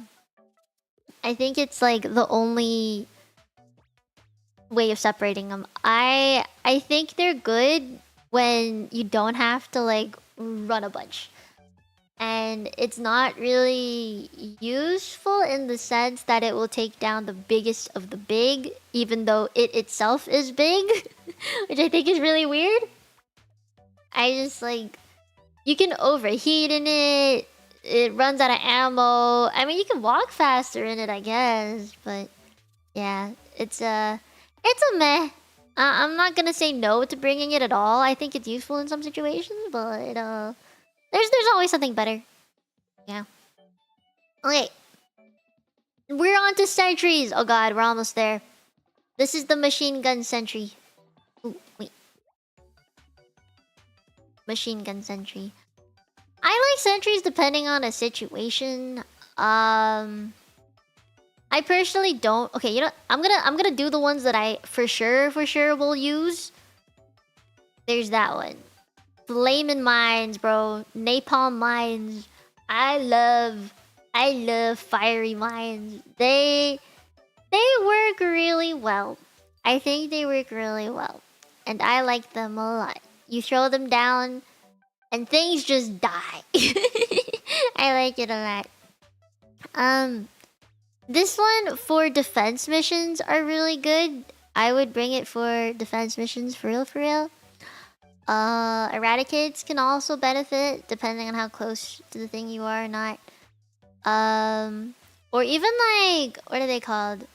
I think it's like the only way of separating them. I think they're good when you don't have to like run a bunch. And it's not really useful in the sense that it will take down the biggest of the big, even though it itself is big, which I think is really weird. I just like, you can overheat in it. It runs out of ammo. I mean, you can walk faster in it, I guess, but yeah, it's a meh. I'm not gonna say no to bringing it at all. I think it's useful in some situations, but there's always something better. Yeah. Okay. We're on to sentries. Oh god, we're almost there. This is the machine gun sentry. Ooh, wait. Machine gun sentry. I like sentries depending on a situation. I personally don't. Okay, you know, I'm gonna do the ones that I for sure will use. There's that one. Flaming mines, bro. Napalm mines. I love fiery mines. They work really well. I think they work really well. And I like them a lot. You throw them down and things just die. I like it a lot. This one for defense missions are really good. I would bring it for defense missions for real. Eradicates can also benefit depending on how close to the thing you are or not. Or even like, what are they called?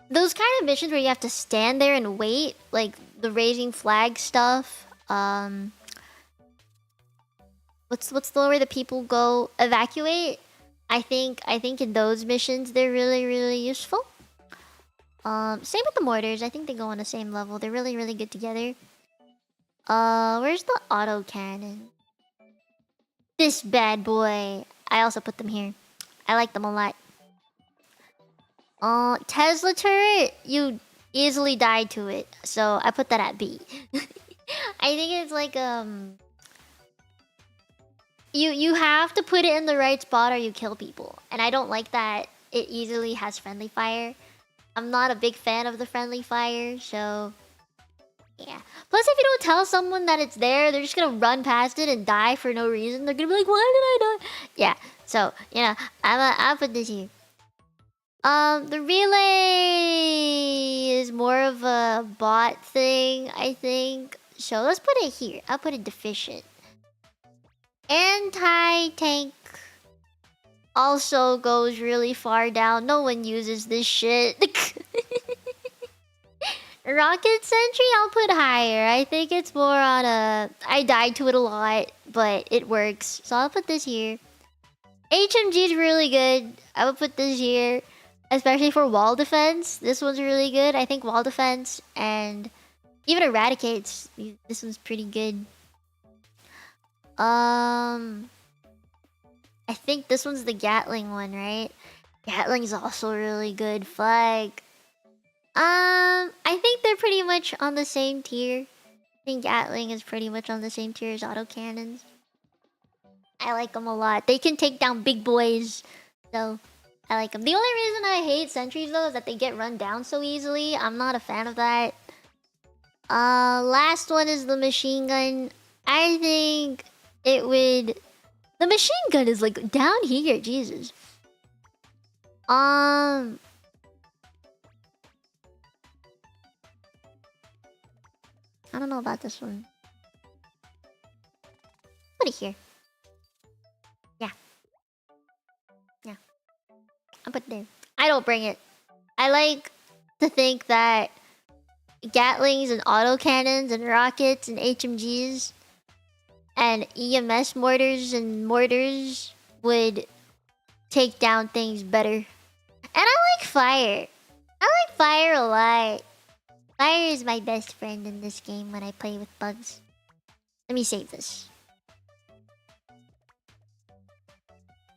Those kind of missions where you have to stand there and wait, like the raising flag stuff. What's the one where the people go evacuate? I think in those missions they're really useful. Same with the mortars. I think they go on the same level. They're really good together. Where's the auto cannon? This bad boy. I also put them here. I like them a lot. Tesla turret, you easily die to it, so I put that at B. I think it's like you have to put it in the right spot or you kill people, and I don't like that it easily has friendly fire. I'm not a big fan of the friendly fire, so yeah. Plus, if you don't tell someone that it's there, they're just gonna run past it and die for no reason. They're gonna be like, "Why did I die?" Yeah. So you know, I'll put this here. The relay is more of a bot thing, I think. So let's put it here. I'll put it deficient. Anti-tank also goes really far down. No one uses this shit. Rocket sentry, I'll put higher. I think it's more on a... I died to it a lot, but it works. So I'll put this here. HMG is really good. I would put this here. Especially for wall defense. This one's really good. I think wall defense and even eradicates. This one's pretty good. I think this one's the Gatling one, right? Gatling's also really good. Fuck. I think they're pretty much on the same tier. I think Gatling is pretty much on the same tier as autocannons. I like them a lot. They can take down big boys. So... I like them. The only reason I hate sentries though is that they get run down so easily. I'm not a fan of that. Last one is the machine gun. I think it would The machine gun is like down here, Jesus. I don't know about this one. Put it here. Yeah. Yeah. I'll put it there. I don't bring it. I like to think that Gatlings and autocannons and rockets and HMGs and EMS mortars would take down things better. And I like fire. I like fire a lot. Fire is my best friend in this game when I play with bugs. Let me save this.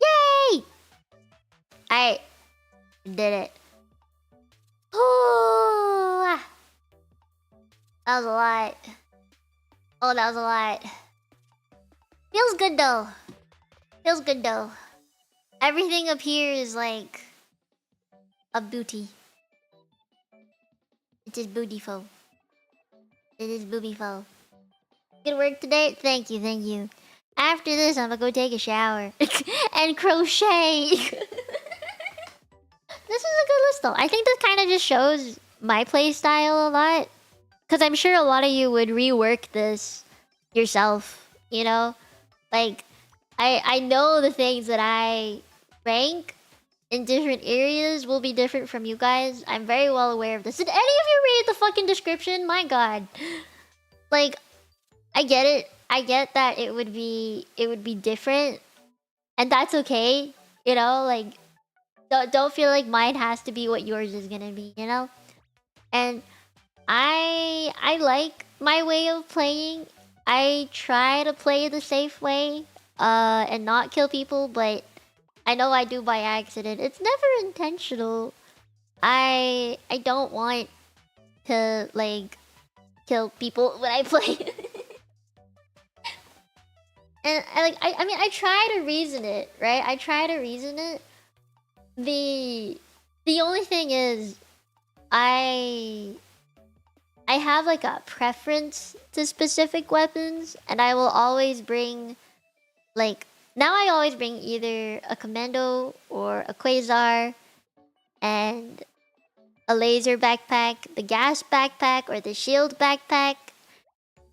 Yay! I did it. Oh, that was a lot. Oh, that was a lot. Feels good though. Feels good though. Everything up here is like a booty. It is bootyful. It is bootyful. Good work today? Thank you, thank you. After this, I'm gonna go take a shower. And crochet! This is a good list though. I think this kind of just shows my playstyle a lot. Because I'm sure a lot of you would rework this yourself, you know? Like, I know the things that I rank in different areas will be different from you guys. I'm very well aware of this. Did any of you read the fucking description? My god. Like, I get it. I get that it would be different. And that's okay. You know, like, don't feel like mine has to be what yours is gonna be, you know? And I like my way of playing. I try to play the safe way and not kill people, but I know I do by accident. It's never intentional. I don't want to like kill people when I play. And I mean I try to reason it, right? I try to reason it. The only thing is I have like a preference to specific weapons, and I will always bring like now I always bring either a commando or a quasar and a laser backpack, the gas backpack or the shield backpack,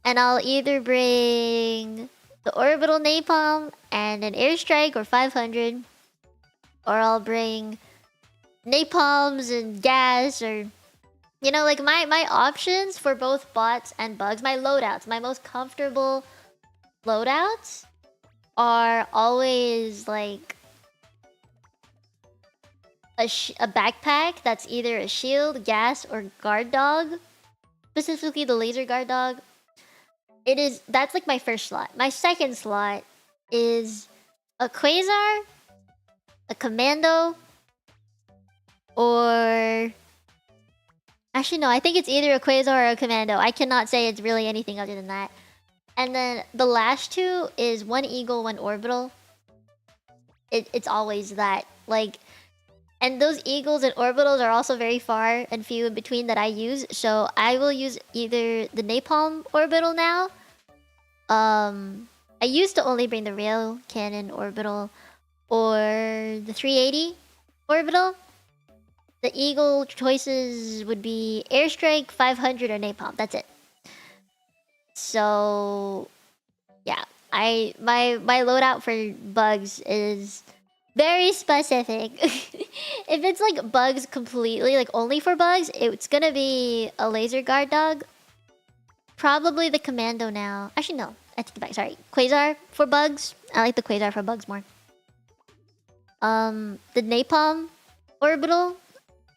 and I'll either bring the orbital napalm and an airstrike or 500, or I'll bring napalms and gas, or you know, like my options for both bots and bugs, my loadouts, my most comfortable loadouts are always like a backpack that's either a shield, gas, or guard dog. Specifically the laser guard dog. That's like my first slot. My second slot is a quasar, a commando, or actually no, I think it's either a quasar or a commando. I cannot say it's really anything other than that. And then the last two is one eagle, one orbital. It's always that. Like, and those eagles and orbitals are also very far and few in between that I use. So I will use either the napalm orbital now. I used to only bring the rail cannon orbital or the 380 orbital. The eagle choices would be airstrike, 500, or napalm. That's it. So yeah, my loadout for bugs is very specific. If it's like bugs completely, like only for bugs, it's gonna be a laser guard dog. Probably the commando now. Actually no, I take it back. Sorry, quasar for bugs. I like the quasar for bugs more. The napalm orbital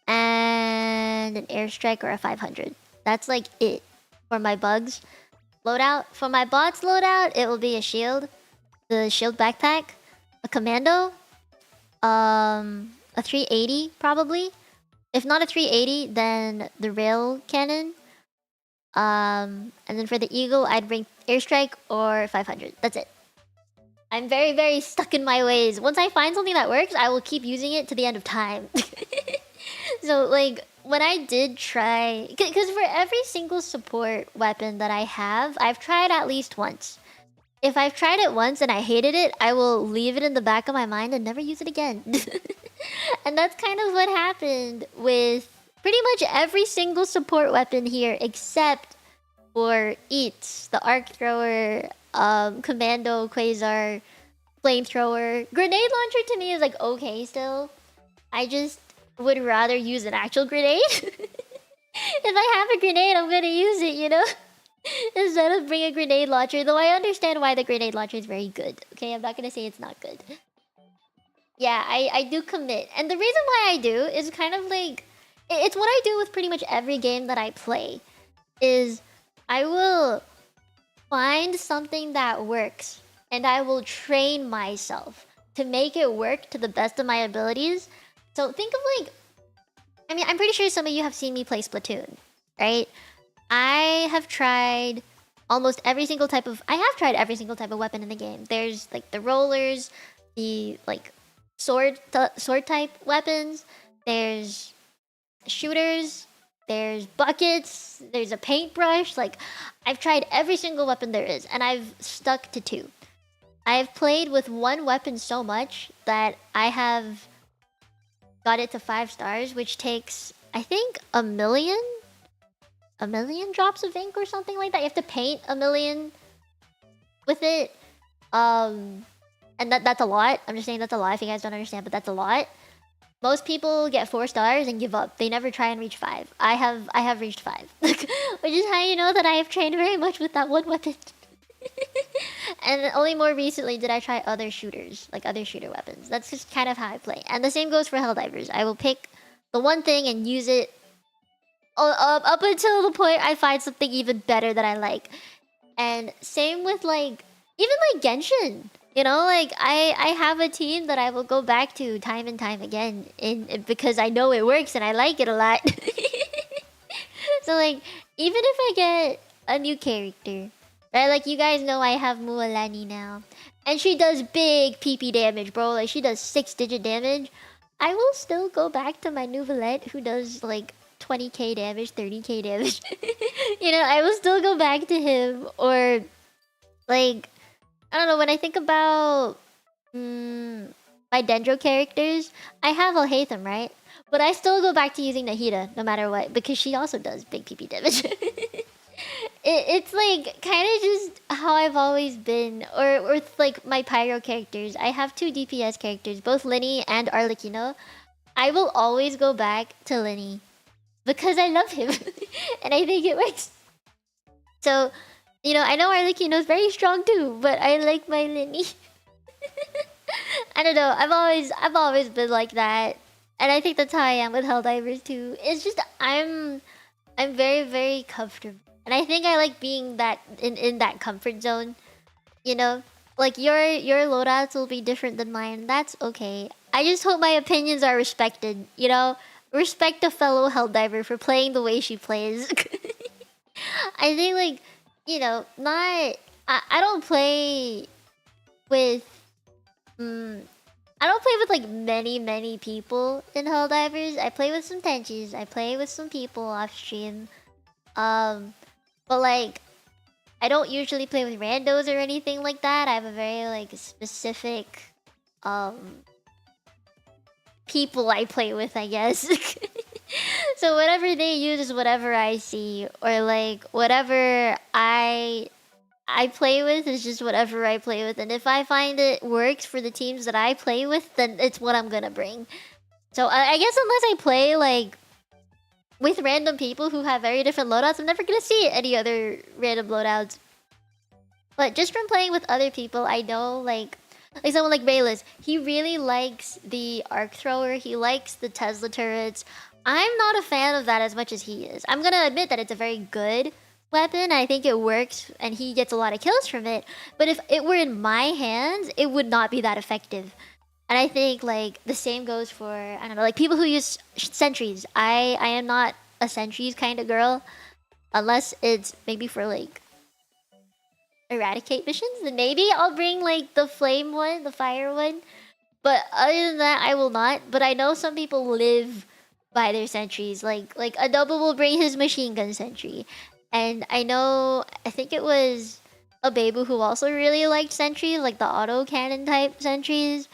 and an airstrike or a 500. That's like it for my bugs loadout. For my bots loadout, it will be a shield, the shield backpack, a commando, a 380 probably. If not a 380, then the rail cannon. And then for the eagle, I'd bring airstrike or 500. That's it. I'm very, very stuck in my ways. Once I find something that works, I will keep using it to the end of time. So like when I did try, because for every single support weapon that I have, I've tried at least once. if I've tried it once and I hated it, I will leave it in the back of my mind and never use it again. And that's kind of what happened with pretty much every single support weapon here except for Eats, the arc thrower, commando, quasar, flamethrower. Grenade launcher to me is like okay still. I just would rather use an actual grenade. If I have a grenade, I'm gonna use it, you know? Instead of bring a grenade launcher. Though I understand why the grenade launcher is very good. Okay, I'm not gonna say it's not good. Yeah, I do commit. And the reason why I do is kind of like... It's what I do with pretty much every game that I play. Is I will find something that works. And I will train myself to make it work to the best of my abilities. So think of like... I mean, I'm pretty sure some of you have seen me play Splatoon, right? I have tried almost every single type of... I have tried every single type of weapon in the game. There's like the rollers, the like sword type weapons. There's shooters. There's buckets. There's a paintbrush. Like, I've tried every single weapon there is, and I've stuck to 2. I've played with one weapon so much that I have got it to 5 stars, which takes, I think, a million drops of ink or something like that. You have to paint a million with it. And that's a lot. I'm just saying that's a lot if you guys don't understand, but that's a lot. Most people get 4 stars and give up. They never try and reach 5. I have reached 5. Which is how you know that I have trained very much with that one weapon. And only more recently did I try other shooters, like other shooter weapons. That's just kind of how I play. And the same goes for Helldivers. I will pick the one thing and use it up until the point I find something even better that I like. And same with like, even like Genshin. You know, like I have a team that I will go back to time and time again because I know it works and I like it a lot. So like, even if I get a new character, right? Like you guys know I have Mualani now. And she does big PP damage, bro. Like she does 6-digit damage. I will still go back to my Nouvelette who does like 20k damage, 30k damage. You know, I will still go back to him. Or like, I don't know, when I think about my Dendro characters, I have Alhaitham, right? But I still go back to using Nahida no matter what, because she also does big PP damage. It's like kind of just how I've always been. Or with like my Pyro characters, I have 2 DPS characters, both Linny and Arlecchino. I will always go back to Linny because I love him and I think it works. So, you know, I know Arlecchino is very strong too, but I like my Linny. I don't know. I've always been like that, and I think that's how I am with Helldivers too. It's just I'm very, very comfortable, and I think I like being that in that comfort zone. You know, like your loadouts will be different than mine. That's okay. I just hope my opinions are respected. You know, respect a fellow Helldiver for playing the way she plays. I think like, you know, I don't play with I don't play with like many people in Helldivers. I play with some Tenchis. I play with some people off stream. But like, I don't usually play with randos or anything like that. I have a very like specific people I play with, I guess. So whatever they use is whatever I see, or like whatever I play with is just whatever I play with. And if I find it works for the teams that I play with, then it's what I'm gonna bring. So I guess unless I play like with random people who have very different loadouts, I'm never gonna see any other random loadouts. But just from playing with other people, I know like someone like Bayless, he really likes the arc thrower. He likes the Tesla turrets. I'm not a fan of that as much as he is. I'm gonna admit that it's a very good weapon. I think it works and he gets a lot of kills from it. But if it were in my hands, it would not be that effective. And I think like the same goes for, I don't know, like people who use sentries. I am not a sentries kind of girl. Unless it's maybe for like eradicate missions. Then maybe I'll bring like the flame one, the fire one. But other than that, I will not. But I know some people live by their sentries. Like Adobo will bring his machine gun sentry. And I know, I think it was a baby who also really liked sentries, like the auto cannon type sentries,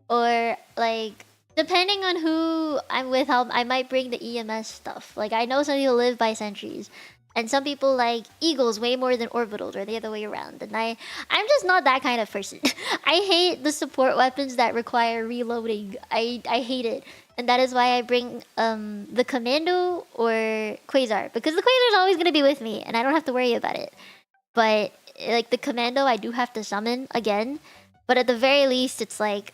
or like depending on who I'm with, how I might bring the EMS stuff. Like I know some people live by sentries, and some people like eagles way more than orbitals, or the other way around. And I'm just not that kind of person. I hate the support weapons that require reloading. I hate it, and that is why I bring the commando or quasar, because the quasar is always gonna be with me, and I don't have to worry about it. But like the commando, I do have to summon again. But at the very least, it's like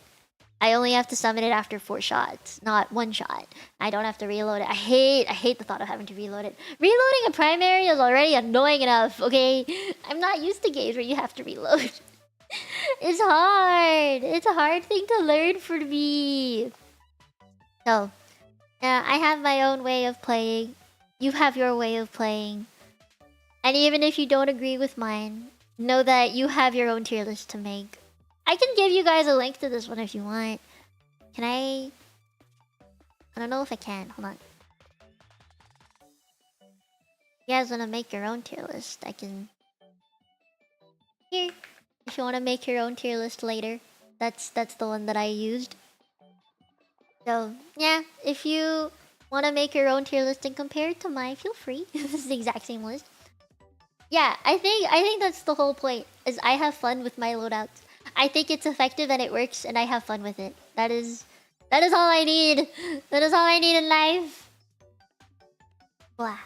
I only have to summon it after 4 shots, not 1 shot. I don't have to reload it. I hate the thought of having to reload it. Reloading a primary is already annoying enough, okay? I'm not used to games where you have to reload. It's hard. It's a hard thing to learn for me. So, I have my own way of playing. You have your way of playing. And even if you don't agree with mine, know that you have your own tier list to make. I can give you guys a link to this one if you want. Can I? I don't know if I can. Hold on. You guys want to make your own tier list? I can. Here. If you want to make your own tier list later, that's the one that I used. So yeah, if you want to make your own tier list and compare it to mine, feel free. This is the exact same list. Yeah, I think that's the whole point. Is I have fun with my loadouts. I think it's effective and it works, and I have fun with it. That is all I need. That is all I need in life. Blah.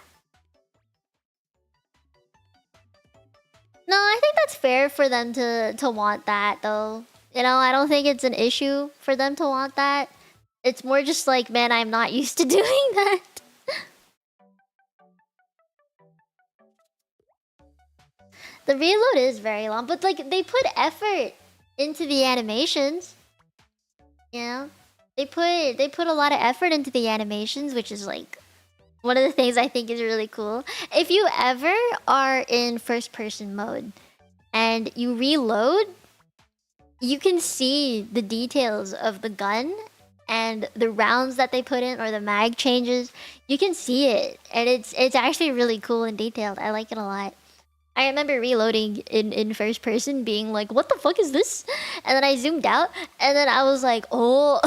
No, I think that's fair for them to want that, though. You know, I don't think it's an issue for them to want that. It's more just like, man, I'm not used to doing that. The reload is very long, but like they put effort into the animations. You know? They put a lot of effort into the animations, which is like one of the things I think is really cool. If you ever are in first person mode and you reload, you can see the details of the gun and the rounds that they put in, or the mag changes. You can see it, and it's actually really cool and detailed. I like it a lot. I remember reloading in first person being like, what the fuck is this? And then I zoomed out, and then I was like, oh.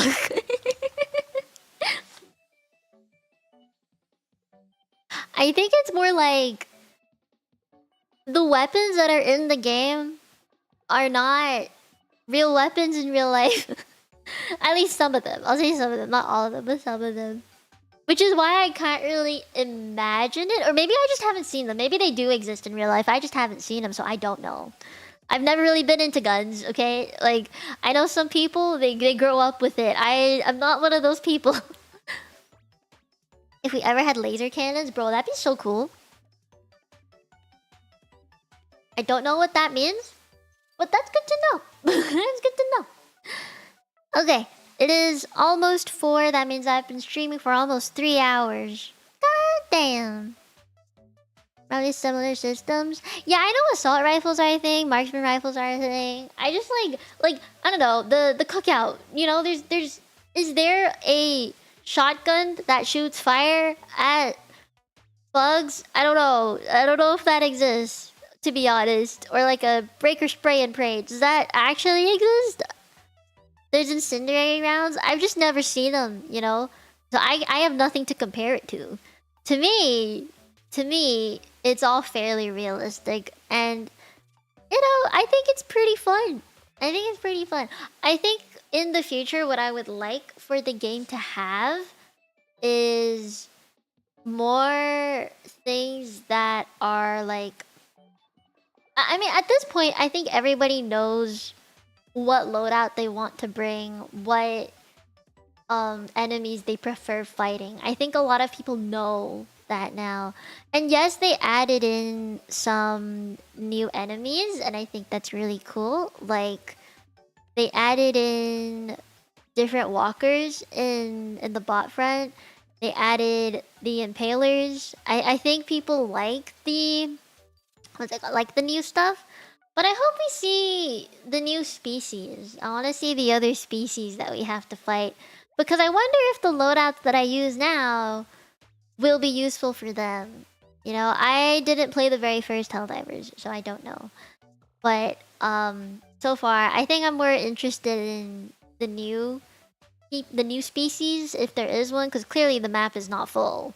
I think it's more like the weapons that are in the game are not real weapons in real life. At least some of them. I'll say some of them, not all of them, but some of them. Which is why I can't really imagine it. Or maybe I just haven't seen them. Maybe they do exist in real life. I just haven't seen them, so I don't know. I've never really been into guns, okay? Like, I know some people, they grow up with it. I'm not one of those people. If we ever had laser cannons, bro, that'd be so cool. I don't know what that means, but that's good to know. That's good to know. Okay, it is almost 4. That means I've been streaming for almost 3 hours. God damn. Probably similar systems. Yeah, I know assault rifles are a thing, marksman rifles are a thing. I just like I don't know, the cookout. You know, is there a shotgun that shoots fire at bugs? I don't know. I don't know if that exists, to be honest. Or like a breaker spray and pray. Does that actually exist? There's incendiary rounds. I've just never seen them, you know? So I have nothing to compare it to. To me, it's all fairly realistic. And, you know, I think it's pretty fun. I think in the future, what I would like for the game to have is more things that are like... I mean, at this point, I think everybody knows what loadout they want to bring, what enemies they prefer fighting. I think a lot of people know that now. And yes, they added in some new enemies, and I think that's really cool. Like, they added in different walkers in the bot front. They added the impalers. I think people like the... what's it called? Like the new stuff. But I hope we see the new species. I want to see the other species that we have to fight. Because I wonder if the loadouts that I use now will be useful for them. You know, I didn't play the very first Helldivers, so I don't know. But so far, I think I'm more interested in the new species, if there is one, because clearly the map is not full.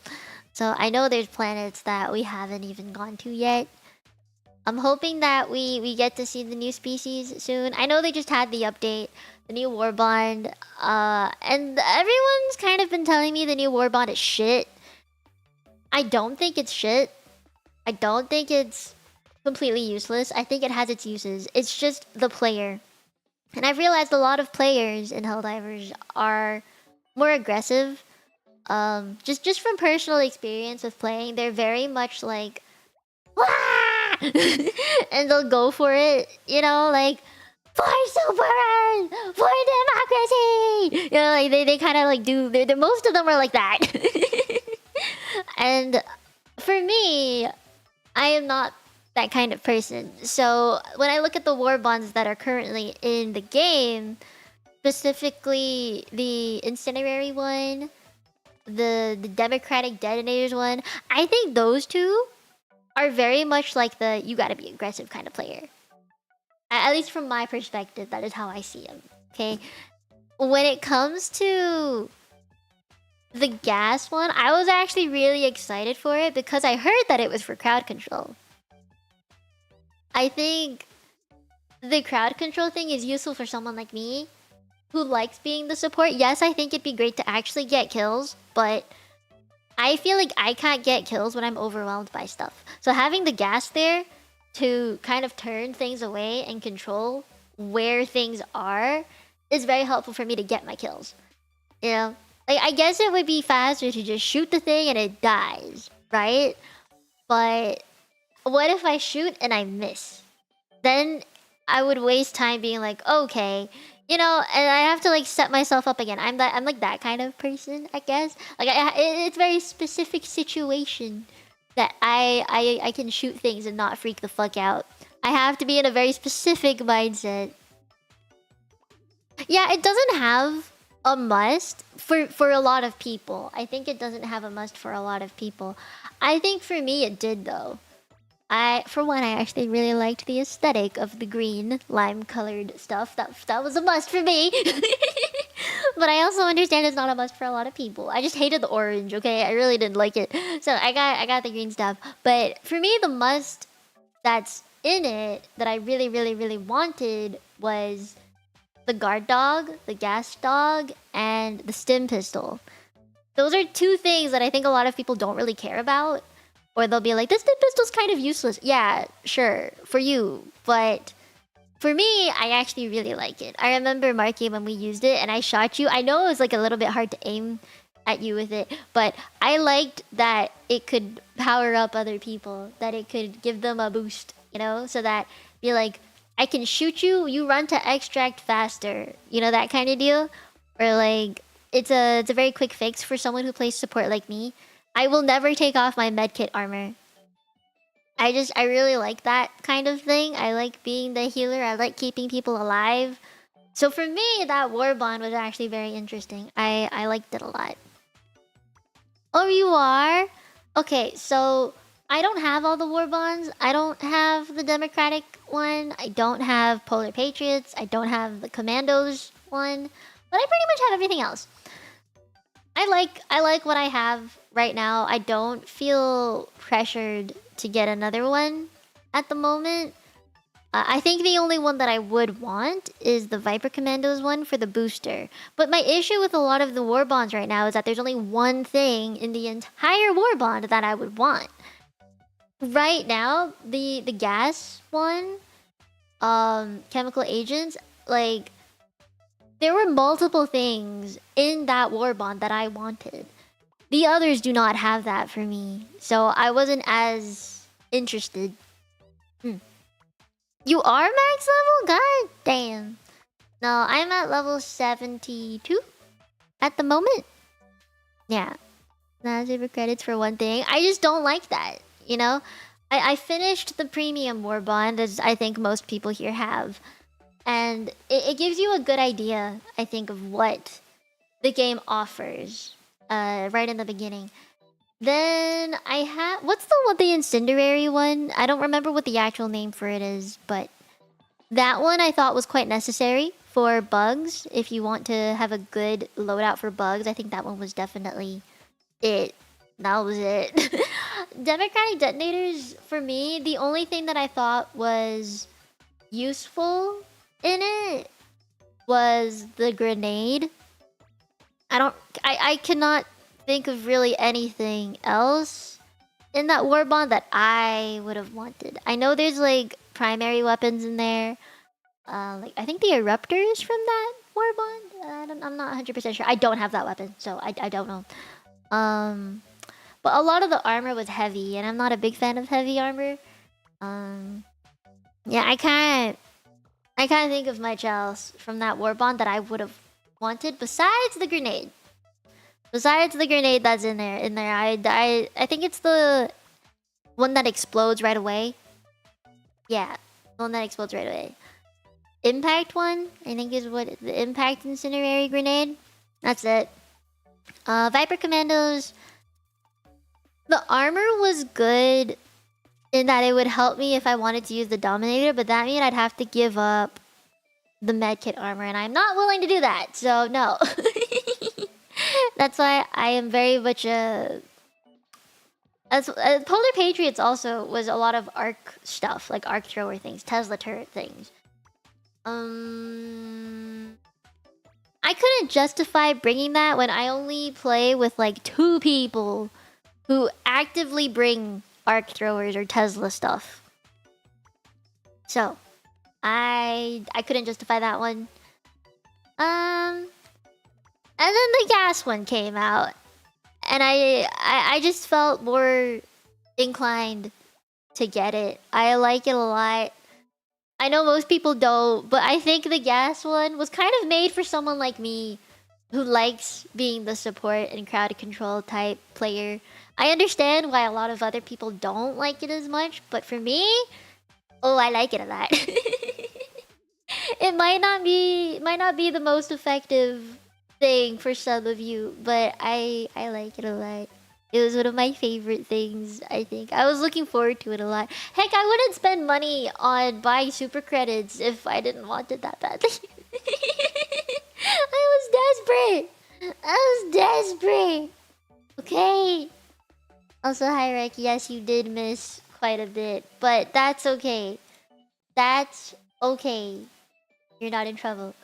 So I know there's planets that we haven't even gone to yet. I'm hoping that we get to see the new species soon. I know they just had the update, the new war bond, and everyone's kind of been telling me the new war bond is shit. I don't think it's shit. I don't think it's completely useless. I think it has its uses. It's just the player. And I've realized a lot of players in Helldivers are more aggressive. Just from personal experience with playing, they're very much like, "Wah!" and they'll go for it. You know, like, for super, for democracy. You know, like they kind of like do. They're most of them are like that. And for me, I am not that kind of person. So when I look at the war bonds that are currently in the game, specifically the incinerary one, the democratic detonators one, I think those two are very much like the you gotta be aggressive kind of player. At least from my perspective, that is how I see them. Okay, when it comes to the gas one, I was actually really excited for it because I heard that it was for crowd control. I think the crowd control thing is useful for someone like me who likes being the support. Yes, I think it'd be great to actually get kills, but I feel like I can't get kills when I'm overwhelmed by stuff. So having the gas there to kind of turn things away and control where things are is very helpful for me to get my kills. You know? Like, I guess it would be faster to just shoot the thing and it dies, right? But what if I shoot and I miss? Then I would waste time being like, okay, you know, and I have to like set myself up again. I'm like that kind of person, I guess. Like it's very specific situation that I can shoot things and not freak the fuck out. I have to be in a very specific mindset. Yeah, it doesn't have a must for a lot of people. I think it doesn't have a must for a lot of people. I think for me it did though. For one, I actually really liked the aesthetic of the green lime-colored stuff. That was a must for me. But I also understand it's not a must for a lot of people. I just hated the orange. Okay, I really didn't like it. So I got the green stuff. But for me, the must that's in it that I really, really, really wanted was the guard dog, the gas dog, and the stim pistol. Those are two things that I think a lot of people don't really care about. Or they'll be like, this pistol's kind of useless. Yeah, sure, for you. But for me, I actually really like it. I remember, Marky, when we used it and I shot you. I know it was like a little bit hard to aim at you with it. But I liked that it could power up other people. That it could give them a boost, you know? So that, be like, I can shoot you, you run to extract faster. You know, that kind of deal? Or like, it's a very quick fix for someone who plays support like me. I will never take off my medkit armor. I really like that kind of thing. I like being the healer. I like keeping people alive. So for me, that war bond was actually very interesting. I liked it a lot. Oh, you are? Okay, so I don't have all the war bonds. I don't have the democratic one. I don't have Polar Patriots. I don't have the Commandos one. But I pretty much have everything else. I like what I have right now. I don't feel pressured to get another one at the moment. I think the only one that I would want is the Viper Commandos one for the booster. But my issue with a lot of the war bonds right now is that there's only one thing in the entire war bond that I would want. Right now, the gas one, chemical agents, like, there were multiple things in that war bond that I wanted. The others do not have that for me, so I wasn't as interested. You are max level? God damn. No, I'm at level 72 at the moment. Yeah. Not super credits for one thing. I just don't like that, you know? I finished the premium war bond, as I think most people here have. And it gives you a good idea, I think, of what the game offers right in the beginning. Then I have... What's the incendiary one? I don't remember what the actual name for it is, but That one I thought was quite necessary for bugs. If you want to have a good loadout for bugs, I think that one was definitely it. That was it. Democratic detonators, for me, the only thing that I thought was useful in it was the grenade. I cannot think of really anything else in that war bond that I would have wanted. I know there's like primary weapons in there. Like I think the eruptors from that war bond. I'm not 100% sure. I don't have that weapon, so I don't know. But a lot of the armor was heavy, and I'm not a big fan of heavy armor. Yeah, I can't think of much else from that war bond that I would have wanted besides the grenade. Besides the grenade that's in there. I think it's the one that explodes right away. Yeah, the one that explodes right away. Impact one, I think is what the impact incendiary grenade. That's it. Viper Commandos. The armor was good in that it would help me if I wanted to use the Dominator, but that means I'd have to give up the medkit armor, and I'm not willing to do that, so no. That's why I am very much a... Polar Patriots also was a lot of arc stuff, like arc thrower things, Tesla turret things. I couldn't justify bringing that when I only play with like 2 people who actively bring arc throwers or Tesla stuff. So, I couldn't justify that one. And then the gas one came out, and I just felt more inclined to get it. I like it a lot. I know most people don't, but I think the gas one was kind of made for someone like me who likes being the support and crowd control type player. I understand why a lot of other people don't like it as much, but for me, oh, I like it a lot. It might not be the most effective thing for some of you, but I like it a lot. It was one of my favorite things, I think. I was looking forward to it a lot. Heck, I wouldn't spend money on buying super credits if I didn't want it that badly. I was desperate. Okay. Also, hi, Rick. Yes, you did miss quite a bit, but that's okay. That's okay. You're not in trouble.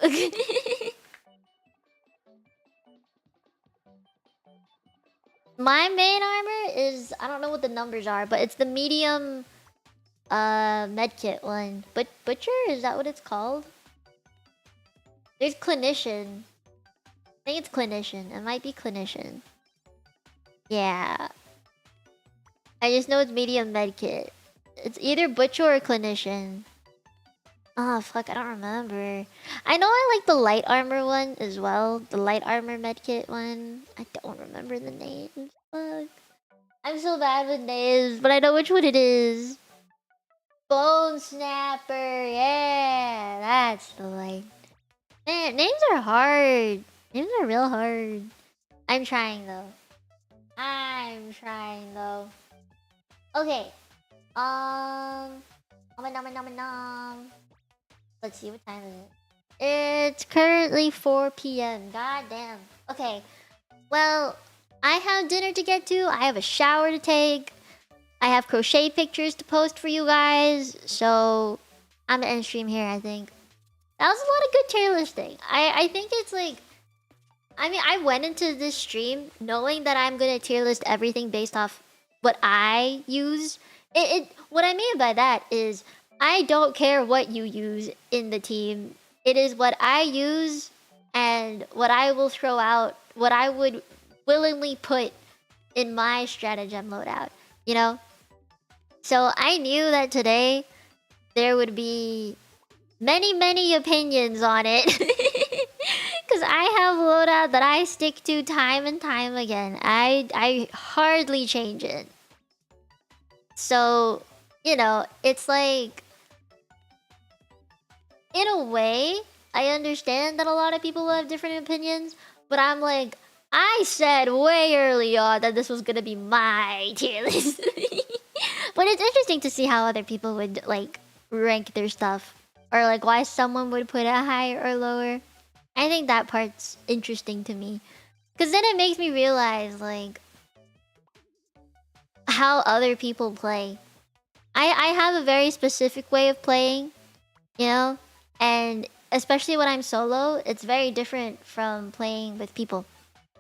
My main armor is... I don't know what the numbers are, but it's the medium medkit one. But Butcher? Is that what it's called? There's Clinician. I think it's Clinician. It might be Clinician. Yeah. I just know it's medium medkit. It's either Butcher or Clinician. Oh, fuck, I don't remember. I know I like the light armor one as well. The light armor medkit one. I don't remember the names. Fuck. I'm so bad with names, but I know which one it is. Bone Snapper. Yeah, that's the light. Man, names are hard. Names are real hard. I'm trying, though. Okay. Let's see, what time is it? It's currently 4 p.m. God damn. Okay. Well, I have dinner to get to. I have a shower to take. I have crochet pictures to post for you guys. So, I'm gonna end stream here, I think. That was a lot of good tier listing. I think it's like... I mean, I went into this stream knowing that I'm gonna tier list everything based off what I use. What I mean by that is... I don't care what you use in the team. It is what I use and what I will throw out, what I would willingly put in my stratagem loadout, you know? So I knew that today there would be many opinions on it. Because I have a loadout that I stick to time and time again. I hardly change it. So, you know, it's like... In a way, I understand that a lot of people will have different opinions, but I'm like, I said way early on that this was gonna be my tier list. But it's interesting to see how other people would, like, rank their stuff. or like why someone would put it higher or lower. I think that part's interesting to me, because then it makes me realize like how other people play. I have a very specific way of playing, you know, and especially when I'm solo, it's very different from playing with people.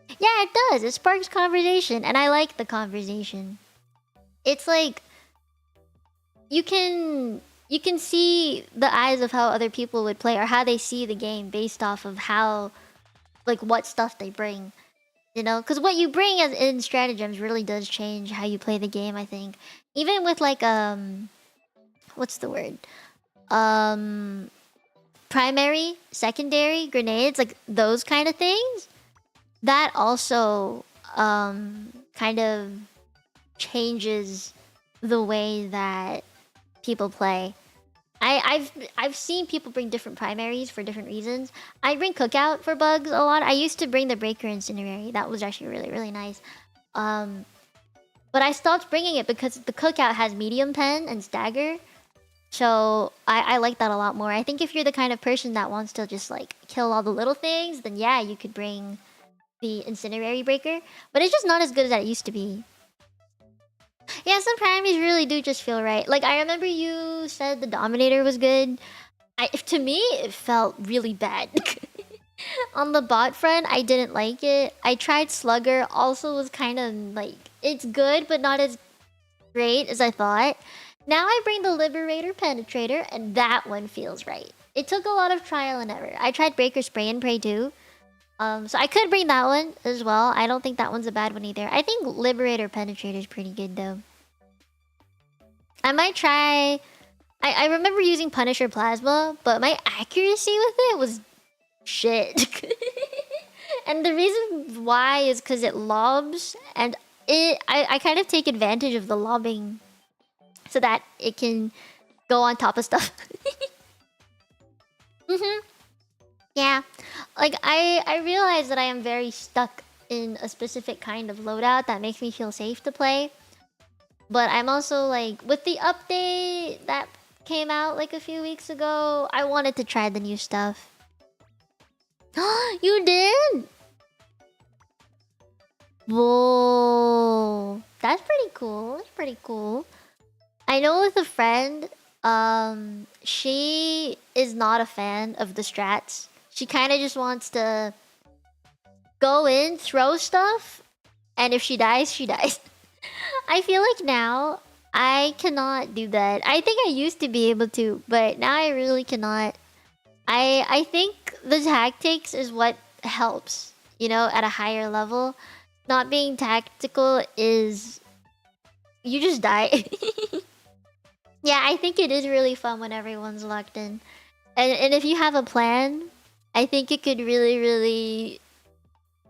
Yeah, it does. It sparks conversation, and I like the conversation. It's like you can see the eyes of how other people would play or how they see the game based off of how, like, what stuff they bring. You know, because what you bring as in stratagems really does change how you play the game. I think even with like what's the word? Primary, secondary grenades, like those kind of things. That also kind of changes the way that people play. I've seen people bring different primaries for different reasons. I bring cookout for bugs a lot. I used to bring the breaker incinerary. That was actually really, really nice. But I stopped bringing it because the cookout has medium pen and stagger. So I like that a lot more. I think if you're the kind of person that wants to just like kill all the little things, then yeah, you could bring the incinerary breaker. But it's just not as good as that it used to be. Yeah, some primaries really do just feel right. Like, I remember you said the Dominator was good. To me, it felt really bad. On the bot front, I didn't like it. I tried Slugger, also was kind of like... It's good, but not as great as I thought. Now I bring the Liberator Penetrator, and that one feels right. It took a lot of trial and error. I tried Breaker Spray and Pray too. So I could bring that one as well. I don't think that one's a bad one either. I think Liberator Penetrator is pretty good though. I might try... I remember using Punisher Plasma, but my accuracy with it was shit. And the reason why is because it lobs, and I kind of take advantage of the lobbing so that it can go on top of stuff. Yeah. Like, I realize that I am very stuck in a specific kind of loadout that makes me feel safe to play. But I'm also like, with the update that came out like a few weeks ago, I wanted to try the new stuff. You did? Whoa. That's pretty cool. That's pretty cool. I know with a friend, she is not a fan of the strats. She kind of just wants to go in, throw stuff, and if she dies, she dies. I feel like now I cannot do that. I think I used to be able to, but now I really cannot. I think the tactics is what helps, you know, at a higher level. Not being tactical is... you just die. Yeah, I think it is really fun when everyone's locked in. And if you have a plan, I think it could really, really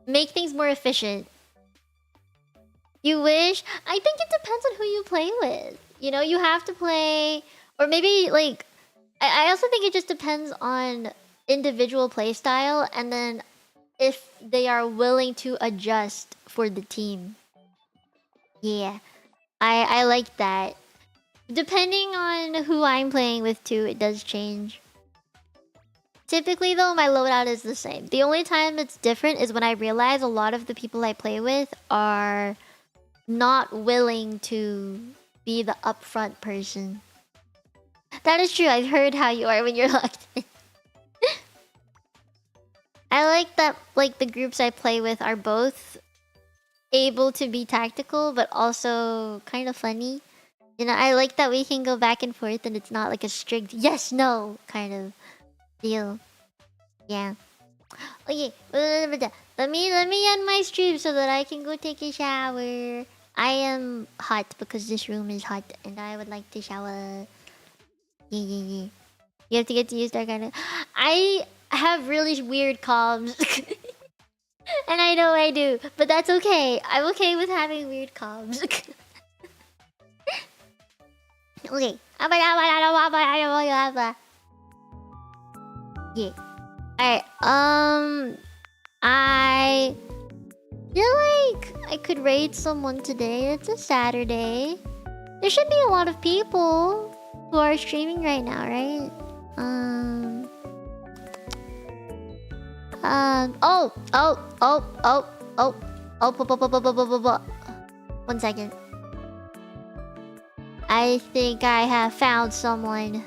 make things more efficient. You wish? I think it depends on who you play with. You know, you have to play... or maybe, like... I also think it just depends on individual playstyle, and then if they are willing to adjust for the team. Yeah. I like that. Depending on who I'm playing with too, it does change. Typically though, my loadout is the same. The only time it's different is when I realize a lot of the people I play with are not willing to be the upfront person. That is true. I've heard how you are when you're locked in. I like that, like, the groups I play with are both able to be tactical, but also kind of funny. You know, I like that we can go back and forth and it's not like a strict yes, no kind of deal. Yeah. Okay, let me end my stream so that I can go take a shower. I am hot because this room is hot and I would like to shower. Yeah. You have to get to use that kind of... I have really weird comms. And I know I do, but that's okay. I'm okay with having weird comms. Okay. Yeah. Alright, I feel like I could raid someone today. It's a Saturday. There should be a lot of people who are streaming right now, right? One second. I think I have found someone.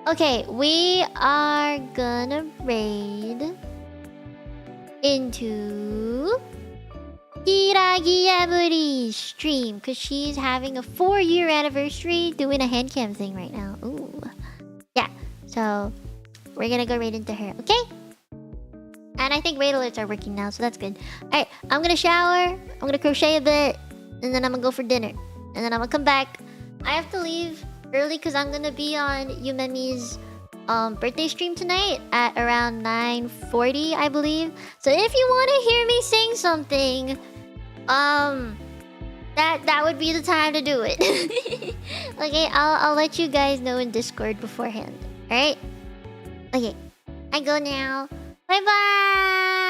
Okay, we are gonna raid into Hiragi Eburi's stream because she's having a 4-year anniversary doing a hand cam thing right now. Ooh. Yeah, so we're gonna go raid into her, okay? And I think raid alerts are working now, so that's good. Alright, I'm gonna shower, I'm gonna crochet a bit, and then I'm gonna go for dinner. And then I'm gonna come back. I have to leave early because I'm gonna be on Yumemi's birthday stream tonight at around 9:40, I believe. So if you want to hear me sing something, that would be the time to do it. Okay, I'll let you guys know in Discord beforehand. All right. Okay, I go now. Bye bye.